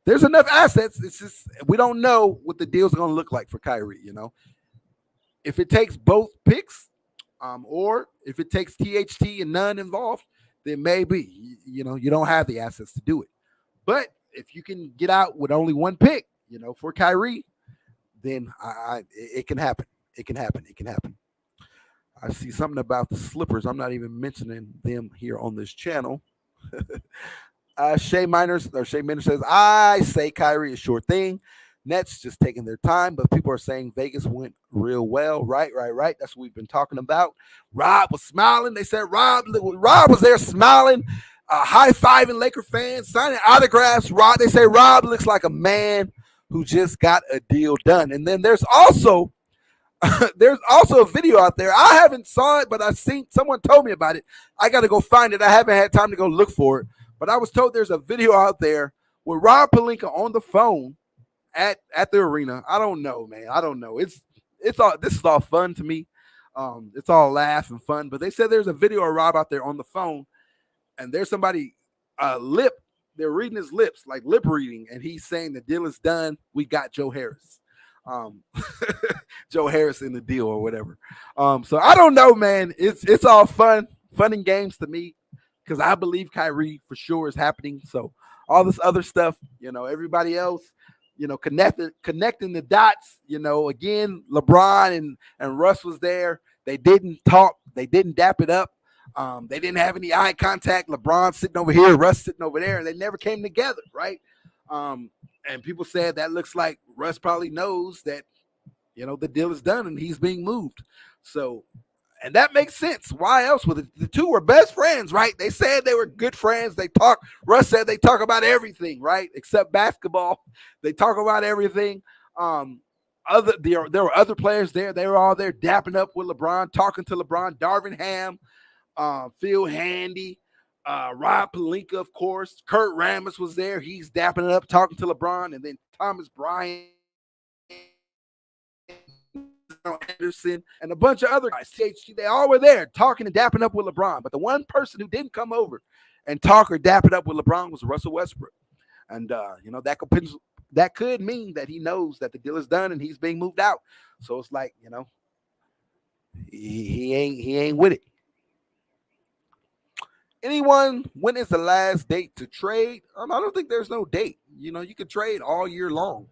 Speaker 4: there's enough assets. It's just we don't know what the deal's going to look like for Kyrie, If it takes both picks, or if it takes THT and none involved, then maybe, you don't have the assets to do it. But if you can get out with only one pick, for Kyrie, then it can happen. It can happen. I see something about the slippers. I'm not even mentioning them here on this channel. Shay Miner says, I say Kyrie is sure thing. Nets just taking their time, but people are saying Vegas went real well. Right. That's what we've been talking about. Rob was smiling. They said Rob was there smiling, high-fiving Laker fans, signing autographs. They say Rob looks like a man who just got a deal done. And then there's also a video out there. I haven't saw it, but I've seen someone told me about it. I got to go find it. I haven't had time to go look for it, but I was told there's a video out there with Rob Pelinka on the phone at the arena. I don't know, man. I don't know. This is all fun to me. It's all laugh and fun. But they said there's a video of Rob out there on the phone, and there's somebody they're reading his lips, like lip reading, and he's saying the deal is done. We got Joe Harris. Um, Joe Harris in the deal or whatever. So I don't know, man. It's all fun and games to me because I believe Kyrie for sure is happening. So all this other stuff, everybody else, connecting the dots. Again, LeBron and Russ was there. They didn't talk. They didn't dap it up. They didn't have any eye contact. LeBron sitting over here, Russ sitting over there, and they never came together, right? And people said that looks like Russ probably knows that, the deal is done and he's being moved. So, and that makes sense. Why else would the two were best friends, right? They said they were good friends. They talk. Russ said they talk about everything, right? Except basketball. They talk about everything. There were other players there. They were all there dapping up with LeBron, talking to LeBron. Darvin Ham, Phil Handy, Rob Pelinka, of course. Kurt Rambis was there. He's dapping it up, talking to LeBron, and then Thomas Bryant, Anderson, and a bunch of other guys. CHG, they all were there talking and dapping up with LeBron. But the one person who didn't come over and talk or dap it up with LeBron was Russell Westbrook. And that could mean that he knows that the deal is done and he's being moved out. So it's like, he ain't with it. Anyone, when is the last date to trade? I don't think there's no date. You could trade all year long.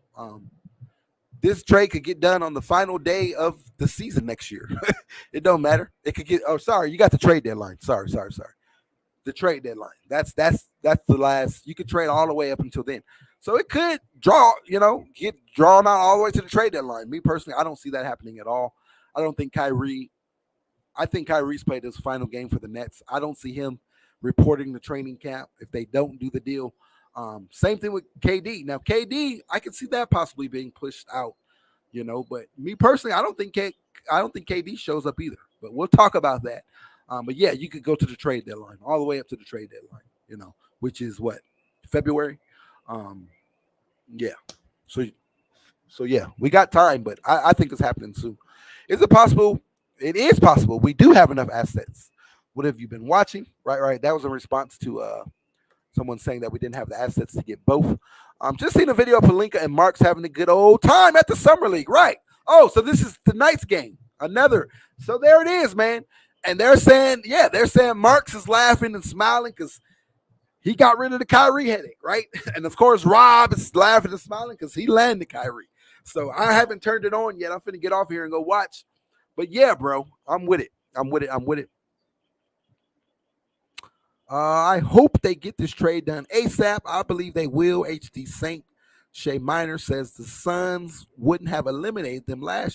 Speaker 4: This trade could get done on the final day of the season next year. It don't matter. It could get. Oh, sorry, you got the trade deadline. Sorry. The trade deadline. That's the last. You could trade all the way up until then. So it could get drawn out all the way to the trade deadline. Me personally, I don't see that happening at all. I don't think Kyrie. I think Kyrie's played his final game for the Nets. I don't see him reporting the training camp if they don't do the deal. Same thing with KD. Now, KD, I can see that possibly being pushed out, but me personally, I don't think KD shows up either. But we'll talk about that. But yeah, you could go to the trade deadline, all the way up to the trade deadline, which is what, February? Yeah. So yeah, we got time, but I think it's happening soon. Is it possible? It is possible. We do have enough assets. What have you been watching? Right. That was in response to someone saying that we didn't have the assets to get both. Just seen a video of Pelinka and Marks having a good old time at the Summer League. Right. Oh, so this is tonight's game. Another. So there it is, man. And they're saying Marks is laughing and smiling because he got rid of the Kyrie headache, right? And of course, Rob is laughing and smiling because he landed Kyrie. So I haven't turned it on yet. I'm finna get off here and go watch. But yeah, bro, I'm with it. I hope they get this trade done ASAP. I believe they will. HD Saint Shay Minor says the Suns wouldn't have eliminated them The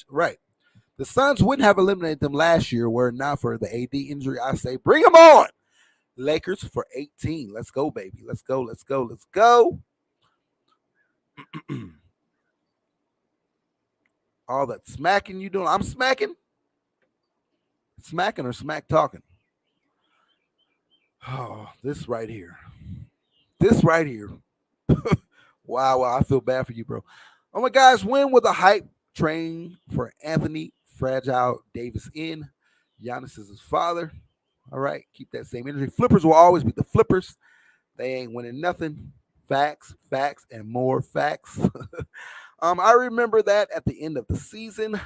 Speaker 4: Suns wouldn't have eliminated them last year were it not for the AD injury. I say bring them on. Lakers for 18. Let's go, baby. Let's go. All that smacking you doing. I'm smacking. Smacking or smack talking? Oh, this right here. Wow, I feel bad for you, bro. Oh my gosh, when will the hype train for Anthony Fragile Davis in? Giannis is his father. All right, keep that same energy. Flippers will always be the flippers. They ain't winning nothing. Facts, and more facts. I remember that at the end of the season.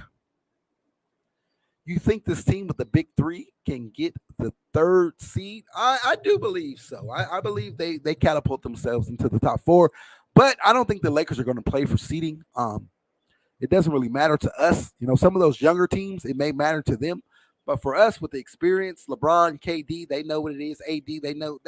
Speaker 4: You think this team with the big three can get the third seed? I do believe so. I believe they catapult themselves into the top four, but I don't think the Lakers are going to play for seeding. It doesn't really matter to us. Some of those younger teams, it may matter to them, but for us with the experience, LeBron, KD, they know what it is. AD, they know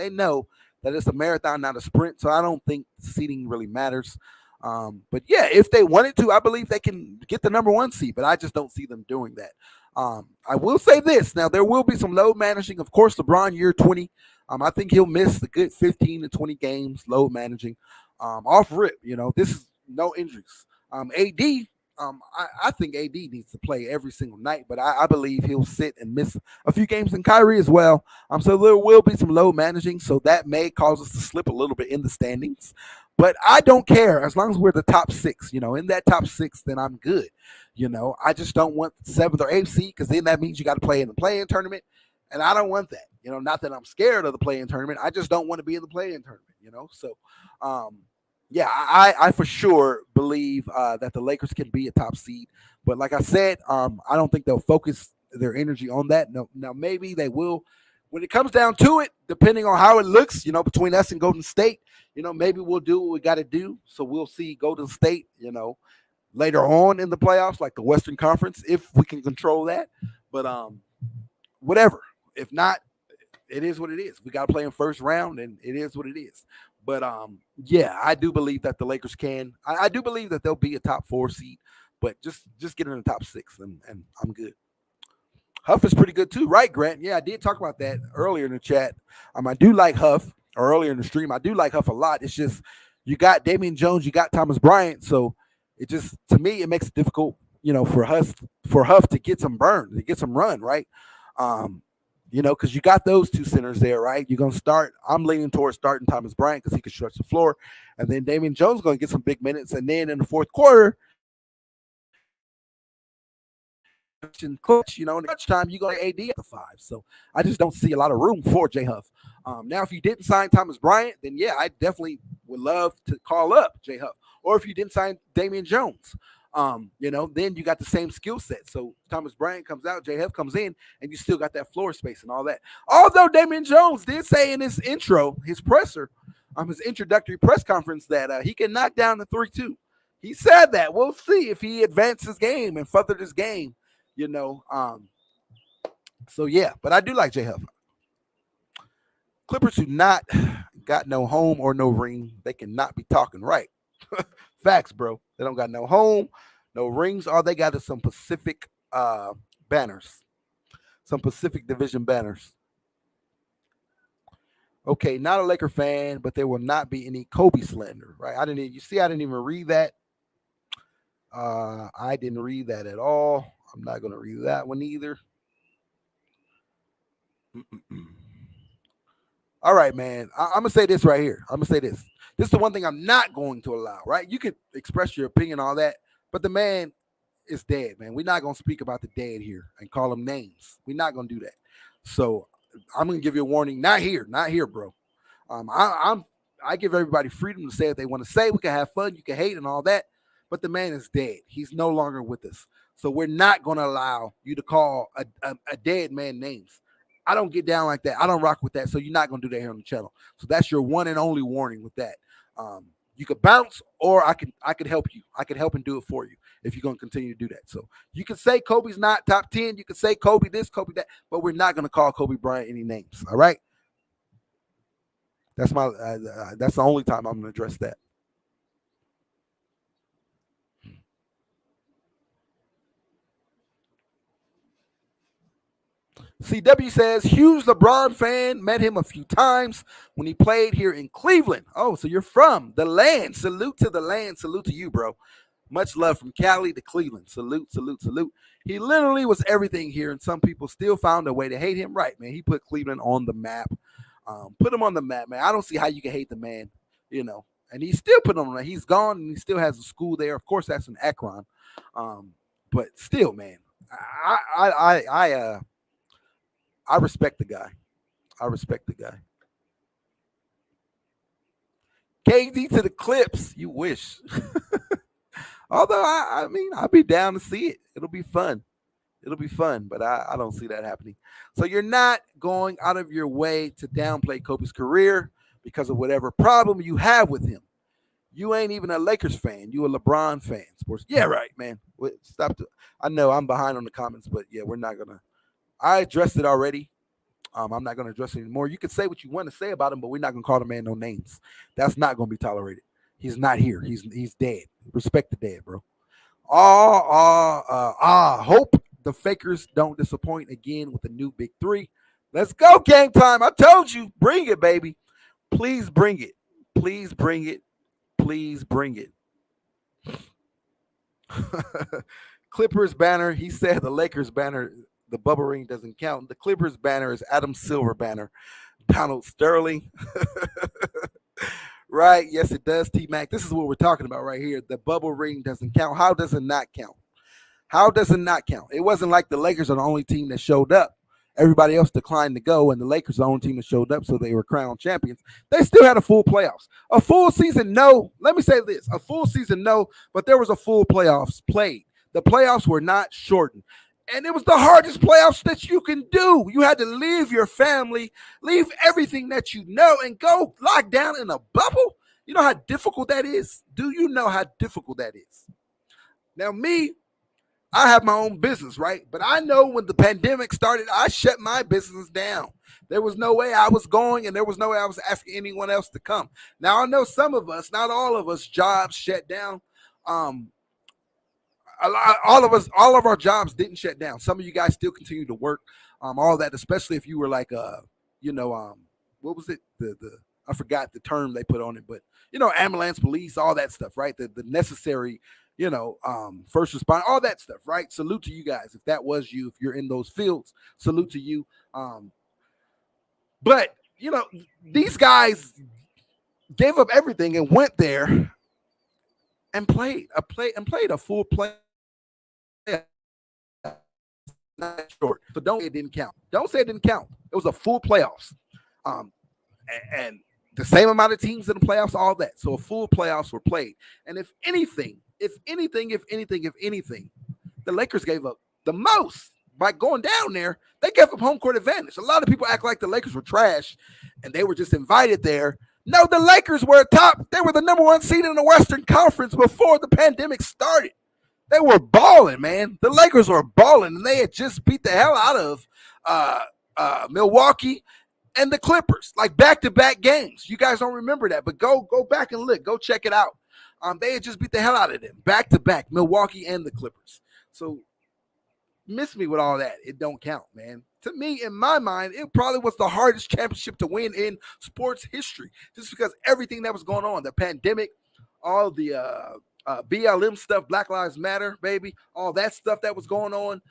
Speaker 4: that it's a marathon, not a sprint. So I don't think seeding really matters. But yeah, if they wanted to, I believe they can get the number one seed, but I just don't see them doing that. I will say this. Now, there will be some load managing. Of course, LeBron, year 20. I think he'll miss a good 15 to 20 games load managing off rip. This is no injuries. AD, I think AD needs to play every single night, but I believe he'll sit and miss a few games, and Kyrie as well. So there will be some load managing, so that may cause us to slip a little bit in the standings. But I don't care as long as we're the top six. In that top six, then I'm good. I just don't want 7th or 8th seed because then that means you got to play in the play-in tournament, and I don't want that. Not that I'm scared of the play-in tournament. I just don't want to be in the play-in tournament. So, Yeah, I for sure believe that the Lakers can be a top seed. But like I said, I don't think they'll focus their energy on that. No, now maybe they will when it comes down to it, depending on how it looks, between us and Golden State, maybe we'll do what we got to do. So we'll see Golden State, later on in the playoffs, like the Western Conference, if we can control that. But whatever. If not, it is what it is. We got to play in first round, and it is what it is. But yeah, I do believe that the Lakers can. I do believe that they'll be a top 4 seed, but just get in the top 6, and I'm good. Huff is pretty good too, right, Grant? Yeah, I did talk about that earlier in the chat. I do like Huff, or earlier in the stream. I do like Huff a lot. It's just you got Damian Jones, you got Thomas Bryant, so it just to me it makes it difficult, for Huff to get some burn, to get some run, right? Because you got those two centers there, right? You're gonna start. I'm leaning towards starting Thomas Bryant because he can stretch the floor, and then Damian Jones is gonna get some big minutes, and then in the fourth quarter. Clutch, in clutch time, you go to AD at the 5. So I just don't see a lot of room for J Huff. Now, if you didn't sign Thomas Bryant, then yeah, I definitely would love to call up J Huff. Or if you didn't sign Damian Jones, then you got the same skill set. So Thomas Bryant comes out, J Huff comes in, and you still got that floor space and all that. Although Damian Jones did say in his intro, his presser, his introductory press conference that he can knock down the 3-2. He said that. We'll see if he advanced his game and furthered his game. So yeah, but I do like J Huff. Clippers who not got no home or no ring, they cannot be talking right. Facts, bro. They don't got no home, no rings. All they got is some Pacific banners, some Pacific Division banners. Okay, not a Laker fan, but there will not be any Kobe slander, right? I didn't even read that. I didn't read that at all. I'm not going to read that one either. All right, man. I'm going to say this right here. I'm going to say this. This is the one thing I'm not going to allow, right? You could express your opinion on all that, but the man is dead, man. We're not going to speak about the dead here and call them names. We're not going to do that. So I'm going to give you a warning. Not here, bro. I give everybody freedom to say what they want to say. We can have fun. You can hate and all that, but the man is dead. He's no longer with us. So we're not going to allow you to call a dead man names. I don't get down like that. I don't rock with that. So you're not going to do that here on the channel. So that's your one and only warning with that. You could bounce, or I could help you. I could help and do it for you if you're going to continue to do that. So you can say Kobe's not top 10. You can say Kobe this, Kobe that, but we're not going to call Kobe Bryant any names. All right. That's the only time I'm going to address that. CW says, huge LeBron fan, met him a few times when he played here in Cleveland. Oh, so you're from the land. Salute to the land. Salute to you, bro. Much love from Cali to Cleveland. Salute, salute, salute. He literally was everything here, and some people still found a way to hate him. Right, man. He put Cleveland on the map. Put him on the map, man. I don't see how you can hate the man, And he still put him on there. He's gone, and he still has a school there. Of course, that's in Akron. But still, man, I respect the guy. I respect the guy. KD to the Clips. You wish. Although, I mean, I'll be down to see it. It'll be fun. It'll be fun, but I don't see that happening. So you're not going out of your way to downplay Kobe's career because of whatever problem you have with him. You ain't even a Lakers fan. You a LeBron fan. Sports. Yeah, right, man. Stop. I know I'm behind on the comments, but yeah, we're not going to. I addressed it already. I'm not going to address it anymore. You can say what you want to say about him, but we're not going to call the man no names. That's not going to be tolerated. He's not here. He's dead. Respect the dead, bro. Hope the fakers don't disappoint again with the new big 3. Let's go, game time. I told you, bring it, baby. Please bring it. Please bring it. Please bring it. Clippers banner. He said the Lakers banner. The bubble ring doesn't count. The Clippers banner is Adam Silver banner. Donald Sterling. Right? Yes, it does, T-Mac. This is what we're talking about right here. The bubble ring doesn't count. How does it not count? How does it not count? It wasn't like the Lakers are the only team that showed up everybody else declined to go, and the Lakers' own team that showed up, so they were crowned champions. They still had a full playoffs. A full season, no. Let me say this. A full season, no, but there was a full playoffs played. The playoffs were not shortened. And it was the hardest playoffs that you can do. You had to leave your family, leave everything that you know, and go lock down in a bubble. You know how difficult that is? Do you know how difficult that is? Now, me, I have my own business, right? But I know when the pandemic started, I shut my business down. There was no way I was going, and there was no way I was asking anyone else to come. Now, I know some of us, not all of us, jobs shut down. All of our jobs didn't shut down. Some of you guys still continue to work, all that, especially if you were like, what was it? The I forgot the term they put on it, but ambulance, police, all that stuff, right? The necessary, first responder, all that stuff, right? Salute to you guys. If that was you, if you're in those fields, salute to you. But these guys gave up everything and went there and played a full play. Not short. So don't say it didn't count. Don't say it didn't count. It was a full playoffs. And the same amount of teams in the playoffs, all that. So a full playoffs were played. And if anything, the Lakers gave up the most by going down there. They gave up home court advantage. A lot of people act like the Lakers were trash and they were just invited there. No, the Lakers were top. They were the number 1 seed in the Western Conference before the pandemic started. They were balling, man. The Lakers were balling, and they had just beat the hell out of Milwaukee and the Clippers, like back-to-back games. You guys don't remember that, but go back and look. Go check it out. They had just beat the hell out of them, back-to-back, Milwaukee and the Clippers. So miss me with all that. It don't count, man. To me, in my mind, it probably was the hardest championship to win in sports history, just because everything that was going on, the pandemic, all the BLM stuff, Black Lives Matter, baby, all that stuff that was going on,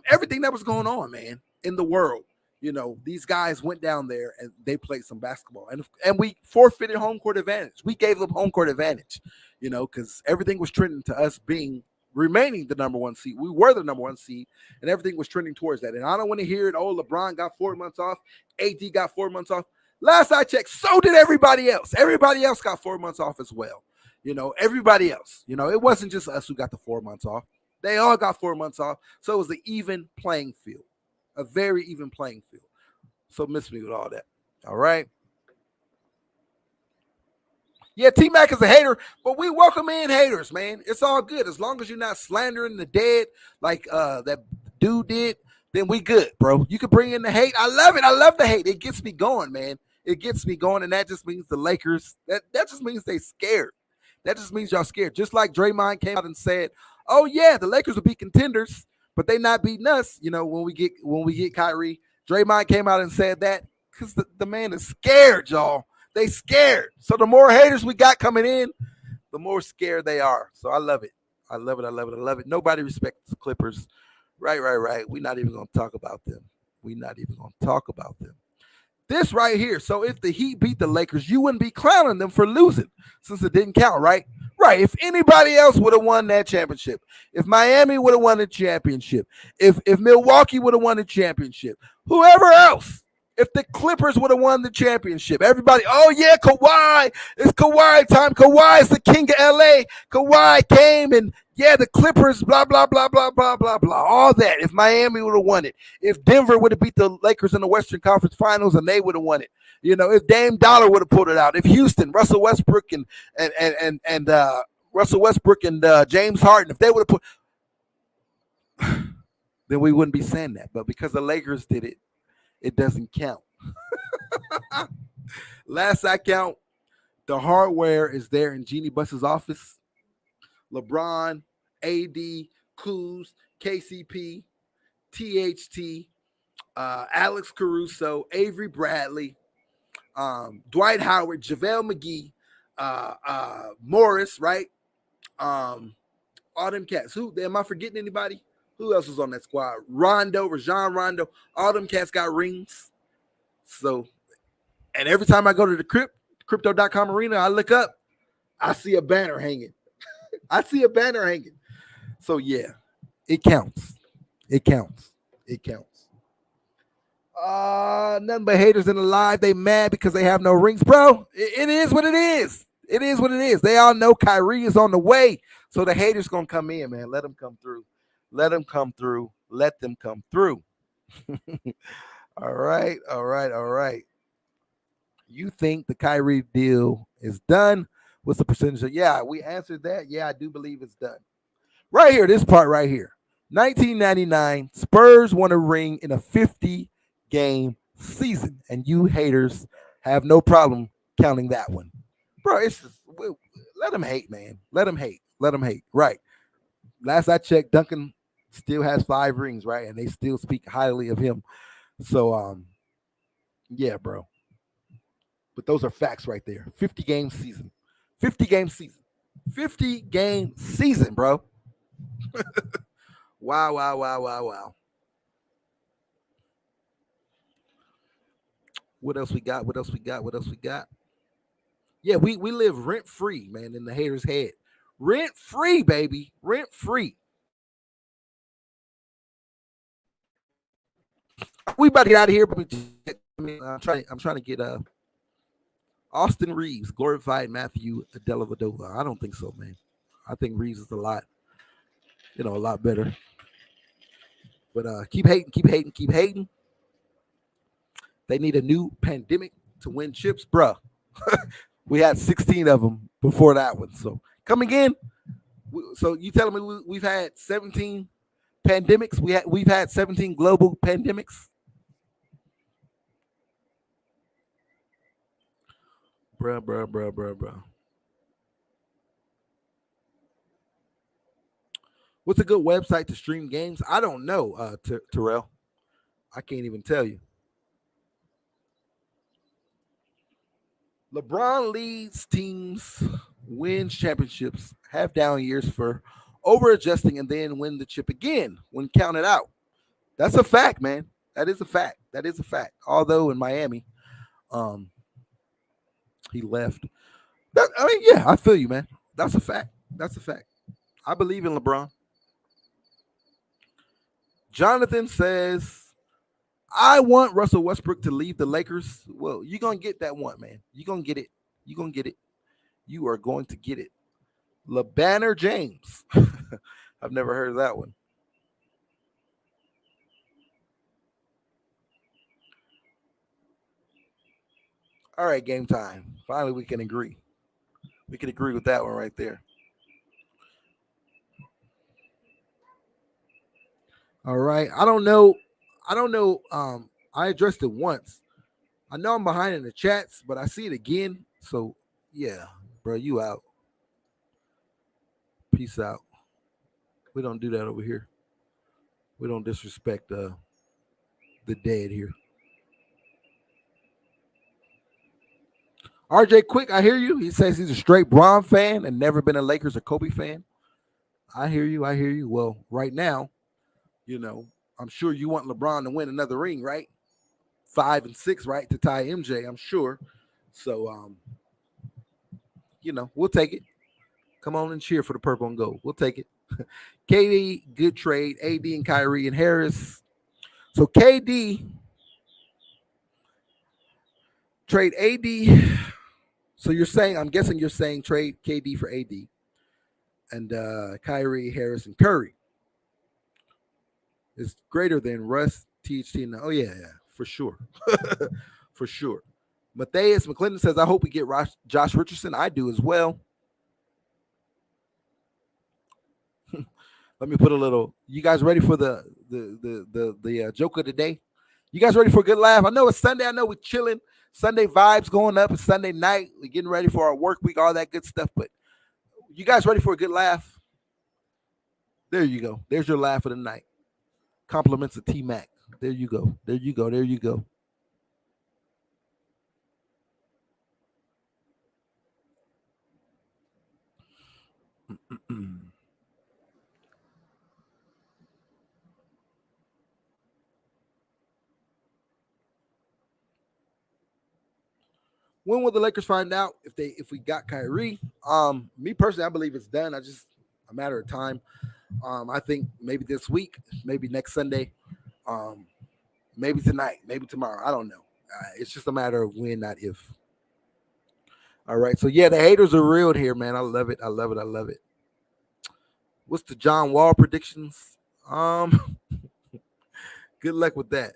Speaker 4: everything that was going on, man, in the world. These guys went down there and they played some basketball, and we forfeited home court advantage. We gave them home court advantage, because everything was trending to us remaining the number 1 seed. We were the number 1 seed, and everything was trending towards that. And I don't want to hear it. Oh, LeBron got 4 months off. AD got 4 months off. Last I checked, so did everybody else. Everybody else got 4 months off as well. Everybody else. It wasn't just us who got the 4 months off. They all got 4 months off. So it was an even playing field, a very even playing field. So miss me with all that. All right. Yeah, T-Mac is a hater, but we welcome in haters, man. It's all good. As long as you're not slandering the dead like that dude did, then we good, bro. You can bring in the hate. I love it. I love the hate. It gets me going, man. It gets me going, and that just means the Lakers, that just means they scared. That just means y'all scared. Just like Draymond came out and said, oh, yeah, the Lakers will be contenders, but they not beating us, when we get Kyrie. Draymond came out and said that because the man is scared, y'all. They scared. So the more haters we got coming in, the more scared they are. So I love it. I love it. Nobody respects the Clippers. Right. We're not even going to talk about them. This right here. So if the Heat beat the Lakers, you wouldn't be clowning them for losing since it didn't count, right? Right. If anybody else would have won that championship, if Miami would have won the championship, if Milwaukee would have won the championship, whoever else, if the Clippers would have won the championship, everybody, oh yeah, Kawhi, it's Kawhi time. Kawhi is the king of LA. Kawhi came and yeah, the Clippers, blah, blah, blah, blah, blah, blah, blah. All that. If Miami would have won it, if Denver would have beat the Lakers in the Western Conference Finals and they would have won it, if Dame Dollar would have pulled it out, if Houston, Russell Westbrook and James Harden, if they would have put, then we wouldn't be saying that. But because the Lakers did it, it doesn't count. Last I count, the hardware is there in Jeannie Buss's office. LeBron, AD, Kuz, KCP, THT, Alex Caruso, Avery Bradley, Dwight Howard, JaVale McGee, Morris, right? All them cats. Who am I forgetting anybody? Who else was on that squad? Rajon Rondo. All them cats got rings. So, and every time I go to the crypto.com arena, I look up, I see a banner hanging. So, yeah, it counts. Nothing but haters in the live. They mad because they have no rings, bro. It is what it is. It is what it is. They all know Kyrie is on the way, so the haters gonna come in, man. Let them come through. Let them come through. Let them come through. All right, all right, all right. You think the Kyrie deal is done? What's the percentage of? Yeah, we answered that. Yeah, I do believe it's done. Right here, this part right here. 1999, Spurs won a ring in a 50-game season, and you haters have no problem counting that one. Bro, it's just, let them hate, man. Let them hate. Let them hate. Right. Last I checked, Duncan still has 5 rings, right? And they still speak highly of him. So, yeah, bro. But those are facts right there. 50-game season. 50-game season. 50-game season, bro. Wow, wow, wow, wow, wow. What else we got? What else we got? What else we got? Yeah, we live rent free, man, in the haters' head. Rent free, baby. Rent free. We about to get out of here, but I'm trying to get Austin Reeves, glorified Matthew Dellavedova. I don't think so, man. I think Reeves is a lot better. But keep hating, keep hating, keep hating. They need a new pandemic to win chips, bruh. We had 16 of them before that one. So come again. So you telling me we've had 17 pandemics? We've had 17 global pandemics. Bruh. What's a good website to stream games? I don't know, Terrell. I can't even tell you. LeBron leads teams, wins championships, have down years for over adjusting, and then win the chip again when counted out. That's a fact, man. That is a fact. That is a fact. Although in Miami, he left. Yeah, I feel you, man. That's a fact. That's a fact. I believe in LeBron. Jonathan says, I want Russell Westbrook to leave the Lakers. Well, you're going to get that one, man. You're going to get it. You're going to get it. You are going to get it. LeBanner James. I've never heard of that one. All right, game time. Finally, we can agree. We can agree with that one right there. All right. I don't know. I addressed it once. I know I'm behind in the chats, but I see it again. So yeah, bro, you out. Peace out. We don't do that over here. We don't disrespect the dead here. RJ Quick, I hear you. He says he's a straight Bron fan and never been a Lakers or Kobe fan. I hear you. I hear you. Well, right now, I'm sure you want LeBron to win another ring, right? 5 and 6, right, to tie MJ, I'm sure. So, we'll take it. Come on and cheer for the purple and gold. We'll take it. KD, good trade. AD and Kyrie and Harris. So KD trade AD. So I'm guessing you're saying trade KD for AD and Kyrie, Harris, and Curry is greater than Russ, THT, and yeah, for sure. For sure. Matthias McClendon says, I hope we get Josh Richardson. I do as well. Let me put a little. You guys ready for the joke of the day? You guys ready for a good laugh? I know it's Sunday. I know we're chilling. Sunday vibes going up. It's Sunday night. We're getting ready for our work week, all that good stuff. But you guys ready for a good laugh? There you go. There's your laugh of the night. Compliments of T-Mac. There you go. There you go. There you go. When will the Lakers find out if we got Kyrie? Me personally, I believe it's done. Just a matter of time. I think maybe this week, maybe next Sunday, Maybe tonight, maybe tomorrow. I don't know. It's just a matter of when, not if. All right. So yeah, the haters are real here, man. I love it. I love it. I love it. What's the John Wall predictions? Good luck with that.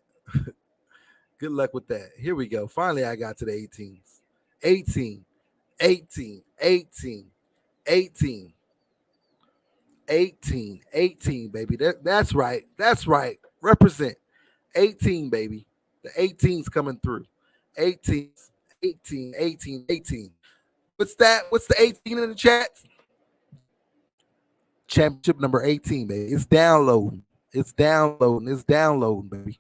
Speaker 4: Good luck with that. Here we go. Finally, I got to the 18s. 18, 18, 18, 18, 18, 18, baby. That's right. That's right. Represent. 18, baby. The 18's coming through. 18, 18, 18, 18. What's that? What's the 18 in the chat? Championship number 18, baby. It's downloading. It's downloading. It's downloading, baby.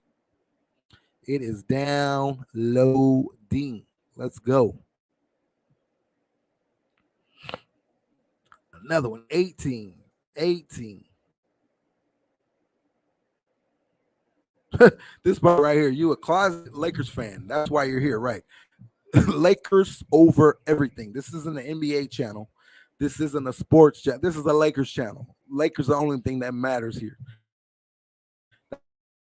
Speaker 4: It is downloading. Let's go. Another one. 18. 18. This part right here. You a closet Lakers fan. That's why you're here, right? Lakers over everything. This isn't an NBA channel. This isn't a sports channel. This is a Lakers channel. Lakers are the only thing that matters here.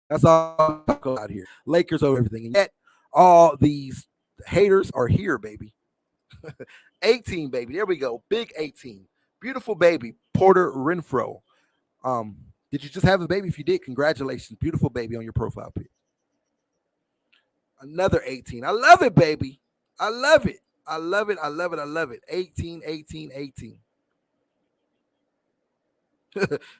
Speaker 4: That's all I talk about here. Lakers over everything. And yet, all these haters are here, baby. 18, baby. There we go. Big 18. Beautiful baby. Porter Renfro. Did you just have a baby? If you did, congratulations. Beautiful baby on your profile pic. Another 18. I love it, baby. I love it. I love it. I love it. I love it. 18, 18, 18.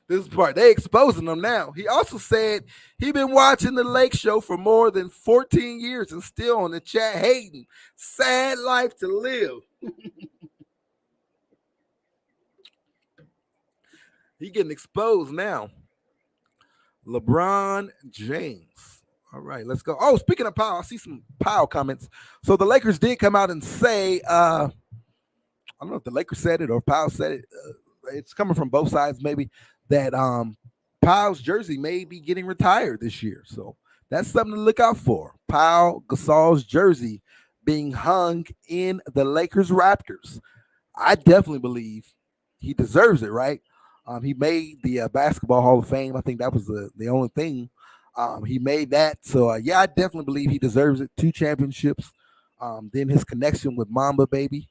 Speaker 4: This part, they exposing him now. He also said he been watching the Lake Show for more than 14 years and still on the chat hating. Sad life to live. He getting exposed now. LeBron James. All right, let's go. Oh, speaking of Powell, I see some Powell comments. So the Lakers did come out and say, I don't know if the Lakers said it or Powell said it. It's coming from both sides, maybe, that Powell's jersey may be getting retired this year. So that's something to look out for. Pau Gasol's jersey being hung in the Lakers Raptors. I definitely believe he deserves it, right? He made the Basketball Hall of Fame. I think that was the only thing. He made that. So, yeah, I definitely believe he deserves it. 2 championships. Then his connection with Mamba, baby.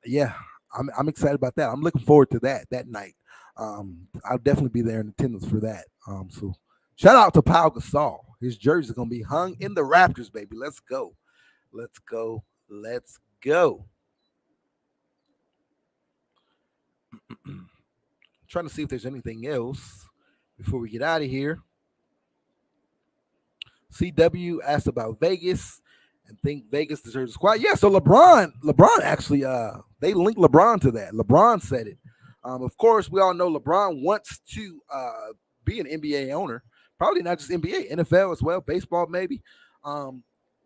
Speaker 4: Yeah, I'm excited about that. I'm looking forward to that night. I'll definitely be there in attendance for that. So shout out to Pau Gasol. His jersey is going to be hung in the Raptors, baby. Let's go. Let's go. Let's go. Trying to see if there's anything else before we get out of here. CW asked about Vegas and think Vegas deserves a squad. Yeah, so LeBron actually, they linked LeBron to that. LeBron said it. Of course, we all know LeBron wants to be an NBA owner. Probably not just NBA, NFL as well, baseball maybe.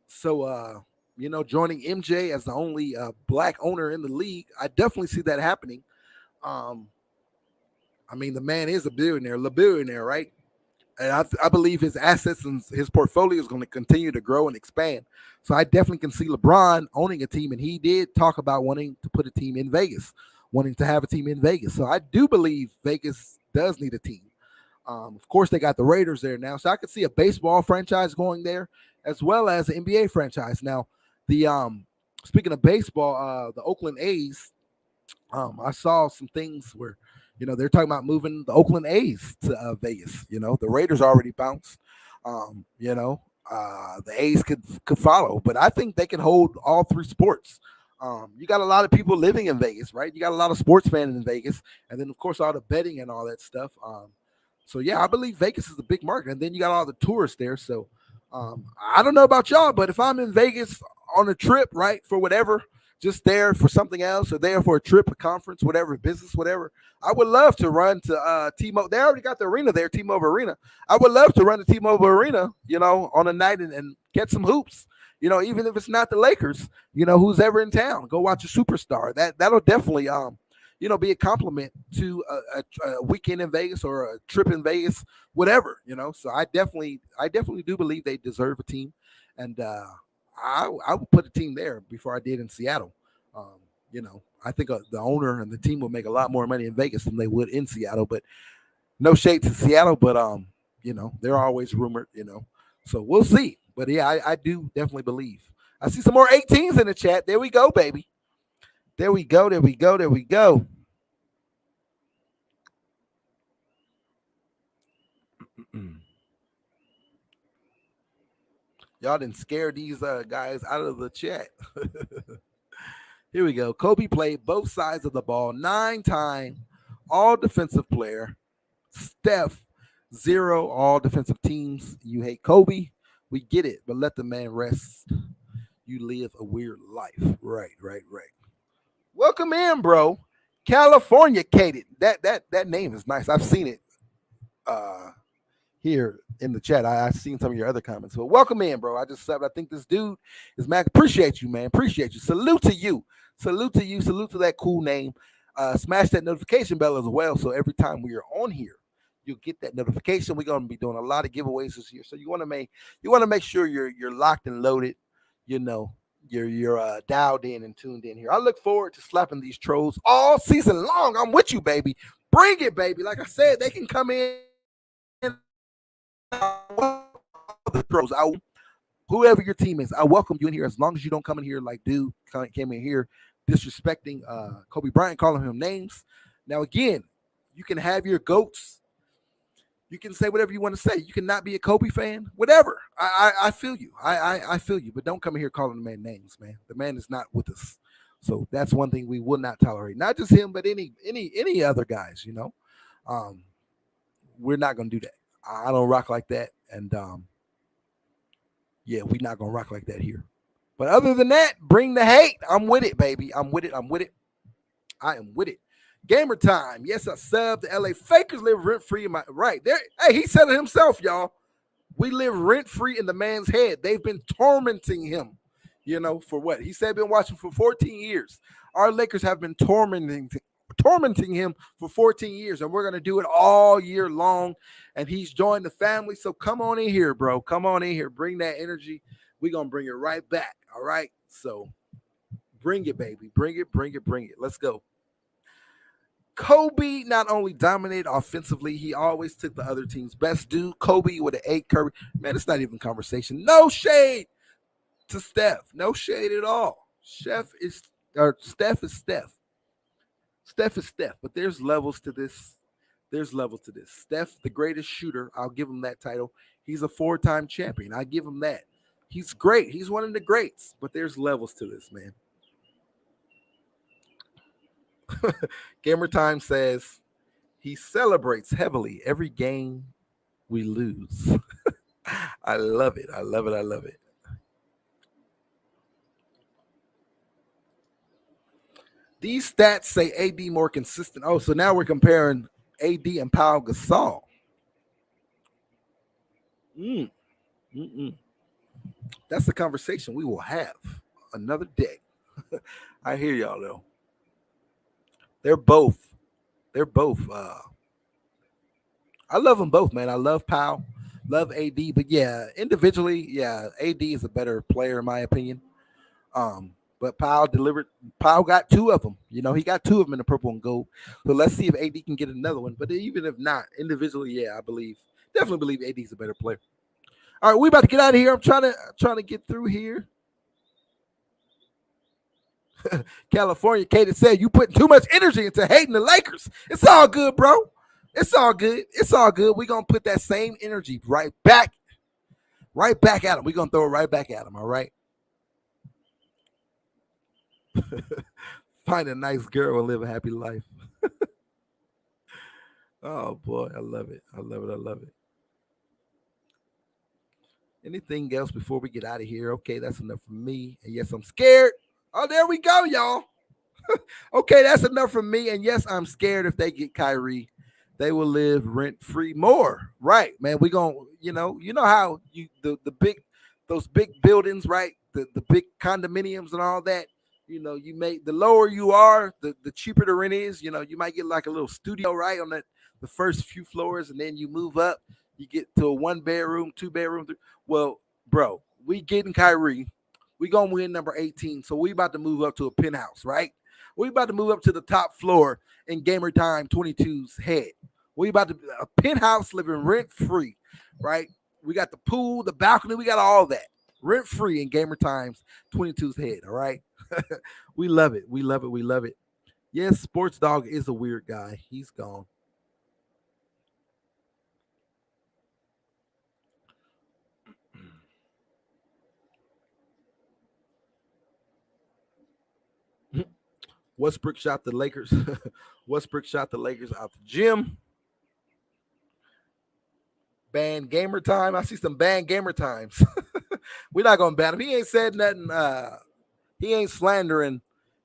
Speaker 4: So joining MJ as the only black owner in the league, I definitely see that happening. I mean, the man is a billionaire, right? And I believe his assets and his portfolio is going to continue to grow and expand. So I definitely can see LeBron owning a team, and he did talk about wanting to put a team in Vegas, wanting to have a team in Vegas. So I do believe Vegas does need a team. Of course, they got the Raiders there now, so I could see a baseball franchise going there as well as an NBA franchise. Now, speaking of baseball, the Oakland A's, I saw some things where, they're talking about moving the Oakland A's to Vegas. The Raiders already bounced. The A's could follow, but I think they can hold all 3 sports. You got a lot of people living in Vegas, right? You got a lot of sports fans in Vegas, and then of course all the betting and all that stuff. So yeah, I believe Vegas is a big market, and then you got all the tourists there. So I don't know about y'all, but if I'm in Vegas on a trip, right, for whatever, just there for something else, or there for a trip, a conference, whatever, business, whatever, I would love to run to T-Mobile. They already got the arena there, T-Mobile Arena. I would love to run to T-Mobile Arena, on a night and get some hoops. Even if it's not the Lakers, who's ever in town, go watch a superstar. That'll definitely be a compliment to a weekend in Vegas or a trip in Vegas, whatever. So I definitely do believe they deserve a team, and I would put a team there before I did in Seattle. I think the owner and the team will make a lot more money in Vegas than they would in Seattle. But no shade to Seattle, but they're always rumored, So we'll see. But yeah, I do definitely believe. I see some more 18s in the chat. There we go, baby. There we go. There we go. There we go. Y'all didn't scare these guys out of the chat. Here we go. Kobe played both sides of the ball, 9-time all defensive player. Steph, 0 all defensive teams. You hate Kobe. We get it, but let the man rest. You live a weird life. Right. Welcome in, bro. California Cated. That name is nice. I've seen it here in the chat. I've seen some of your other comments. But welcome in, bro. I think this dude is Mac. Appreciate you, man. Appreciate you. Salute to you. Salute to you. Salute to that cool name. Smash that notification bell as well. So every time we are on here, you'll get that notification. We're gonna be doing a lot of giveaways this year. So you want to make sure you're locked and loaded. You're dialed in and tuned in here. I look forward to slapping these trolls all season long. I'm with you, baby. Bring it, baby. Like I said, they can come in. The trolls out. Whoever your team is, I welcome you in here as long as you don't come in here like dude came in here disrespecting Kobe Bryant, calling him names. Now again, you can have your goats. You can say whatever you want to say. You can not be a Kobe fan, whatever. I feel you. I feel you, but don't come in here calling the man names, man. The man is not with us, so that's one thing we will not tolerate. Not just him, but any other guys. We're not gonna do that. I don't rock like that, and yeah, we're not gonna rock like that here. But other than that, bring the hate. I'm with it, baby. I'm with it. I am with it. Gamer time. Yes, I subbed. The LA Fakers live rent free in my right there. Hey, he said it himself, y'all. We live rent free in the man's head. They've been tormenting him, for what? He said been watching for 14 years. Our Lakers have been tormenting him for 14 years, and we're going to do it all year long. And he's joined the family. So come on in here, bro. Come on in here. Bring that energy. We're going to bring it right back. All right. So bring it, baby. Bring it. Let's go. Kobe not only dominated offensively, he always took the other team's best dude. Kobe with an 8 Curry. Man, it's not even conversation. No shade to Steph. No shade at all. Steph is Steph. Steph is Steph, but there's levels to this. Steph, the greatest shooter, I'll give him that title. He's a 4-time champion. I give him that. He's great. He's one of the greats, but there's levels to this, man. Gamer Time says he celebrates heavily every game we lose. I love it. These stats say AD more consistent. Oh, so now we're comparing AD and Pau Gasol. That's the conversation we will have another day. I hear y'all though. They're both. I love them both, man. I love Pau, love AD, but yeah, individually, yeah, AD is a better player in my opinion. But Pau got 2 of them. He got 2 of them in the purple and gold. So let's see if AD can get another one. But even if not, individually, yeah, definitely believe AD is a better player. All right, we about to get out of here. I'm trying to get through here. California Katie said you putting too much energy into hating the Lakers. It's all good, bro. It's all good. We're gonna put that same energy right back at them. We're gonna throw it right back at them. All right. Find a nice girl and live a happy life. Oh boy, I love it. Anything else before we get out of here? Okay, that's enough for me. And yes, I'm scared. Oh, there we go, y'all. Okay, that's enough for me. And yes, I'm scared if they get Kyrie, they will live rent-free more. Right, man. We're going to, you know how those big buildings, right? The big condominiums and all that. You make the lower you are, the cheaper the rent is. You might get like a little studio, right, on the first few floors, and then you move up. You get to a 1-bedroom, 2-bedroom. Well, bro, we getting Kyrie. We gonna win number 18, so we about to move up to a penthouse, right? We about to move up to the top floor in Gamer Time 22's head. We about to a penthouse living rent free. right? We got the pool, the balcony, we got all that rent free in Gamer Times 22's head. All right, we love it. We love it. We love it. Yes, Sports Dog is a weird guy. He's gone. Westbrook shot the Lakers. Westbrook shot the Lakers out the gym. Ban Gamer Time. I see some ban Gamer Times. We're not gonna ban him. He ain't said nothing. He ain't slandering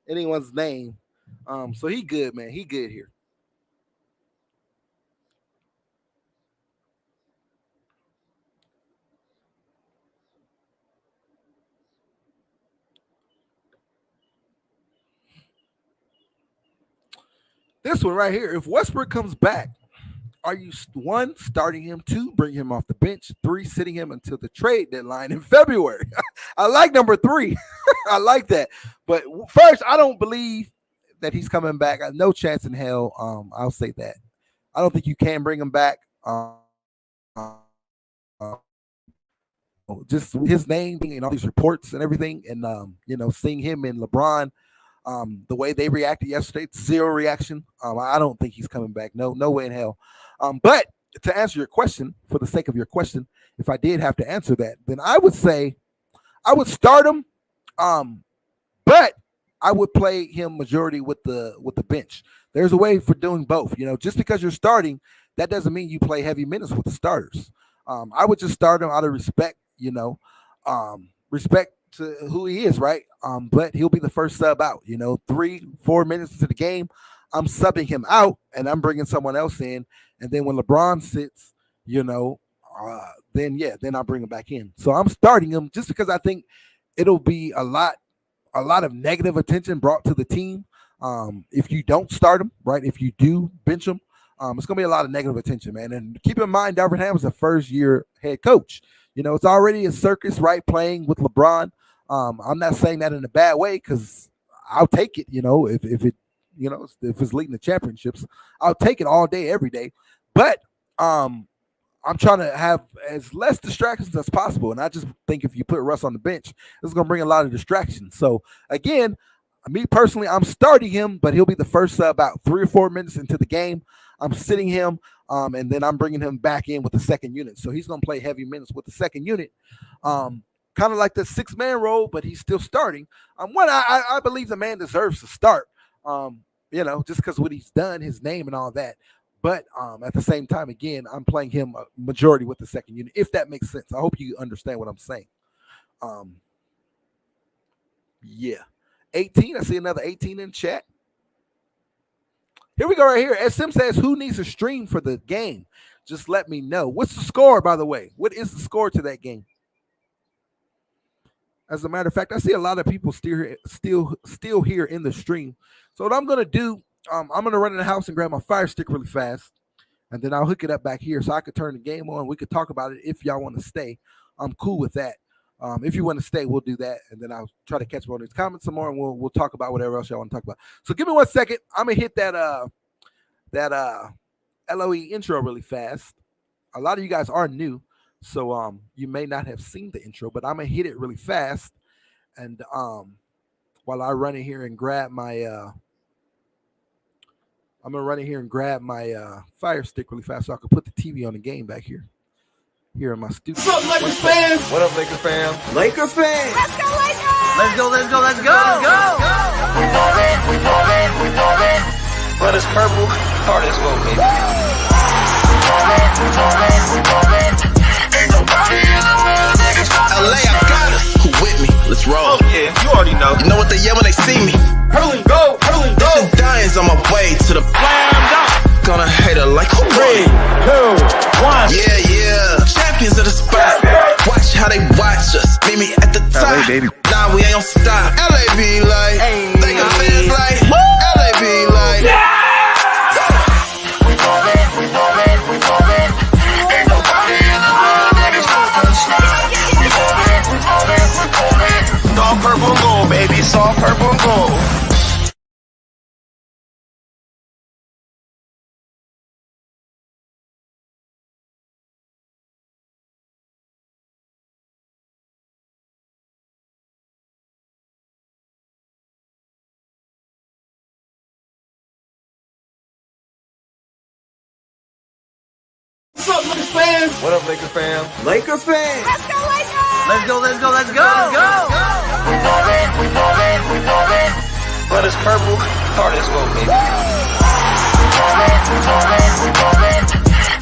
Speaker 4: anyone's name. So he good, man. He good here. This one right here. If Westbrook comes back, are you 1, starting him, 2, bring him off the bench, 3, sitting him until the trade deadline in February? I like number 3. I like that. But first, I don't believe that he's coming back. No chance in hell. I'll say that. I don't think you can bring him back. Just his name and all these reports and everything, and seeing him and LeBron. The way they reacted yesterday, 0 reaction. I don't think he's coming back. No way in hell. But to answer your question, for the sake of your question, if I did have to answer that, then I would say I would start him. But I would play him majority with the bench. There's a way for doing both. Just because you're starting, that doesn't mean you play heavy minutes with the starters. I would just start him out of respect. Respect to who he is, right? But he'll be the first sub out. 3-4 minutes into the game, I'm subbing him out and I'm bringing someone else in. And then when LeBron sits, then I'll bring him back in. So I'm starting him just because I think it'll be a lot of negative attention brought to the team. If you don't start him, right? If you do bench him, it's gonna be a lot of negative attention, man. And keep in mind, Darvin Ham is a first-year head coach. It's already a circus, right? Playing with LeBron. I'm not saying that in a bad way because I'll take it. If it's leading to championships, I'll take it all day, every day. But I'm trying to have as less distractions as possible, and I just think if you put Russ on the bench, it's going to bring a lot of distractions. So again, me personally, I'm starting him, but he'll be the first sub out 3 or 4 minutes into the game. I'm sitting him, and then I'm bringing him back in with the second unit. So he's going to play heavy minutes with the second unit. Kind of like the 6-man role, but he's still starting. I believe the man deserves to start, just because what he's done, his name and all that. But at the same time, again, I'm playing him a majority with the second unit, if that makes sense. I hope you understand what I'm saying. 18. I see another 18 in chat. Here we go right here. SM says, who needs a stream for the game? Just let me know. What's the score, by the way? What is the score to that game? As a matter of fact, I see a lot of people still here in the stream. So what I'm going to do, I'm going to run in the house and grab my Fire Stick really fast, and then I'll hook it up back here so I could turn the game on. We could talk about it if y'all want to stay. I'm cool with that. If you want to stay, we'll do that, and then I'll try to catch up on these comments some more, and we'll talk about whatever else y'all want to talk about. So give me 1 second. I'm gonna hit that LOE intro really fast. A lot of you guys are new, so you may not have seen the intro, but I'm gonna hit it really fast, and while I run in here and grab my Fire Stick really fast so I can put the TV on the game back here in my studio.
Speaker 2: What's up, Lakers fans?
Speaker 5: What up, Lakers fam?
Speaker 2: Laker fans.
Speaker 3: Let's go, Lakers!
Speaker 5: Let's go, let's go, let's go!
Speaker 1: We ballin', but it's purple, hard as well, baby. We ballin', ain't nobody in the world that can stop us.
Speaker 2: LA, I got us. Who with me? Let's roll.
Speaker 5: Oh yeah, you already know.
Speaker 2: You know what they yell when they see me?
Speaker 5: Hurling go, hurling go!
Speaker 2: This is Diane's on my way to the
Speaker 5: Slam dunk!
Speaker 2: gonna hate her like who
Speaker 5: 3, 2, 1.
Speaker 2: Yeah. Champions of the spot. Watch how they watch us. Meet me at the top.
Speaker 5: LA, baby.
Speaker 2: Nah, we ain't gon' stop. LA be like, Laker fans like, LA be like.
Speaker 1: We ballin', ain't nobody in the world that can stop us. We ballin',
Speaker 5: It's all purple and gold, baby. It's all purple and gold. What's up, Lakers fans? What up, Lakers fam?
Speaker 2: Laker fans.
Speaker 3: Let's go, Lakers!
Speaker 2: Let's go, let's go, let's go.
Speaker 1: We ballin', we ballin', we ballin'. But it's purple, hard as well, baby. We ballin', we ballin', we ballin'.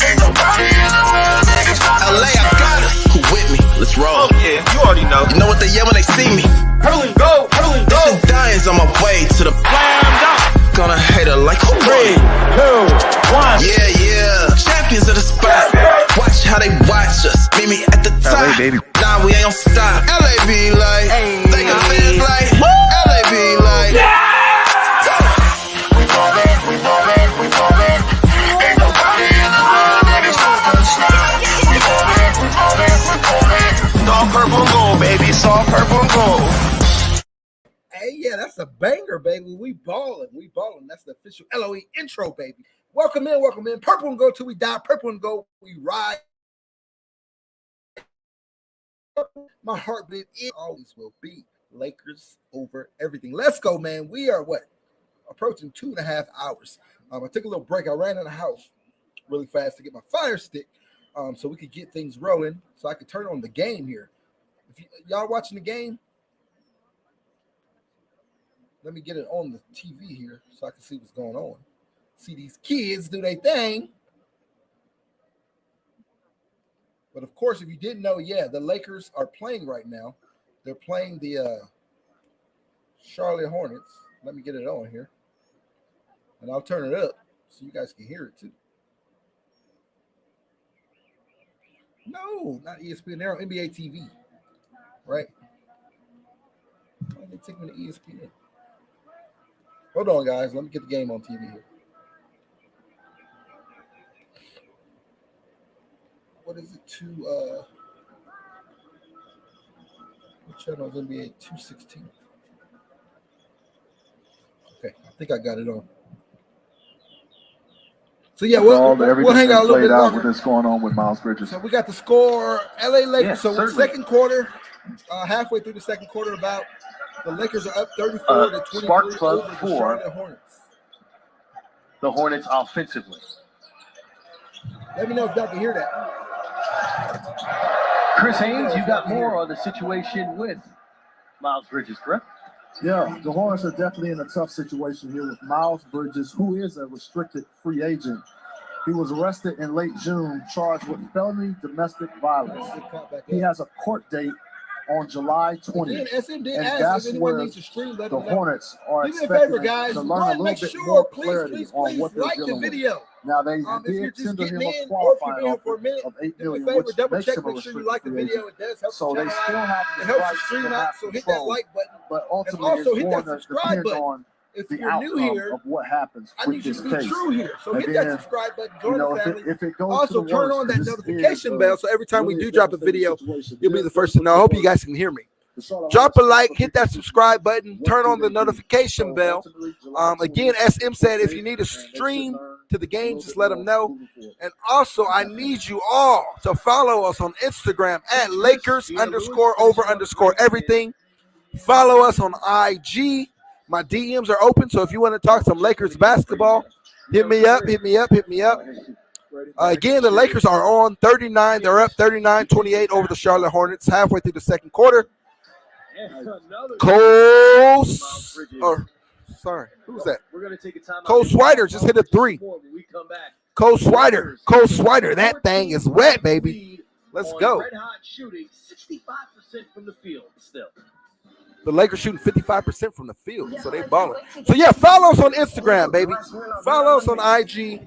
Speaker 1: Ain't nobody in the world that can stop us.
Speaker 2: LA, I got it. Who with me? Let's roll.
Speaker 5: Oh, yeah, you already know.
Speaker 2: You know what they yell when they see me?
Speaker 5: Hurling go, hurling go.
Speaker 2: This is Diane's on my way to the
Speaker 5: Slam dunk.
Speaker 2: gonna hate her like who
Speaker 5: 3, 2, 1.
Speaker 2: Yeah, yeah. Champions of the spot. Watch how they watch us. Meet me at the top.
Speaker 5: LA, baby.
Speaker 2: Nah, we ain't gon' stop. LA be like, Laker fans like, LA be like.
Speaker 1: We ballin', we ballin', we ballin'. Ain't nobody in the world that can stop us. We ballin', we ballin', we ballin'.
Speaker 5: It's all purple and gold, baby. It's all purple and gold.
Speaker 4: Hey, yeah, that's a banger, baby. We ballin', we ballin'. That's the official LOE intro, baby. Welcome in, welcome in. Purple and gold till we die. Purple and gold, we ride. My heartbeat it always will be Lakers over everything. Let's go, man. We are what? Approaching 2.5 hours. I took a little break. I ran in the house really fast to get my fire stick so we could get things rolling so I could turn on the game here. If y'all watching the game, let me get it on the TV here so I can see what's going on. See these kids do their thing. But of course, if you didn't know, yeah, the Lakers are playing right now. They're playing the Charlotte Hornets. Let me get it on here. And I'll turn it up so you guys can hear it too. No, not ESPN. They're on NBA TV. Right? Why did they take me to ESPN? Hold on, guys. Let me get the game on TV here. What is it? What channel is NBA 216? Okay, I think I got it on. So yeah, we'll hang out a little bit longer.
Speaker 6: What's going on with Miles Bridges?
Speaker 4: So we got the score, LA Lakers.
Speaker 6: Yes,
Speaker 4: so
Speaker 6: certainly.
Speaker 4: second quarter, halfway through the second quarter, about the Lakers are up 34 to 23
Speaker 6: Spark plug
Speaker 4: over the
Speaker 6: for
Speaker 4: Charlotte Hornets.
Speaker 6: the Hornets offensively.
Speaker 4: Let me know if y'all can hear that.
Speaker 6: Chris Haynes, you got more on the situation with Miles Bridges, correct?
Speaker 7: Yeah, the Hornets are definitely in a tough situation here with Miles Bridges, who is a restricted free agent. He was arrested in late June, charged with felony domestic violence. He has a court date on July 20th.
Speaker 4: Again, SM did
Speaker 7: And
Speaker 4: ask
Speaker 7: that's
Speaker 4: if anyone
Speaker 7: where
Speaker 4: needs to stream. Let
Speaker 7: the
Speaker 4: them know.
Speaker 7: Hornets are
Speaker 4: Do me a favor,
Speaker 7: expected
Speaker 4: guys.
Speaker 7: to
Speaker 4: Go
Speaker 7: learn
Speaker 4: ahead
Speaker 7: a
Speaker 4: and make
Speaker 7: little bit
Speaker 4: sure,
Speaker 7: more
Speaker 4: please,
Speaker 7: clarity
Speaker 4: please,
Speaker 7: on what they're
Speaker 4: like the
Speaker 7: dealing with.
Speaker 4: video.
Speaker 7: Now, they
Speaker 4: If you're
Speaker 7: did
Speaker 4: just
Speaker 7: tender him
Speaker 4: getting
Speaker 7: a
Speaker 4: in, or if
Speaker 7: qualifying
Speaker 4: you've been here for a
Speaker 7: offer
Speaker 4: minute,
Speaker 7: of $8
Speaker 4: do me a
Speaker 7: million,
Speaker 4: favor,
Speaker 7: which
Speaker 4: double
Speaker 7: makes
Speaker 4: check,
Speaker 7: him a
Speaker 4: make sure you
Speaker 7: restricted
Speaker 4: like the
Speaker 7: free
Speaker 4: video.
Speaker 7: agent.
Speaker 4: It does help
Speaker 7: So
Speaker 4: the
Speaker 7: they
Speaker 4: channel
Speaker 7: still
Speaker 4: out.
Speaker 7: have
Speaker 4: It
Speaker 7: the
Speaker 4: helps the
Speaker 7: right
Speaker 4: stream
Speaker 7: to
Speaker 4: out,
Speaker 7: have
Speaker 4: so hit that
Speaker 7: control,
Speaker 4: like button.
Speaker 7: but ultimately
Speaker 4: also
Speaker 7: it's
Speaker 4: hit
Speaker 7: going
Speaker 4: that
Speaker 7: to
Speaker 4: subscribe
Speaker 7: depend
Speaker 4: button.
Speaker 7: on
Speaker 4: If
Speaker 7: the
Speaker 4: you're new
Speaker 7: outcome
Speaker 4: here,
Speaker 7: of what happens
Speaker 4: I
Speaker 7: with
Speaker 4: need you
Speaker 7: this
Speaker 4: to be
Speaker 7: case.
Speaker 4: true here. So
Speaker 7: And
Speaker 4: hit that
Speaker 7: then,
Speaker 4: subscribe button,
Speaker 7: You
Speaker 4: join
Speaker 7: know,
Speaker 4: the family.
Speaker 7: if it goes
Speaker 4: Also,
Speaker 7: to the
Speaker 4: turn
Speaker 7: worst,
Speaker 4: on that
Speaker 7: this
Speaker 4: notification
Speaker 7: is,
Speaker 4: bell so every time we
Speaker 7: really
Speaker 4: do drop a
Speaker 7: devastating
Speaker 4: video,
Speaker 7: situation.
Speaker 4: you'll be
Speaker 7: Yes,
Speaker 4: the first to know. I hope you guys can hear me.
Speaker 7: The Charlotte
Speaker 4: Drop a
Speaker 7: Hornets
Speaker 4: like,
Speaker 7: have
Speaker 4: hit that subscribe button,
Speaker 7: What
Speaker 4: turn
Speaker 7: do
Speaker 4: on the
Speaker 7: they do?
Speaker 4: notification
Speaker 7: So
Speaker 4: bell.
Speaker 7: ultimately, July
Speaker 4: Again,
Speaker 7: 20th,
Speaker 4: SM said if you
Speaker 7: they-
Speaker 4: need to
Speaker 7: and they should
Speaker 4: stream
Speaker 7: learn
Speaker 4: to the
Speaker 7: a
Speaker 4: game,
Speaker 7: little
Speaker 4: just
Speaker 7: bit
Speaker 4: let them
Speaker 7: more
Speaker 4: know.
Speaker 7: moving forward.
Speaker 4: And also, I need you all to follow us on Instagram at Lakers_over_everything. Follow us on IG. My DMs are open, so if you want to talk some Lakers basketball, hit me up, hit me up, hit me up. Again, the Lakers are on 39. They're up 39-28 over the Charlotte Hornets halfway through the second quarter. Cole Swider just hit a three. Cole Swider, that thing is wet, baby. Let's go.
Speaker 5: Red hot shooting, 65% from the field still.
Speaker 4: The Lakers shooting 55% from the field, so they balling. So yeah, follow us on Instagram, baby. Follow us on IG.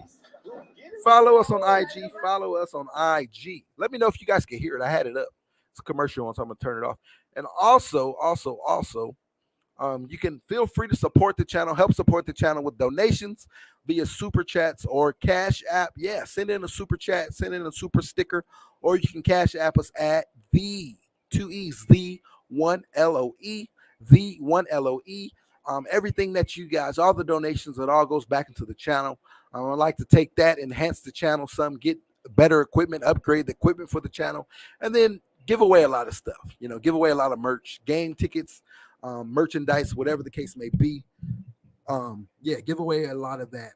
Speaker 4: Follow us on IG. Follow us on IG. Let me know if you guys can hear it. I had it up. It's a commercial one, so I'm gonna turn it off. And also, you can feel free to support the channel, help support the channel with donations via super chats or Cash App. Yeah, send in a super chat, send in a super sticker, or you can Cash App us at the 2 E's, the 1 LOE, the 1 LOE. Everything that you guys, all the donations, it all goes back into the channel. I'd like to take that, enhance the channel some, get better equipment, upgrade the equipment for the channel, and then give away a lot of stuff. Give away a lot of merch, game tickets, merchandise, whatever the case may be. Give away a lot of that.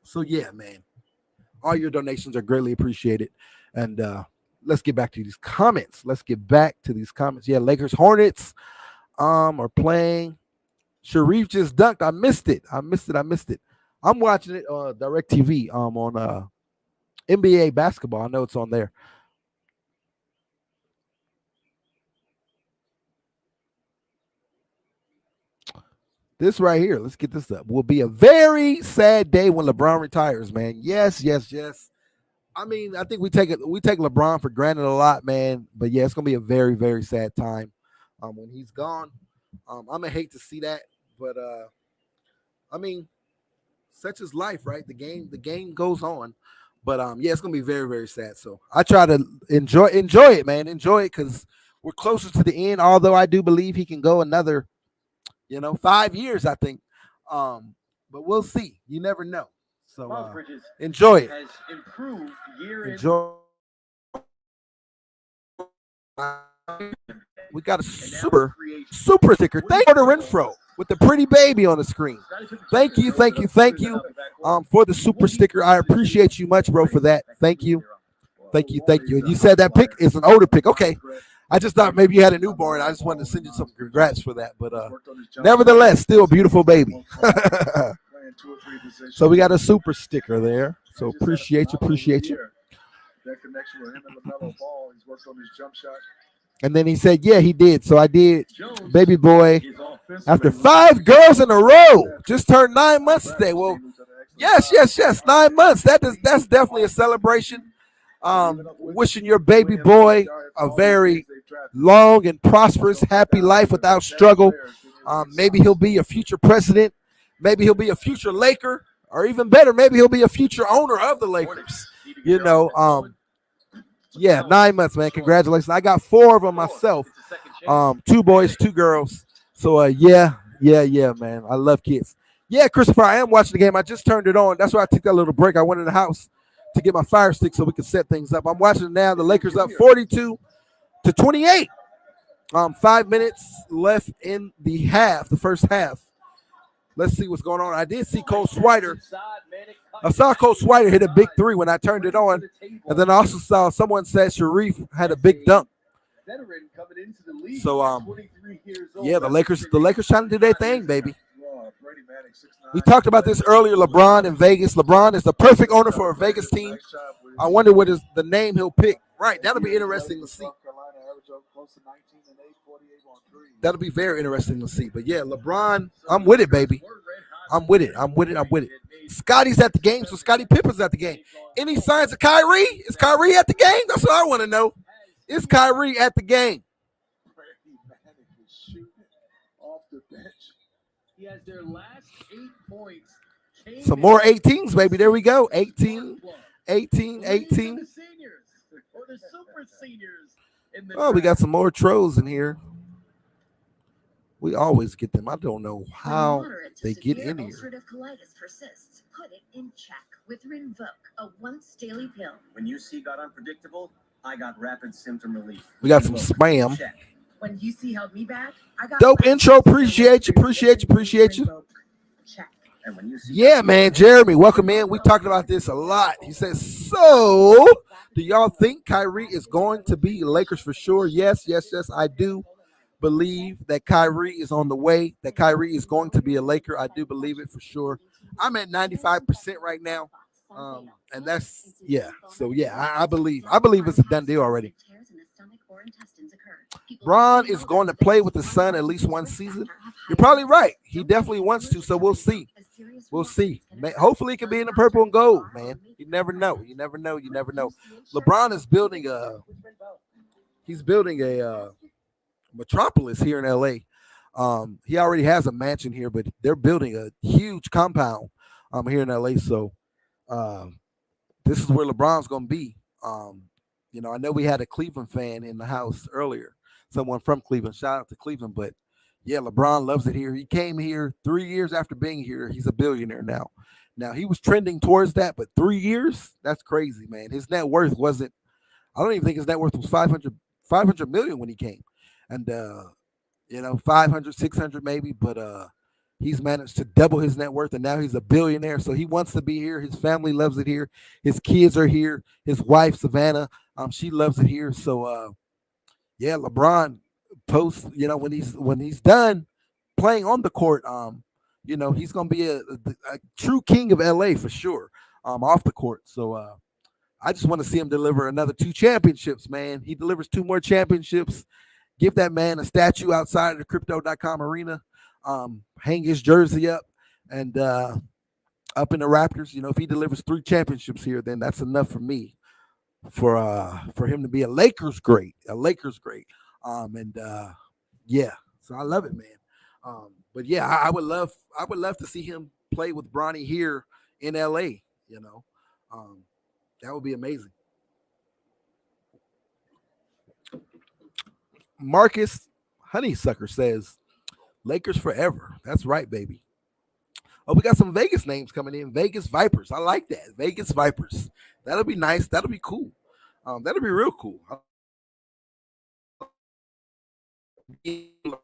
Speaker 4: So yeah, man. All your donations are greatly appreciated. And let's get back to these comments. Yeah, Lakers Hornets are playing. Sharif just dunked. I missed it. I'm watching it on DirecTV on NBA basketball. I know it's on there. This right here, let's get this up, will be a very sad day when LeBron retires, man. Yes. I mean, I think we take LeBron for granted a lot, man. But yeah, it's gonna be a very, very sad time when he's gone. I'm gonna hate to see that, but I mean, such is life, right? The game goes on. But yeah, it's gonna be very, very sad. So I try to enjoy it, man. Enjoy it because we're closer to the end. Although I do believe he can go another, 5 years, I think. But we'll see. You never know. So enjoy it.
Speaker 6: Has improved year
Speaker 4: Enjoy. We got a super sticker. Thank you for the Renfro with the pretty baby on the screen. Thank you for the super sticker. I appreciate you much, bro, for that. Thank you. And you said that pic is an older pic. Okay. I just thought maybe you had a newborn. I just wanted to send you some congrats for that. But nevertheless, still a beautiful baby. So we got a super sticker there. So appreciate you.
Speaker 7: That connection with him and LaMelo Ball. He's worked on his jump shot.
Speaker 4: And then he said, yeah, he did. So I did. Baby boy, after 5 girls in a row, just turned 9 months today. Well, yes. 9 months. That's definitely a celebration. Wishing your baby boy a very long and prosperous, happy life without struggle. Maybe he'll be a future president. Maybe he'll be a future Laker, or even better, maybe he'll be a future owner of the Lakers. Yeah, 9 months, man. Congratulations. I got 4 of them myself. 2 boys, 2 girls. So yeah, man. I love kids. Yeah, Christopher, I am watching the game. I just turned it on. That's why I took that little break. I went in the house to get my fire stick so we can set things up. I'm watching it now. The Lakers up 42-28. 5 minutes left in the first half. Let's see what's going on. I did see Cole Swider. I saw Cole Swider hit a big 3 when I turned it on. And then I also saw someone said Sharif had a big dunk. So yeah, the Lakers trying to do their thing, baby. We talked about this earlier, LeBron in Vegas. LeBron is the perfect owner for a Vegas team. I wonder what is the name he'll pick. Right, that'll be interesting to see. That'll be very interesting to see. But yeah, LeBron, I'm with it, baby. I'm with it. Scotty's at the game, so Scottie Pippen's at the game. Any signs of Kyrie? Is Kyrie at the game? That's what I want to know. Is Kyrie at the game?
Speaker 6: He has their last 8 points.
Speaker 4: Some more 18s, baby. There we go. 18. Oh, we got some more trolls in here. We always get them. I don't know how they get in here.
Speaker 8: Ulcerative colitis persists. Put it in check with Rinvoq, a once daily pill.
Speaker 5: When UC got unpredictable, I got rapid symptom relief.
Speaker 4: We got some spam.
Speaker 5: Check.
Speaker 8: When UC held me back, I got
Speaker 4: Dope intro. Appreciate you.
Speaker 8: Check.
Speaker 5: And when UC
Speaker 4: Yeah, man. Jeremy, welcome in. We talking about this a lot. He says, so do y'all think Kyrie is going to be Lakers for sure? Yes. I do believe that Kyrie is on the way, that Kyrie is going to be a Laker. I do believe it for sure. I'm at 95% right now. And that's, yeah. So, yeah, I believe it's a done deal already. Bron is going to play with the Sun at least one season. You're probably right. He definitely wants to, so we'll see. Hopefully, it can be in the purple and gold, man. You never know. LeBron is building a metropolis here in LA. He already has a mansion here, but they're building a huge compound here in LA. So this is where LeBron's going to be. I know we had a Cleveland fan in the house earlier, someone from Cleveland. Shout out to Cleveland. But yeah, LeBron loves it here. He came here 3 years after being here. He's a billionaire now. Now, he was trending towards that, but 3 years? That's crazy, man. His net worth wasn't, I don't even think his net worth was 500 million when he came. And, 500, 600 maybe. But He's managed to double his net worth, and now he's a billionaire. So he wants to be here. His family loves it here. His kids are here. His wife, Savannah, she loves it here. So, yeah, LeBron posts, when he's done playing on the court, he's gonna be a true king of LA for sure. Off the court. So I just want to see him deliver another 2 championships, man. He delivers 2 more championships. Give that man a statue outside of the crypto.com arena. Hang his jersey up and up in the Raptors. If he delivers 3 championships here, then that's enough for me for him to be a Lakers great. Yeah, so I love it, man. But yeah, I would love to see him play with Bronny here in LA. That would be amazing. Marcus Honeysucker says, Lakers forever. That's right, baby. Oh, we got some Vegas names coming in. Vegas Vipers. I like that. Vegas Vipers. That'll be nice. That'll be cool. That'll be real cool.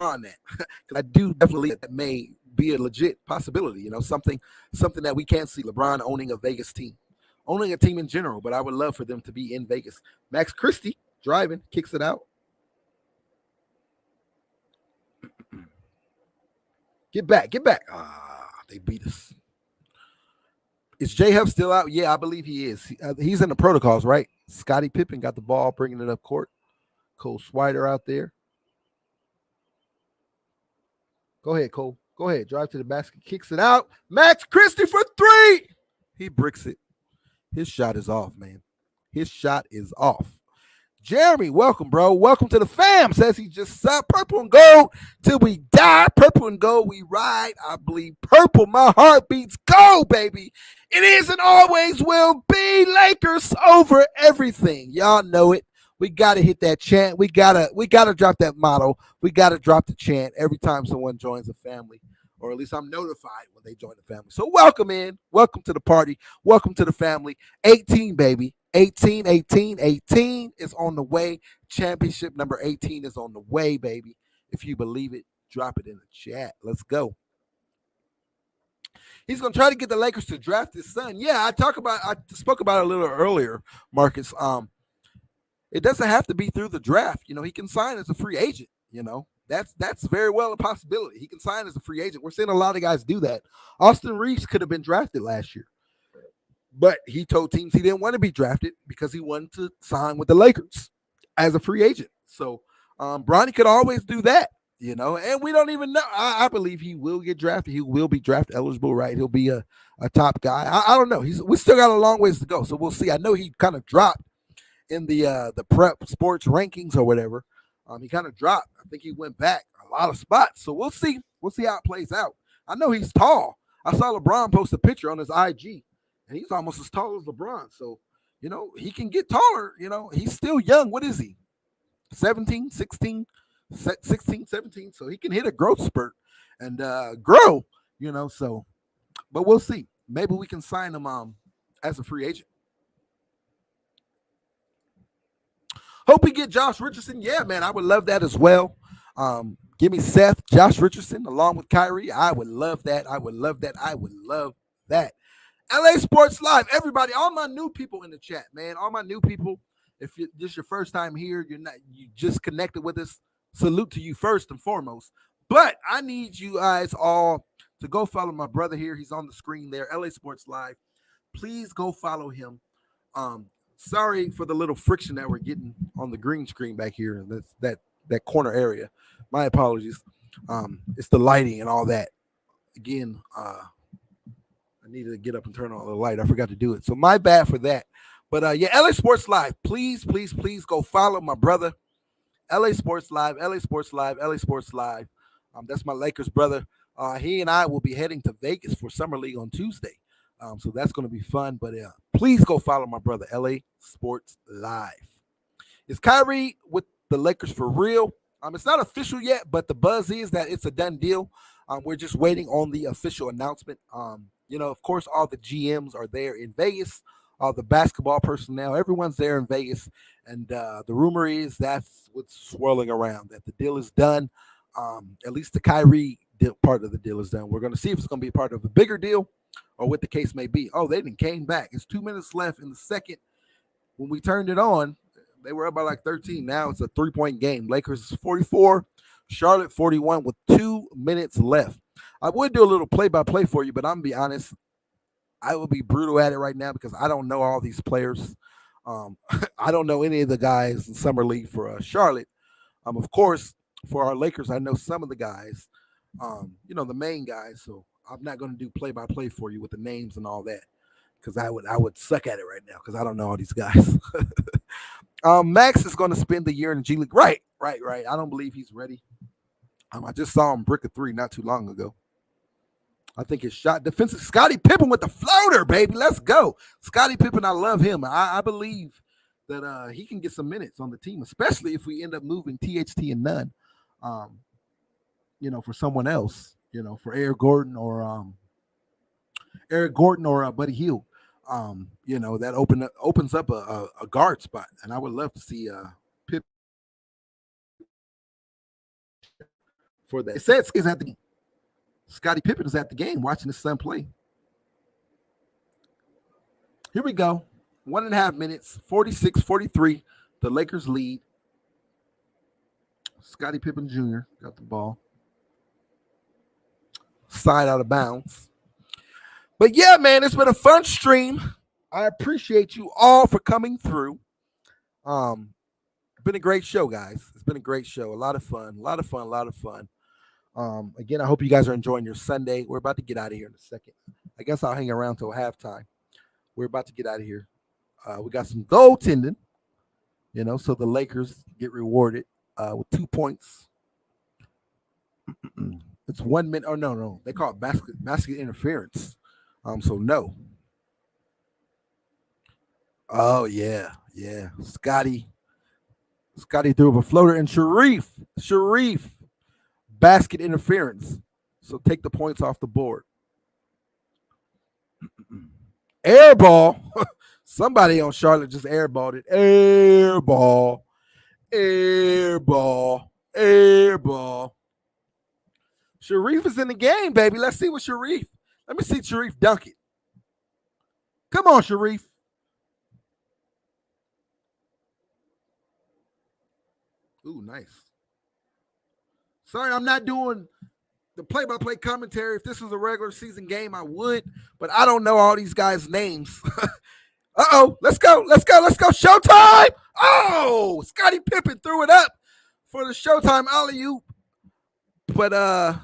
Speaker 4: On that, because I do definitely that may be a legit possibility. Something that we can't see LeBron owning a Vegas team, owning a team in general. But I would love for them to be in Vegas. Max Christie driving, kicks it out. Get back. They beat us. Is J-Huff still out? Yeah, I believe he is. He's in the protocols, right? Scottie Pippen got the ball, bringing it up court. Cole Swider out there. Go ahead, Cole. Go ahead. Drive to the basket. Kicks it out. Max Christie for 3. He bricks it. His shot is off, man. His shot is off. Jeremy, welcome, bro. Welcome to the fam. Says he just saw purple and gold till we die. Purple and gold, we ride. I bleed purple. My heart beats gold, baby. It is and always will be Lakers over everything. Y'all know it. We gotta hit that chant. We gotta drop that motto. We gotta drop the chant every time someone joins a family, or at least I'm notified when they join the family. So welcome in. Welcome to the party. Welcome to the family. 18, baby. 18 is on the way. Championship number 18 is on the way, baby. If you believe it, drop it in the chat. Let's go. He's going to try to get the Lakers to draft his son. Yeah, I spoke about it a little earlier, Marcus. It doesn't have to be through the draft. He can sign as a free agent. That's very well a possibility. He can sign as a free agent. We're seeing a lot of guys do that. Austin Reeves could have been drafted last year, but he told teams he didn't want to be drafted because he wanted to sign with the Lakers as a free agent. So Bronny could always do that, and we don't even know. I believe he will get drafted. He will be draft eligible, right? He'll be a top guy. I don't know. We still got a long ways to go, so we'll see. I know he kind of dropped in the prep sports rankings or whatever. He kind of dropped. I think he went back a lot of spots. So we'll see. We'll see how it plays out. I know he's tall. I saw LeBron post a picture on his IG, and he's almost as tall as LeBron. So, he can get taller. He's still young. What is he? 17, 16, 16, 17. So he can hit a growth spurt and grow, so. But we'll see. Maybe we can sign him as a free agent. Hope we get Josh Richardson. Yeah, man, I would love that as well. Give me Seth, Josh Richardson, along with Kyrie. I would love that. I would love that. LA Sports Live. Everybody, all my new people in the chat, man. All my new people. If this is your first time here, you just connected with us. Salute to you first and foremost. But I need you guys all to go follow my brother here. He's on the screen there, LA Sports Live. Please go follow him. Sorry for the little friction that we're getting on the green screen back here. That corner area. My apologies. It's the lighting and all that. Again, I needed to get up and turn on the light. I forgot to do it. So my bad for that. But yeah, LA Sports Live. Please go follow my brother. LA Sports Live. That's my Lakers brother. He and I will be heading to Vegas for Summer League on Tuesday. So that's going to be fun. But please go follow my brother, LA Sports Live. Is Kyrie with the Lakers for real? It's not official yet, but the buzz is that it's a done deal. We're just waiting on the official announcement. Of course, all the GMs are there in Vegas. All the basketball personnel, everyone's there in Vegas. And the rumor is that's what's swirling around, that the deal is done. At least the Kyrie part of the deal is done. We're going to see if it's going to be part of a bigger deal or what the case may be. Oh, they didn't came back. It's 2 minutes left in the second. When we turned it on, they were up by like 13. Now it's a 3-point game. Lakers is 44, Charlotte 41 with 2 minutes left. I would do a little play-by-play for you, but I'm going to be honest. I will be brutal at it right now because I don't know all these players. I don't know any of the guys in Summer League for Charlotte. Of course, for our Lakers, I know some of the guys, the main guys. So I'm not going to do play-by-play for you with the names and all that because I would suck at it right now because I don't know all these guys. Max is going to spend the year in the G League. Right. I don't believe he's ready. I just saw him brick a 3 not too long ago. I think his shot defensive. Scottie Pippen with the floater, baby. Let's go. Scottie Pippen, I love him. I believe that he can get some minutes on the team, especially if we end up moving THT and Nunn, for someone else, for Eric Gordon or Buddy Hield. That opens up a guard spot, and I would love to see Pippen for that. It says he's at the Scottie Pippen is at the game watching his son play. Here we go. 1.5 minutes, 46-43. The Lakers lead. Scottie Pippen Jr. got the ball. Side out of bounds. But yeah, man, it's been a fun stream. I appreciate you all for coming through. Been a great show, guys. It's been a great show. A lot of fun. Again, I hope you guys are enjoying your Sunday. We're about to get out of here in a second. I guess I'll hang around till halftime. We're about to get out of here. We got some goaltending, so the Lakers get rewarded with 2 points. It's 1 minute. Oh, no. They call it basket interference. So no. Oh, yeah. Scotty threw up a floater, and Sharif. Basket interference. So take the points off the board. Air ball. Somebody on Charlotte just airballed it. Air ball. Sharif is in the game, baby. Let's see what Sharif. Let me see Sharif dunk it. Come on, Sharif. Ooh, nice. Sorry, I'm not doing the play-by-play commentary. If this was a regular season game, I would, but I don't know all these guys' names. Uh-oh, let's go. Showtime! Oh, Scottie Pippen threw it up for the Showtime alley-oop. But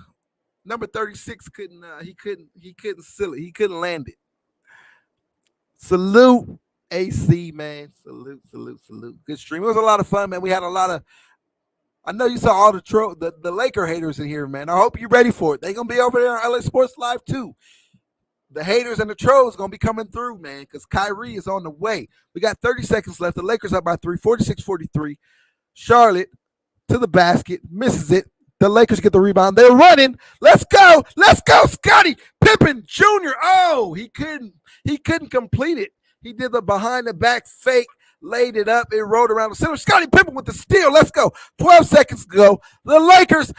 Speaker 4: number 36 couldn't seal it. He couldn't land it. Salute, AC, man. Salute. Good stream. It was a lot of fun, man. We had a lot of I know you saw all the Laker haters in here, man. I hope you're ready for it. They're going to be over there on LA Sports Live, too. The haters and the trolls going to be coming through, man, because Kyrie is on the way. We got 30 seconds left. The Lakers up by 3, 46-43. Charlotte to the basket, misses it. The Lakers get the rebound. They're running. Let's go. Scottie Pippen Jr. Oh, he couldn't complete it. He did the behind-the-back fake. Laid it up. It rolled around the center. Scottie Pippen with the steal. Let's go. 12 seconds to go. The Lakers,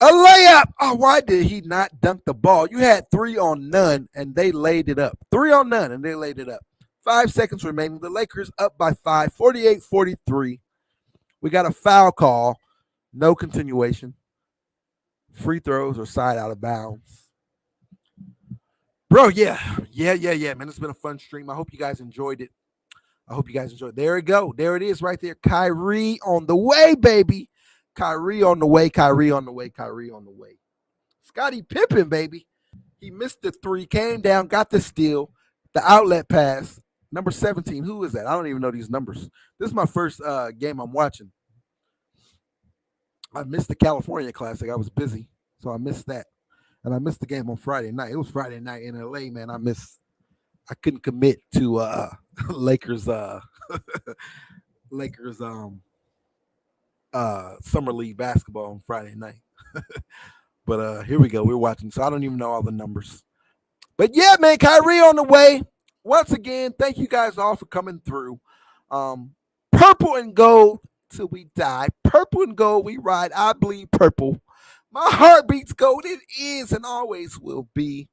Speaker 4: a layup. Oh, why did he not dunk the ball? You had 3 on none, and they laid it up. 3 on none, and they laid it up. 5 seconds remaining. The Lakers up by 5, 48-43. We got a foul call. No continuation. Free throws or side out of bounds. Bro, yeah, man. It's been a fun stream. I hope you guys enjoyed it. There we go. There it is right there. Kyrie on the way, baby. Kyrie on the way. Scottie Pippen, baby. He missed the 3, came down, got the steal, the outlet pass. Number 17. Who is that? I don't even know these numbers. This is my first game I'm watching. I missed the California Classic. I was busy, so I missed that. And I missed the game on Friday night. It was Friday night in LA, man. I couldn't commit to Lakers summer league basketball on Friday night. But here we go. We're watching. So I don't even know all the numbers. But yeah, man, Kyrie on the way. Once again, thank you guys all for coming through. Purple and gold till we die. Purple and gold, we ride. I bleed purple. My heart beats gold. It is and always will be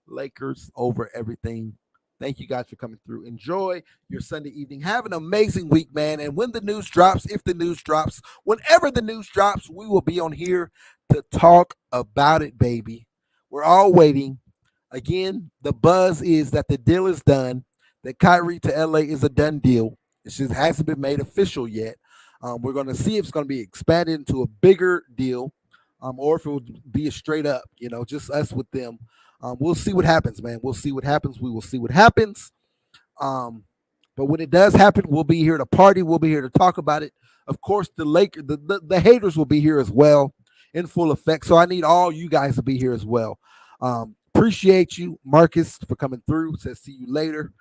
Speaker 4: Lakers over everything. Thank you guys for coming through. Enjoy your Sunday evening. Have an amazing week, man. And when the news drops, if the news drops, whenever the news drops, we will be on here to talk about it, baby. We're all waiting. Again, the buzz is that the deal is done, that Kyrie to LA is a done deal. It just hasn't been made official yet. We're going to see if it's going to be expanded into a bigger deal, or if it will be a straight up, just us with them. We'll see what happens, man. We'll see what happens. We will see what happens. But when it does happen, we'll be here to party. We'll be here to talk about it. Of course, the haters will be here as well in full effect. So I need all you guys to be here as well. Appreciate you, Marcus, for coming through. Says see you later.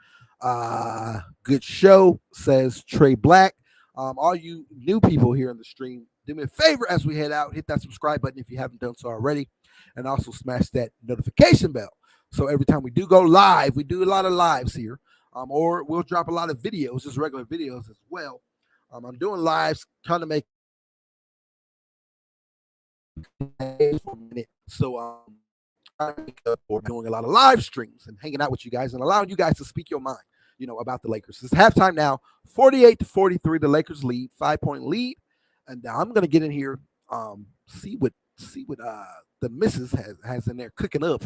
Speaker 4: Good show, says Trey Black. All you new people here in the stream, do me a favor as we head out. Hit that subscribe button if you haven't done so already. And also smash that notification bell. So every time we do go live, we do a lot of lives here. Or we'll drop a lot of videos, just regular videos as well. I'm doing lives, trying to make so we're doing a lot of live streams and hanging out with you guys and allowing you guys to speak your mind, about the Lakers. It's halftime now, 48-43. The Lakers lead, 5-point lead. And I'm gonna get in here, see what the missus has in there cooking up.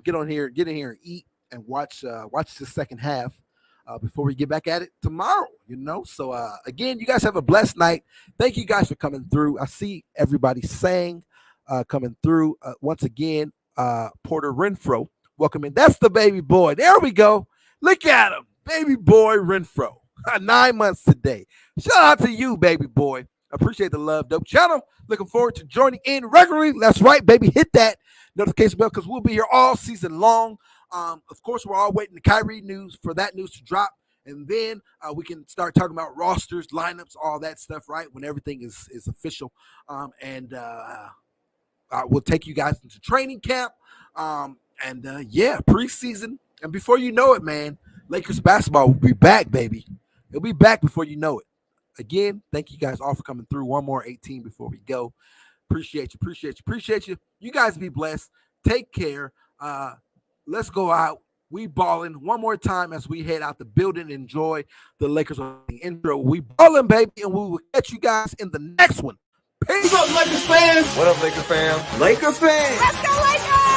Speaker 4: Get in here and eat and watch the second half before we get back at it tomorrow. So again, you guys have a blessed night. Thank you guys for coming through. I see everybody saying coming through once again. Porter Renfro, welcome in. That's the baby boy. There we go. Look at him, baby boy Renfro. 9 months today. Shout out to you, baby boy. Appreciate the love, dope channel. Looking forward to joining in regularly. That's right, baby. Hit that notification bell because we'll be here all season long. Of course, we're all waiting the Kyrie news for that news to drop, and then we can start talking about rosters, lineups, all that stuff. Right when everything is official, we'll take you guys into training camp, preseason, and before you know it, man, Lakers basketball will be back, baby. It'll be back before you know it. Again, thank you guys all for coming through. One more 18 before we go. Appreciate you. You guys be blessed. Take care. Let's go out. We balling one more time as we head out the building. Enjoy the Lakers on the intro. We balling, baby, and we will catch you guys in the next one. Peace.
Speaker 2: What's up, Lakers fans?
Speaker 9: What up, Lakers fam?
Speaker 2: Laker fans.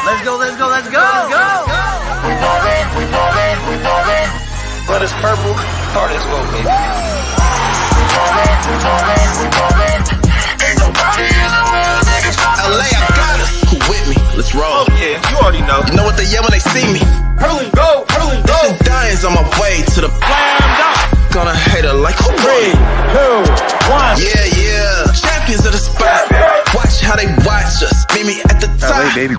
Speaker 3: Let's go, Lakers!
Speaker 6: Let's go.
Speaker 1: We ballin', but it's purple, hard as well, baby. We ballin', ain't nobody in the world that can stop us.
Speaker 2: LA, I got us. Who with me? Let's roll.
Speaker 9: Oh yeah, you already know.
Speaker 2: You know what they yell when they see me?
Speaker 9: Hurling go, hurling go.
Speaker 2: This is Diane's on my way to the
Speaker 9: Slam dunk.
Speaker 2: Gonna hate her like who
Speaker 9: 3, 2, 1.
Speaker 2: Yeah. Champions of the spot. Watch how they watch us. Meet me at the top.
Speaker 9: LA, baby.